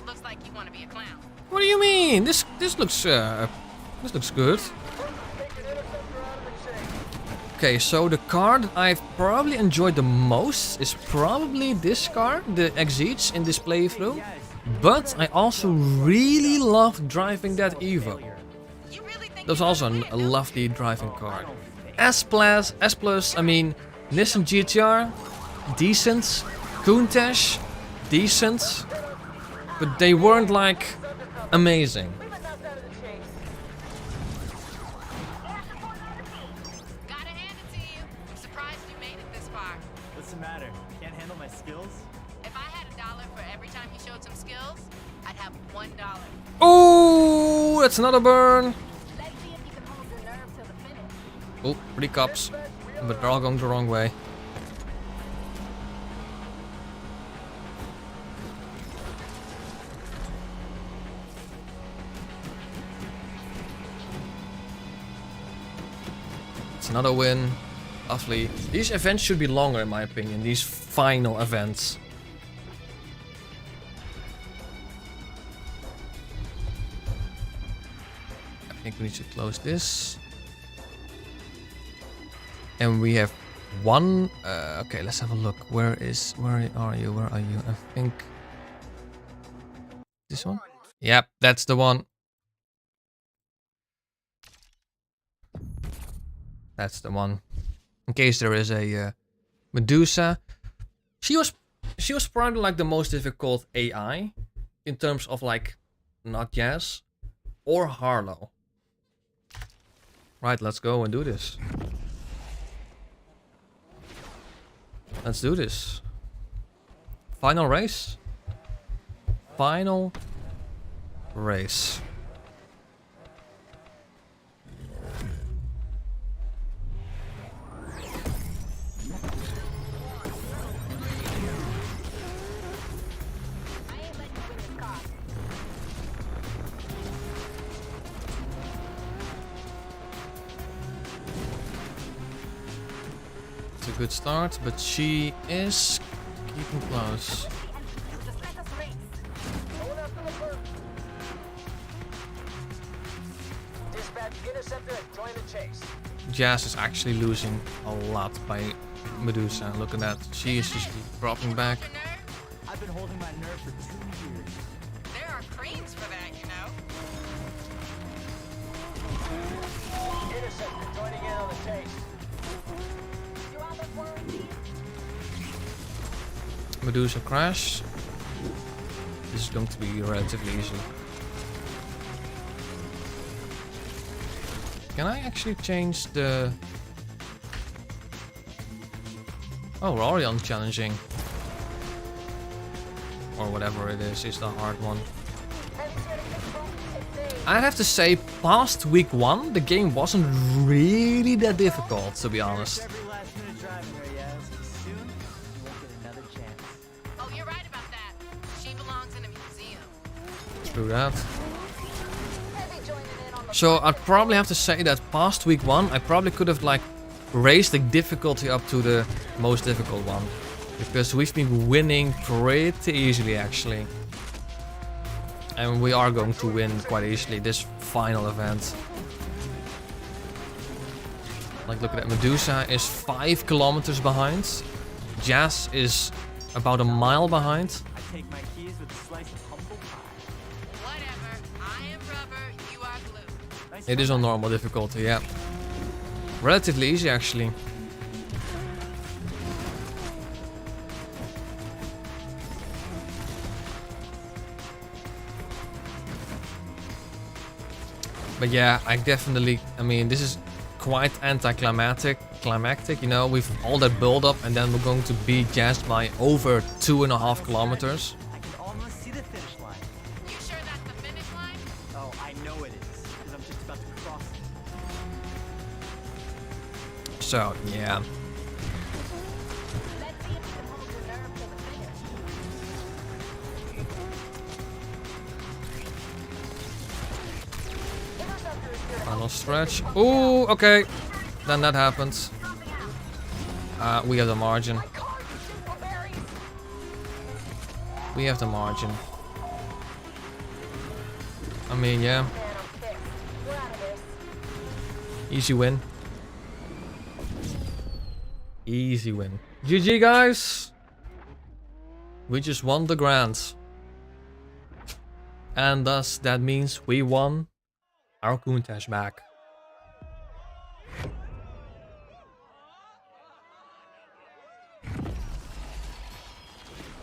Looks like you want to be a clown. What do you mean? This looks good. Okay, so the car that I've probably enjoyed the most is probably this car, the Exige in this playthrough. But I also really loved driving that Evo. That was also a lovely driving car. S Plus, I mean, Nissan GTR, decent. Countach, decent. But they weren't like amazing. Gotta hand it to you. I'm surprised you made it this far. What's the matter? Can't handle my skills? If I had $1 for every time you showed some skills, I'd have $1. Oh, that's another burn. Let's see if you can hold your nerve till the finish. Oh, 3 cups. But they're all going the wrong way. It's another win. Lovely. These events should be longer in my opinion. These final events. think we need to close this. And we have one. Okay, let's have a look. Where are you? Where are you? I think this one. Yep, that's the one. That's the one. In case there is a Medusa, she was probably like the most difficult AI in terms of like not Jazz or Harlow. Right, let's go and do this. Let's do this. Final race. Final race. It's a good start, but she is keeping close. Jazz is actually losing a lot by Medusa. Look at that. She is just dropping back. I've been holding my nerve for 2 years. There are creams for that, you know. Interceptor joining in on the chase. Medusa crash. This is going to be relatively easy. Can I actually change the... Oh, we're already on challenging. Or whatever it is the hard one. I have to say, past week 1, the game wasn't really that difficult, to be honest. Oh, you're right about that. She belongs in a museum. True that. So I'd probably have to say that past week 1, I probably could have like raised the difficulty up to the most difficult one. Because we've been winning pretty easily actually. And we are going to win quite easily this final event. Like look at that, Medusa is 5 kilometers behind. Jazz is about a mile behind. I take my keys with a slice of humble pie. Whatever. I am rubber, you are glue. It is on normal difficulty, yeah. Relatively easy actually. But yeah, I mean, this is quite anticlimactic, you know, with all that build up and then we're going to beat Jazz by over 2.5 kilometers. I can almost see the finish line. You sure that's the finish line? Oh, I know it is, because I'm just about to cross it. So, yeah. Final stretch. Ooh, okay. Then that happens. We have the margin. We have the margin. I mean, yeah. Easy win. Easy win. GG, guys. We just won the grand. And thus, that means we won our Countach back.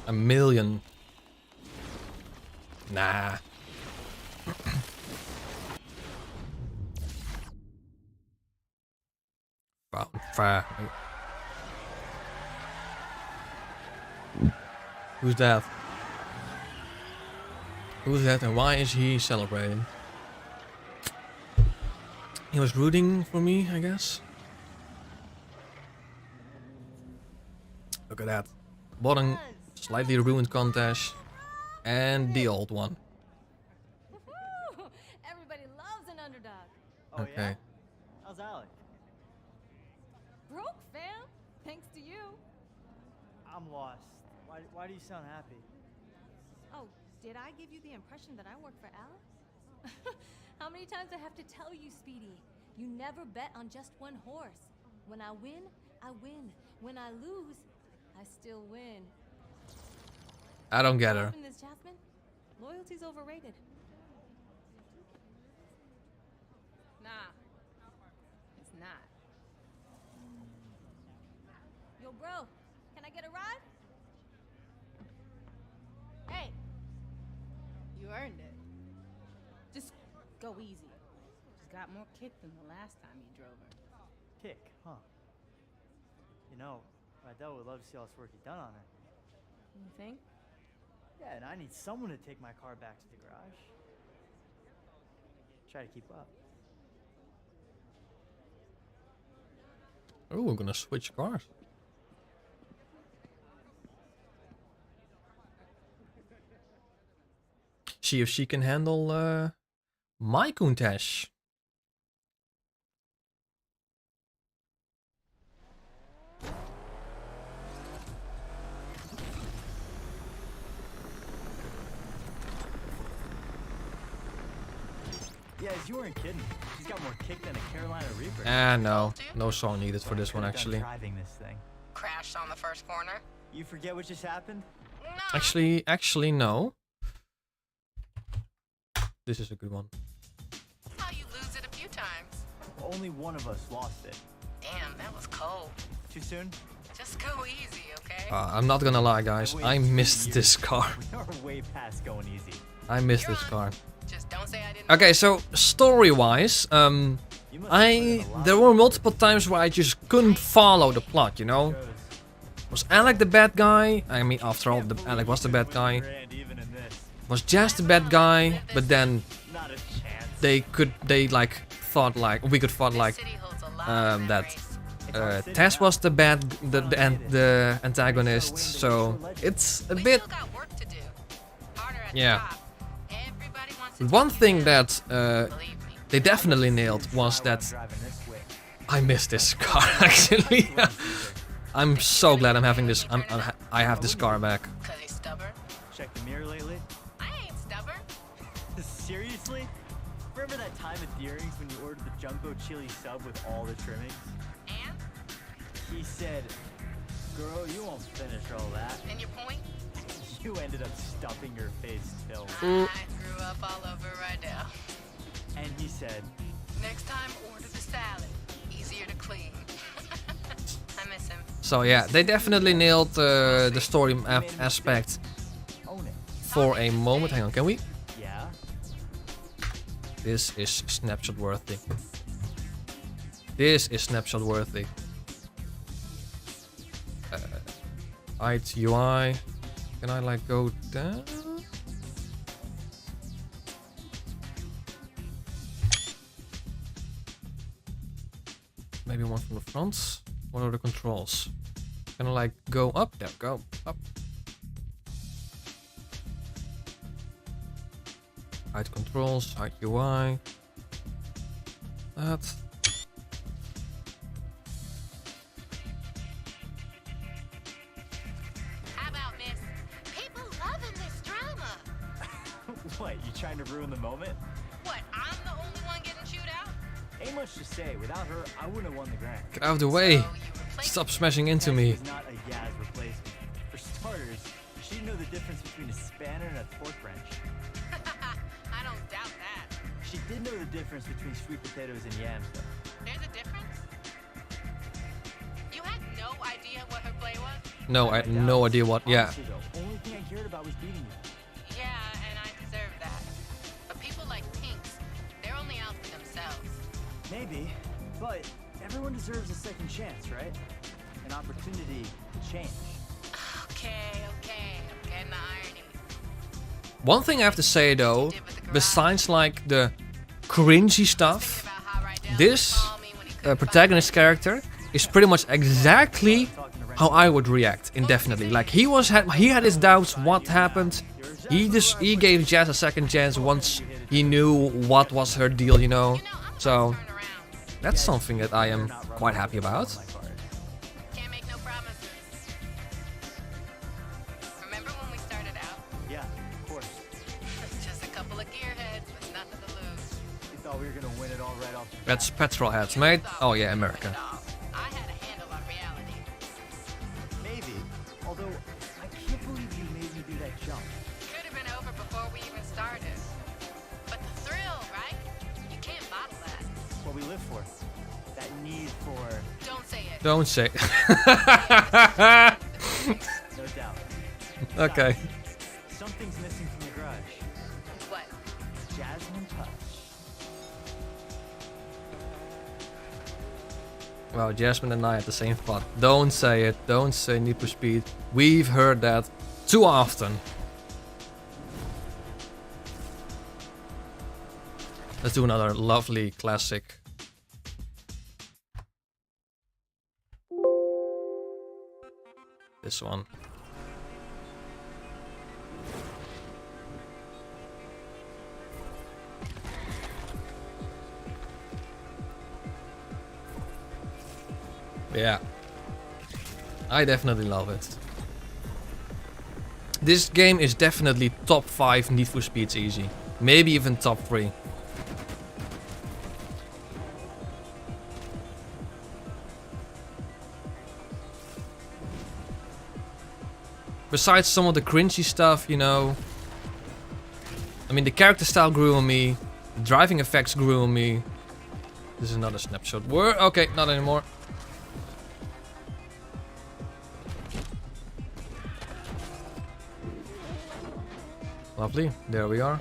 $1 million. Nah. Fair. Who's that? Who's that and why is he celebrating? He was rooting for me, I guess. Look at that. Bottom, slightly ruined contest, and the old one. Everybody loves an underdog. Oh, Okay. yeah? How's Alec? Broke, fam. Thanks to you. I'm lost. Why do you sound happy? Oh, did I give you the impression that I work for Alex? How many times I have to tell you, Speedy? You never bet on just one horse. When I win, I win. When I lose, I still win. I don't get her. Often is Jasmine? Loyalty's overrated. Nah, it's not. Yo, bro, can I get a ride? Hey, you earned it. Just go easy. She's got more kick than the last time you drove her. Kick, huh? You know, Rydell would love to see all this work you've done on her. You think? Yeah, and I need someone to take my car back to the garage. Try to keep up. Oh, we're gonna switch cars. See if she can handle my Countess. Yeah, you weren't kidding. She's got more kick than a Carolina Reaper. No song needed for this one actually. Driving this thing. Crashed on the first corner. You forget what just happened? Actually, no. This is a good one. How you lose it a few times. Only one of us lost it. Damn, that was cold. Too soon? Just go easy, okay? I'm not gonna lie, guys. I missed this car. We are way past going easy. I missed this car. Just don't say I didn't. Okay, so story-wise, there were multiple times where I just couldn't follow the plot, you know? Was Alec the bad guy? I mean, after all, Alec was the bad guy. Was Jazz the bad guy? But then we could thought that Tess was the antagonist. So it's a bit, yeah. One thing that they definitely nailed was that I missed this car actually. I'm so glad I'm having this. I have this car back. Check the mirror lately? I ain't stubborn. Seriously? Remember that time at Deering's when you ordered the Jumbo Chili sub with all the trimmings? And? He said, girl, you won't finish all that. And your point? You ended up stuffing your face still. I threw up all over Rydell. And he said, next time order the salad. Easier to clean. I miss him. So yeah, they definitely nailed the story aspect for a moment. Hang on, can we? Yeah. This is snapshot worthy. This is snapshot worthy. IT UI. Can I like go down? Maybe one from the front. What are the controls? Can I like go up? There, go up. Hide controls, hide UI. That. How about this? People loving this drama. What, you trying to ruin the moment? What, I'm the only one getting chewed out? Ain't much to say. Without her, I wouldn't have won the grand. Get out of the way. Stop smashing into me. She's not a Yaz replacement. For starters, she didn't know the difference between a spanner and a torque wrench. I don't doubt that. She did know the difference between sweet potatoes and yams, though. There's a difference? You had no idea what her play was? No, I had no idea what. Yeah. Honestly, though, only thing I cared about was beating you. Yeah, and I deserve that. But people like Pinks, they're only out for themselves. Maybe, but everyone deserves a second chance, right? An opportunity to change. Okay, I'm getting the irony. One thing I have to say though, besides like the cringy stuff, this protagonist character is pretty much exactly how I would react indefinitely. Like he had his doubts what happened. He gave Jazz a second chance once he knew what was her deal, you know. So that's something that I am quite happy about. Can't make no promises. Remember when we started out? Yeah, of course. Just a couple of gearheads with nothing to lose. it all right off the That's petrol heads, mate. Oh yeah, America. I had a handle on reality. Maybe. Although, I can't believe you made me do that jump. Could have been over before we even started. But the thrill, right? You can't bottle that. It's what we live for. That need for... Don't say it. Don't say. No doubt. Okay. Something's missing from the garage. What? Jasmine touch. Wow, Jasmine and I at the same spot. Don't say it. Don't say Need for Speed. We've heard that too often. Let's do another lovely classic. This one. Yeah. I definitely love it. This game is definitely top 5 Need for Speeds easy. Maybe even top 3. Besides some of the cringy stuff, you know. I mean, the character style grew on me. The driving effects grew on me. This is another snapshot. Okay, not anymore. Lovely. There we are.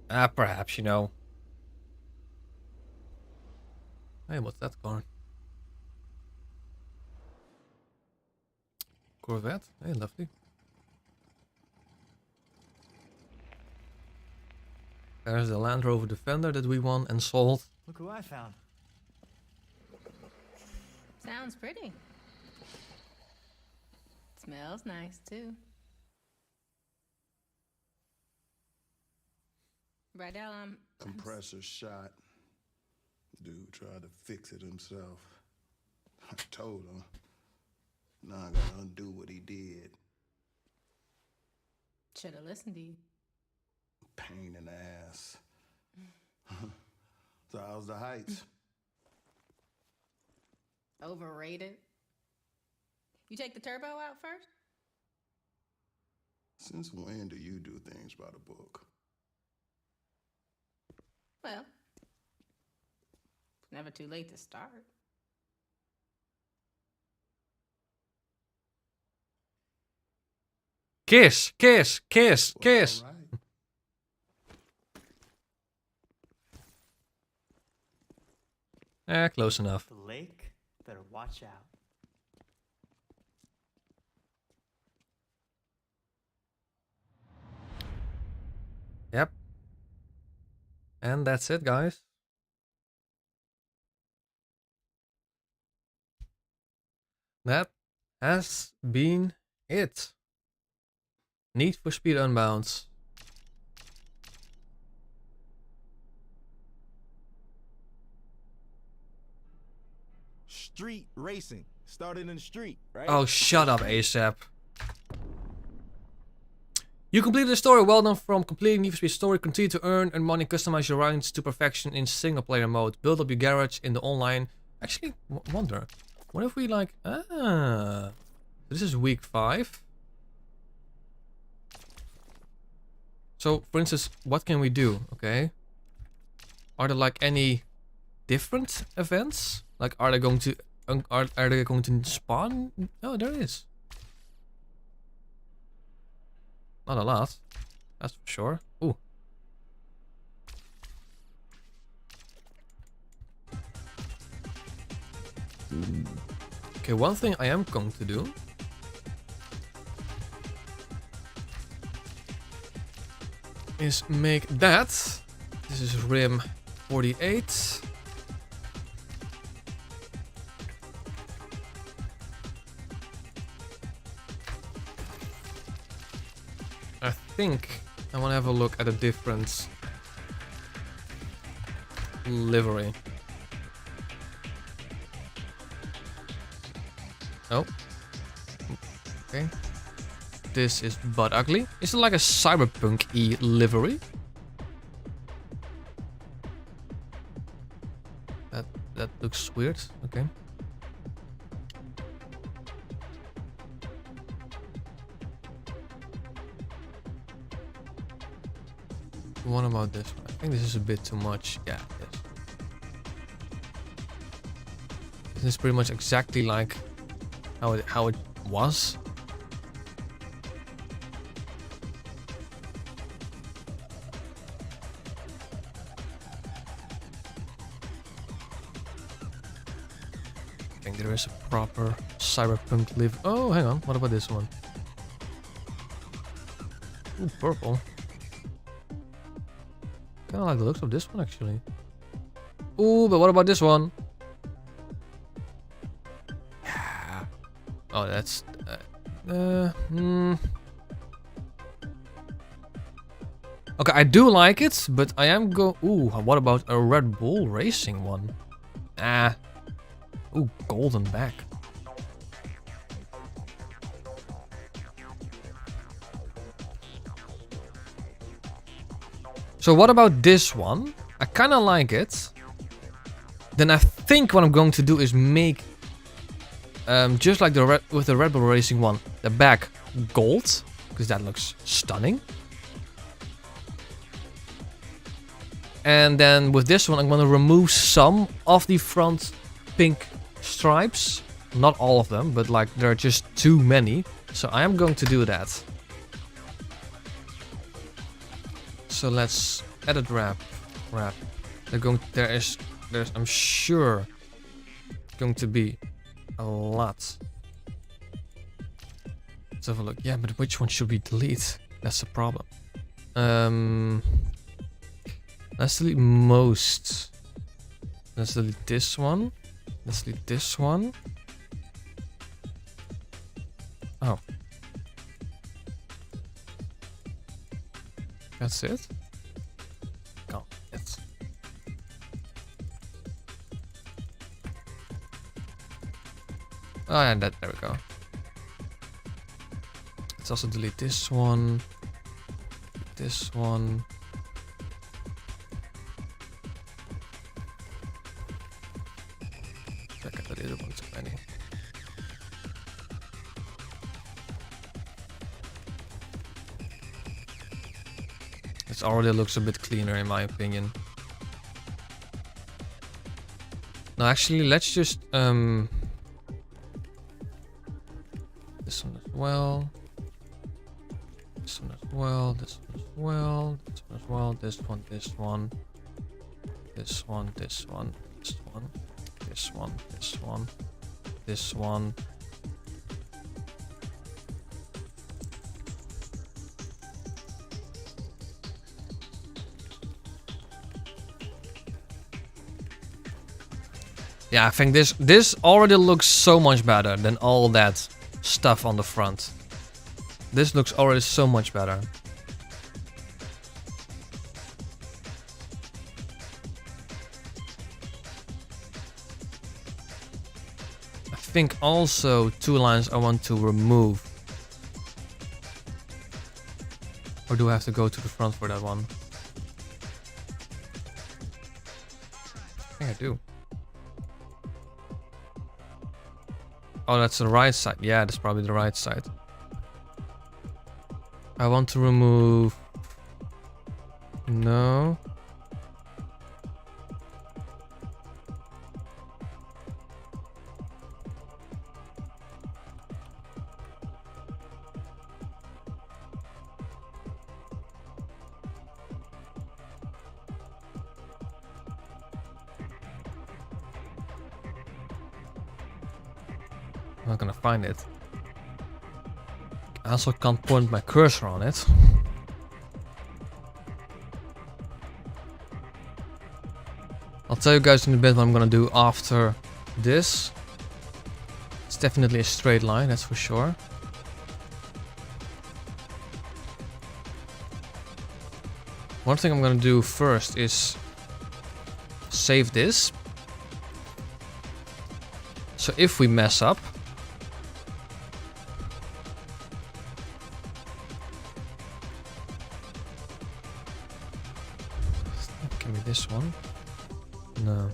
Perhaps, you know. Hey, what's that car? Corvette? Hey, lovely. There's the Land Rover Defender that we won and sold. Look who I found. Sounds pretty. Smells nice too. Rydell, Compressor shot. Dude tried to fix it himself. I told him. Now I gotta undo what he did. Should have listened to you. Pain in the ass. So how's the heights? Overrated. You take the turbo out first? Since when do you do things by the book? Well, it's never too late to start. Kiss, kiss, kiss, kiss. All right. Close enough. The lake better watch out. Yep. And that's it, guys. That has been it. Need for Speed Unbound. Street racing. Started in the street, right? Oh, shut up, ASAP. You completed the story. Well done from completing Need for Speed story. Continue to earn money, customize your rounds to perfection in single player mode. Build up your garage in the online. Actually, wonder. What if we like... This is week 5. So, for instance, what can we do? Okay. Are there like any different events? Like, are they going to... Are they going to spawn? Oh, there is. Not a lot. That's for sure. Ooh. Okay, one thing I am going to do is make that. This is rim 48. I think I want to have a look at a different livery. Oh. Okay. this is butt ugly. Is it like a cyberpunk-y livery? That looks weird. Okay. What about this one? I think this is a bit too much. Yeah, yes. This is pretty much exactly like how it was. I think there is a proper cyberpunk live. Oh, hang on. What about this one? Ooh, purple. Kinda like the looks of this one actually. Ooh, but what about this one? Yeah. Oh, that's Okay, I do like it, but I am ooh, what about a Red Bull Racing one? Ah. Ooh, golden back. So what about this one? I kind of like it. Then I think what I'm going to do is make just like with the Red Bull Racing one, the back gold, because that looks stunning. And then with this one, I'm going to remove some of the front pink stripes. Not all of them, but like there are just too many. So I am going to do that. So let's edit wrap. There's I'm sure going to be a lot. Let's have a look. Yeah, but which one should we delete? That's the problem. Let's delete most. Let's delete this one. Let's delete this one. Oh. That's it? Oh, it's... Oh, yeah, there we go. Let's also delete this one. This one. Check out the other one too many. It already looks a bit cleaner in my opinion. No, actually, let's just this one as well. This one as well. This one as well. This one as well. This one. This one. This one. This one. This one. This one. This one. This one. Yeah, I think this already looks so much better than all that stuff on the front. This looks already so much better. I think also two lines I want to remove. Or do I have to go to the front for that one? I think I do. Oh, that's the right side. Yeah, that's probably the right side. I want to remove... No. I'm not gonna find it. I also can't point my cursor on it. I'll tell you guys in a bit what I'm gonna do after this. It's definitely a straight line, that's for sure. One thing I'm gonna do first is save this. So if we mess up, Maybe this one? No.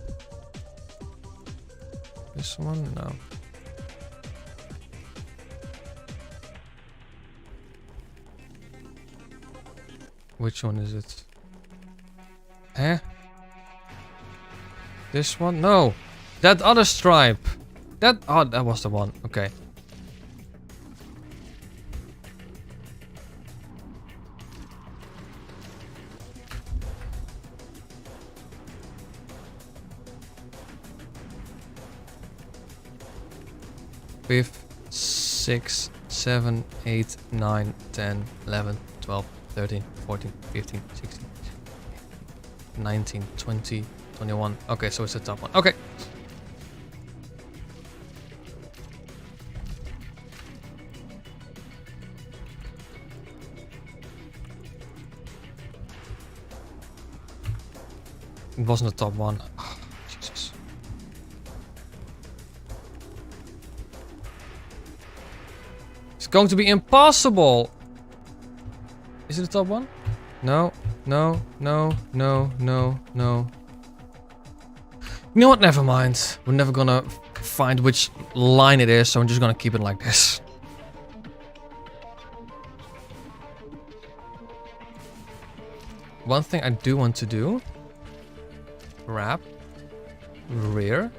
This one? No. Which one is it? Eh? This one? No! That other stripe! That was the one. Okay. Fifth, 6, 7, 8, 9, 10, 11, 12, 13, 14, 15, 16, 19, 20, 21. Okay, so it's the top one. Okay. It wasn't the top one. Oh, Jesus. It's going to be impossible. Is it the top one? No, no, no, no, no, no. You know what? Never mind. We're never gonna find which line it is, so I'm just gonna keep it like this. One thing I do want to do. Wrap. Rear.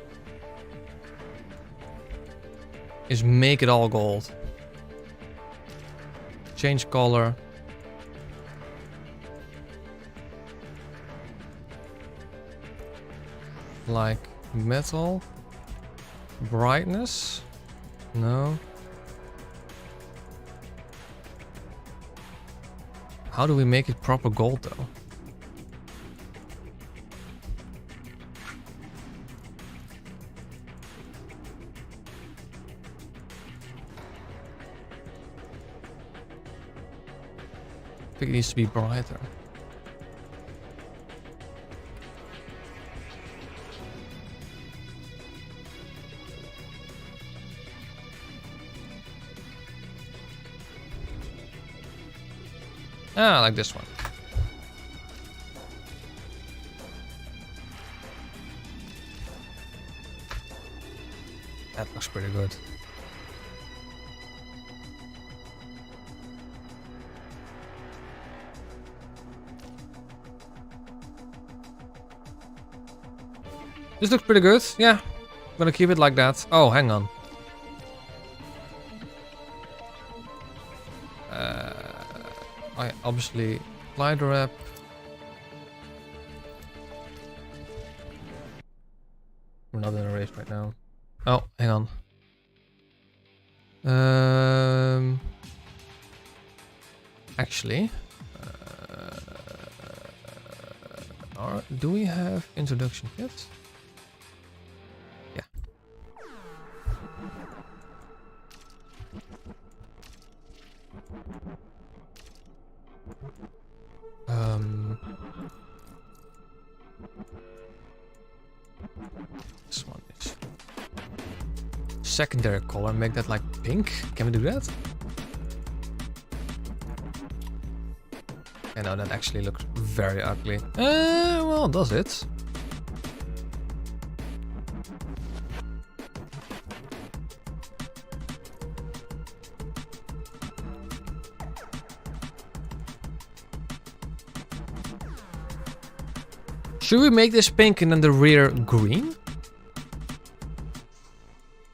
Is make it all gold. Change color. Like metal. Brightness. No. How do we make it proper gold though? I think it needs to be brighter. Ah, I like this one. That looks pretty good. This looks pretty good. Yeah, I'm gonna keep it like that. Oh, hang on. I obviously applied the wrap. We're not in a race right now. Oh, hang on. Actually, do we have introduction yet? Yeah. This one is secondary color. Make that like pink. Can we do that? I know that actually looks very ugly. Well, does it? Should we make this pink and then the rear green?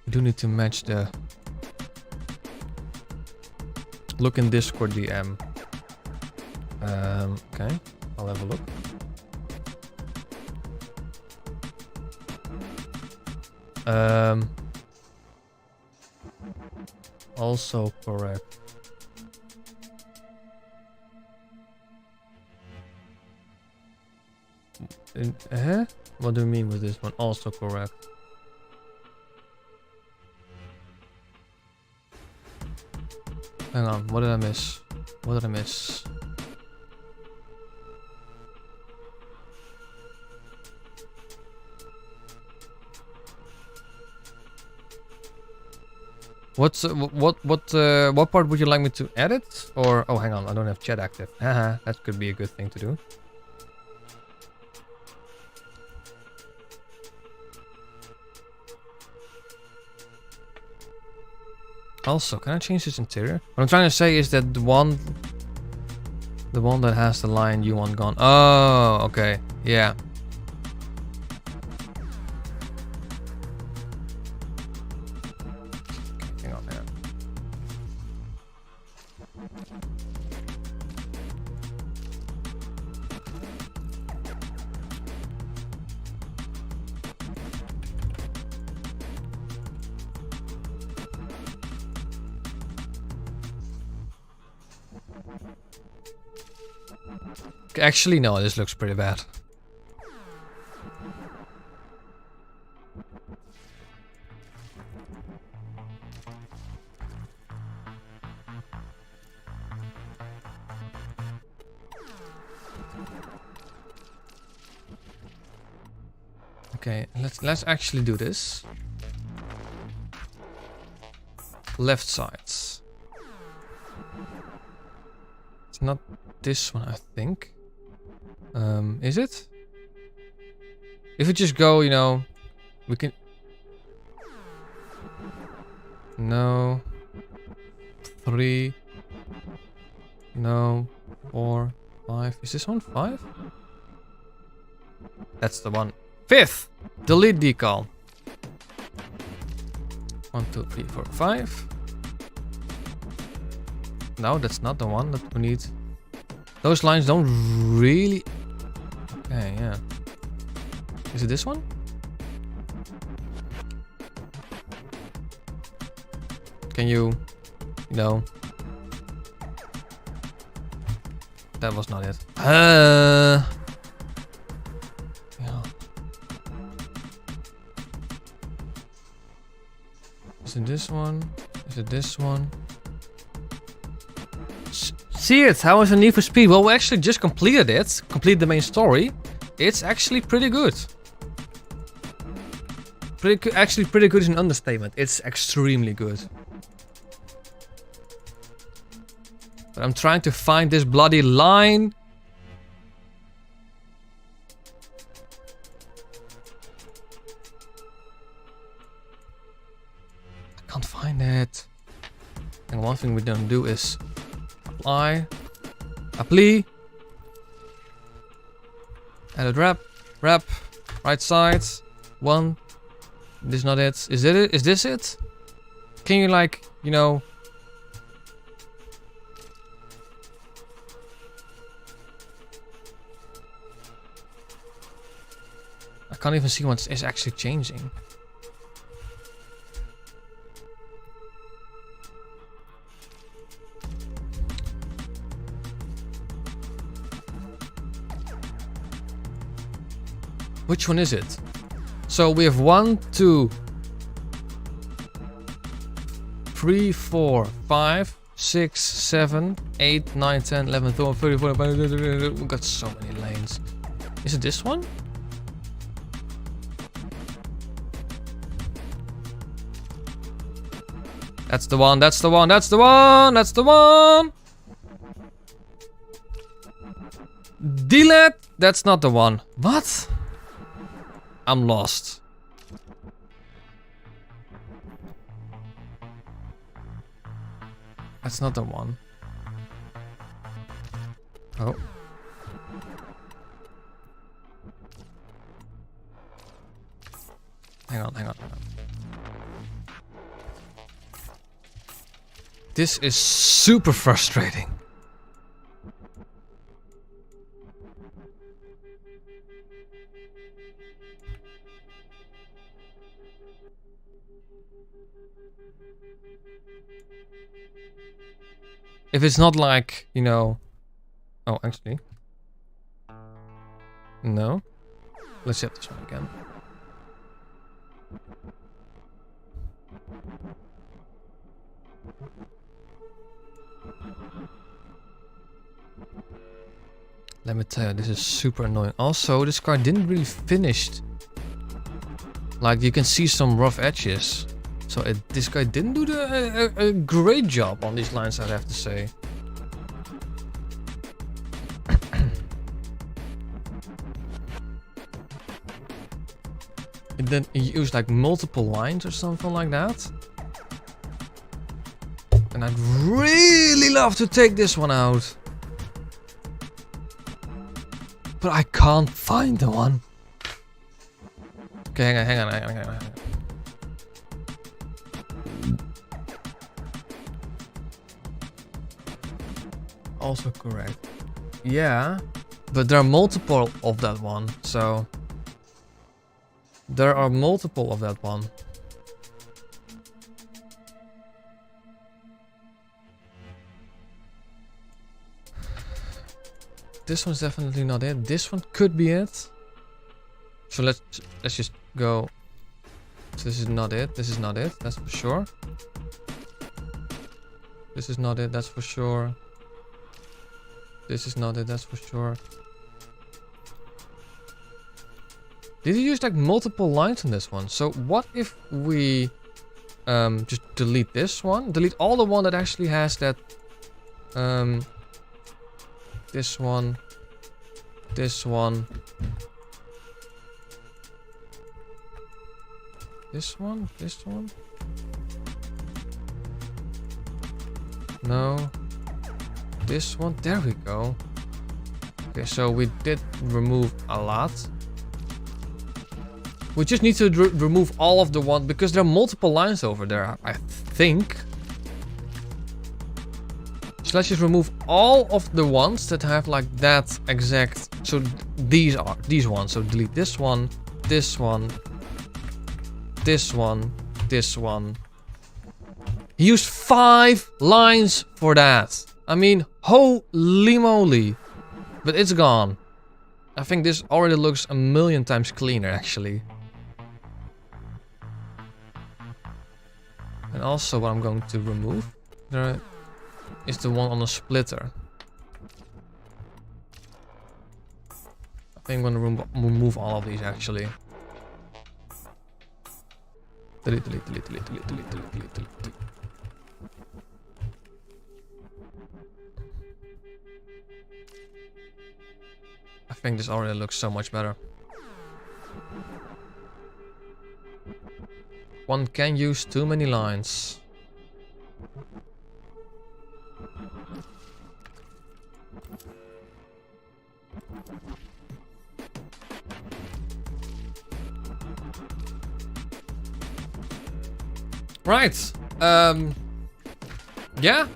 We do need to match the look in Discord DM. Okay, I'll have a look. Also correct. What do you mean with this one? Also correct. Hang on, what did I miss? What did I miss? What part would you like me to edit? Or oh, hang on, I don't have chat active. Haha, that could be a good thing to do. Also, can I change this interior? What I'm trying to say is that the one that has the line you want gone. Oh, okay. Yeah. Hang on, hang on. Actually, no, this looks pretty bad. Okay, let's actually do this. Left sides. It's not this one, I think. Is it? If we just go, you know, we can. No. 3. No. 4, 5. Is this one 5? That's the one. 5th! Delete decal. 1, 2, 3, 4, 5. No, that's not the one that we need. Those lines don't really... Okay, yeah. Is it this one? Can you know... That was not it. Yeah. Is it this one? Is it this one? See it? How is the Need for Speed? Well, we actually just completed it. Completed the main story. It's actually pretty good. Actually, pretty good is an understatement. It's extremely good. But I'm trying to find this bloody line. I can't find it. And one thing we don't do is apply. Added wrap. Right side. 1. This is not it. Is it? Is this it? Can you like, you know... I can't even see what is actually changing. Which one is it? So we have 1, 2, 3, 4, 5, 6, 7, 8, 9, 10, 11, 12, 13, 14. We've got so many lanes. Is it this one? That's the one, that's the one, that's the one, that's the one! Delete! That's not the one. What? I'm lost. That's not the one. Oh. Hang on. This is super frustrating. If it's not like, you know... Oh, actually. No. Let's have this one again. Let me tell you, this is super annoying. Also, this car didn't really finish. Like, you can see some rough edges. So this guy didn't do a great job on these lines, I'd have to say. And then he used like multiple lines or something like that. And I'd really love to take this one out. But I can't find the one. Okay, hang on. Also correct. Yeah, but there are multiple of that one, so... There are multiple of that one. This one's definitely not it. This one could be it. So let's just go. So this is not it. This is not it. That's for sure. This is not it. That's for sure. This is not it. That's for sure. Did you use like multiple lines on this one? So what if we just delete this one? Delete all the one that actually has that this one, this one, this one, this one. No. This one. There we go. Okay, so we did remove a lot. We just need to remove all of the one because there are multiple lines over there, I think. So let's just remove all of the ones that have like that exact. So these are these ones. So delete this one, this one, this one, this one. He used 5 lines for that. I mean, holy moly. But it's gone. I think this already looks a million times cleaner actually. And also what I'm going to remove there is the one on the splitter. I think I'm going to remove all of these actually. Delete, delete, delete, delete, delete, delete, delete, delete, delete. I think this already looks so much better. One can use too many lines. Right. Yeah.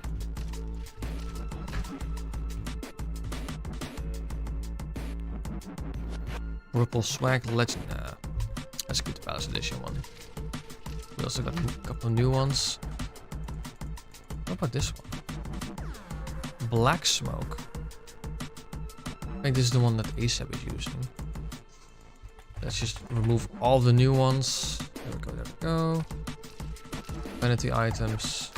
Ripple Swag Legend. Let's get the Palace Edition one. We also got a couple of new ones. What about this one? Black Smoke. I think this is the one that ASAP is using. Let's just remove all the new ones. There we go, there we go. Vanity items.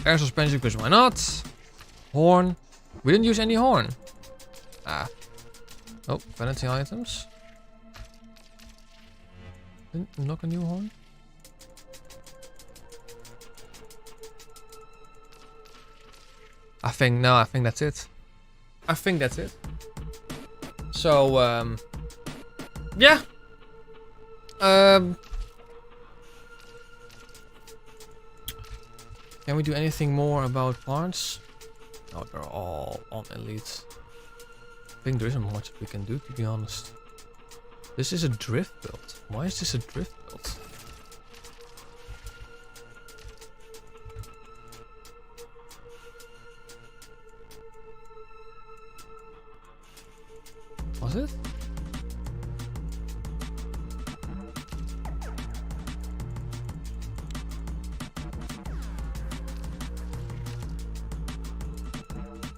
Air suspension, because why not? Horn. We didn't use any horn. Ah. Oh, vanity items. Didn't unlock a new horn? I think that's it. I think that's it. So, yeah. Can we do anything more about parts? No, they're all on Elite. I think there isn't much we can do, to be honest. This is a drift build. Why is this a drift build? Was it?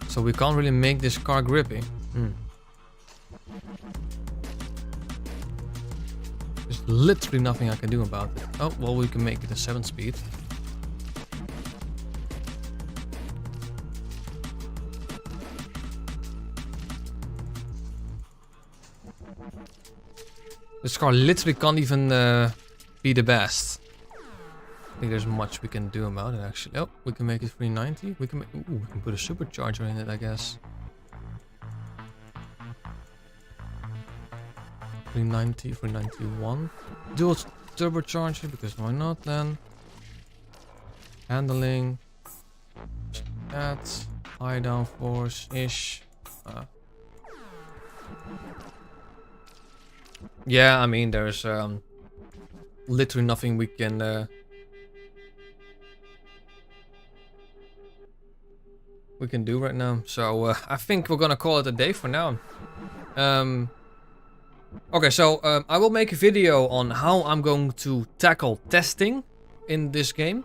So we can't really make this car grippy. There's literally nothing I can do about it. Oh, well, we can make it a 7-speed. This car literally can't even be the best. I think there's much we can do about it actually. Oh, we can make it 390. We can make, ooh, we can put a supercharger in it, I guess. 390, 391. Dual turbocharger, because why not then? Handling. That. High downforce-ish. Yeah, I mean, there's literally nothing we can do right now. So I think we're gonna call it a day for now. Okay, so I will make a video on how I'm going to tackle testing in this game.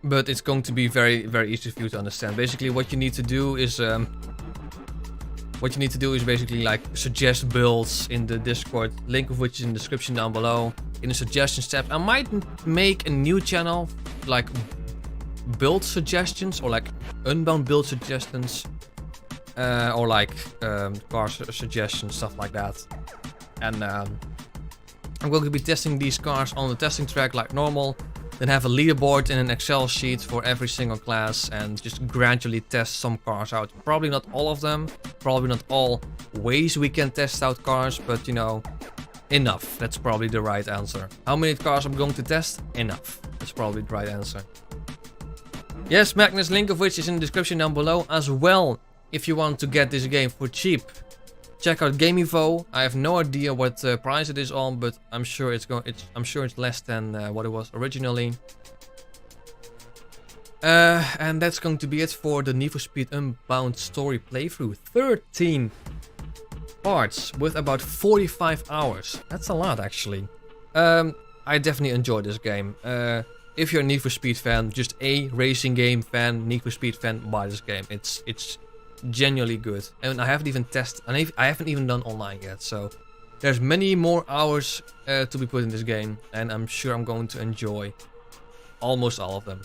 But it's going to be very, very easy for you to understand. Basically, what you need to do is basically like suggest builds in the Discord, link of which is in the description down below. In the suggestions tab, I might make a new channel like build suggestions or like Unbound build suggestions, or like car suggestions, stuff like that. And I'm going to be testing these cars on the testing track like normal. Then have a leaderboard in an Excel sheet for every single class and just gradually test some cars out. Probably not all of them, probably not all ways we can test out cars, but you know, enough. That's probably the right answer. How many cars I'm going to test? Enough. That's probably the right answer. Yes, Magnus, link of which is in the description down below as well. If you want to get this game for cheap, check out GameEvo. I have no idea what price it is on, but I'm sure it's less than what it was originally. And that's going to be it for the Need for Speed Unbound story playthrough. 13 parts with about 45 hours. That's a lot, actually. I definitely enjoyed this game. If you're a Need for Speed fan, just a racing game fan, Need for Speed fan, buy this game. It's genuinely good, and I haven't even tested, and I haven't even done online yet, so there's many more hours to be put in this game, and I'm sure I'm going to enjoy almost all of them.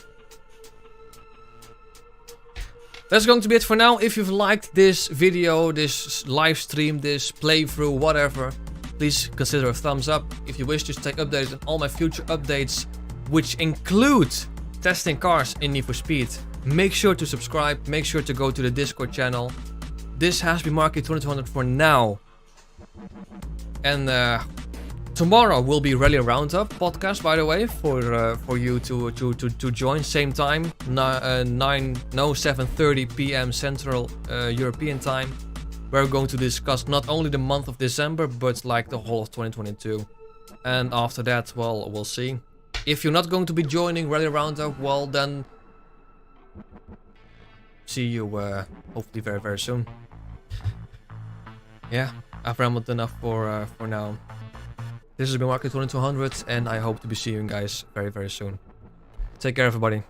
That's going to be it for now. If you've liked this video, this live stream, this playthrough, whatever, please consider a thumbs up. If you wish to stay updated on all my future updates, which include testing cars in Need for Speed, make sure to subscribe, make sure to go to the Discord channel. This has been Marky 2200 for now. And tomorrow will be Rally Roundup podcast, by the way, for you to join. Same time, 7:30 p.m. Central European time. We're going to discuss not only the month of December, but like the whole of 2022. And after that, well, we'll see. If you're not going to be joining Rally Roundup, well then, see you hopefully very, very soon. Yeah, I've rambled enough for now. This has been Market 2200, and I hope to be seeing you guys very, very soon. Take care, everybody.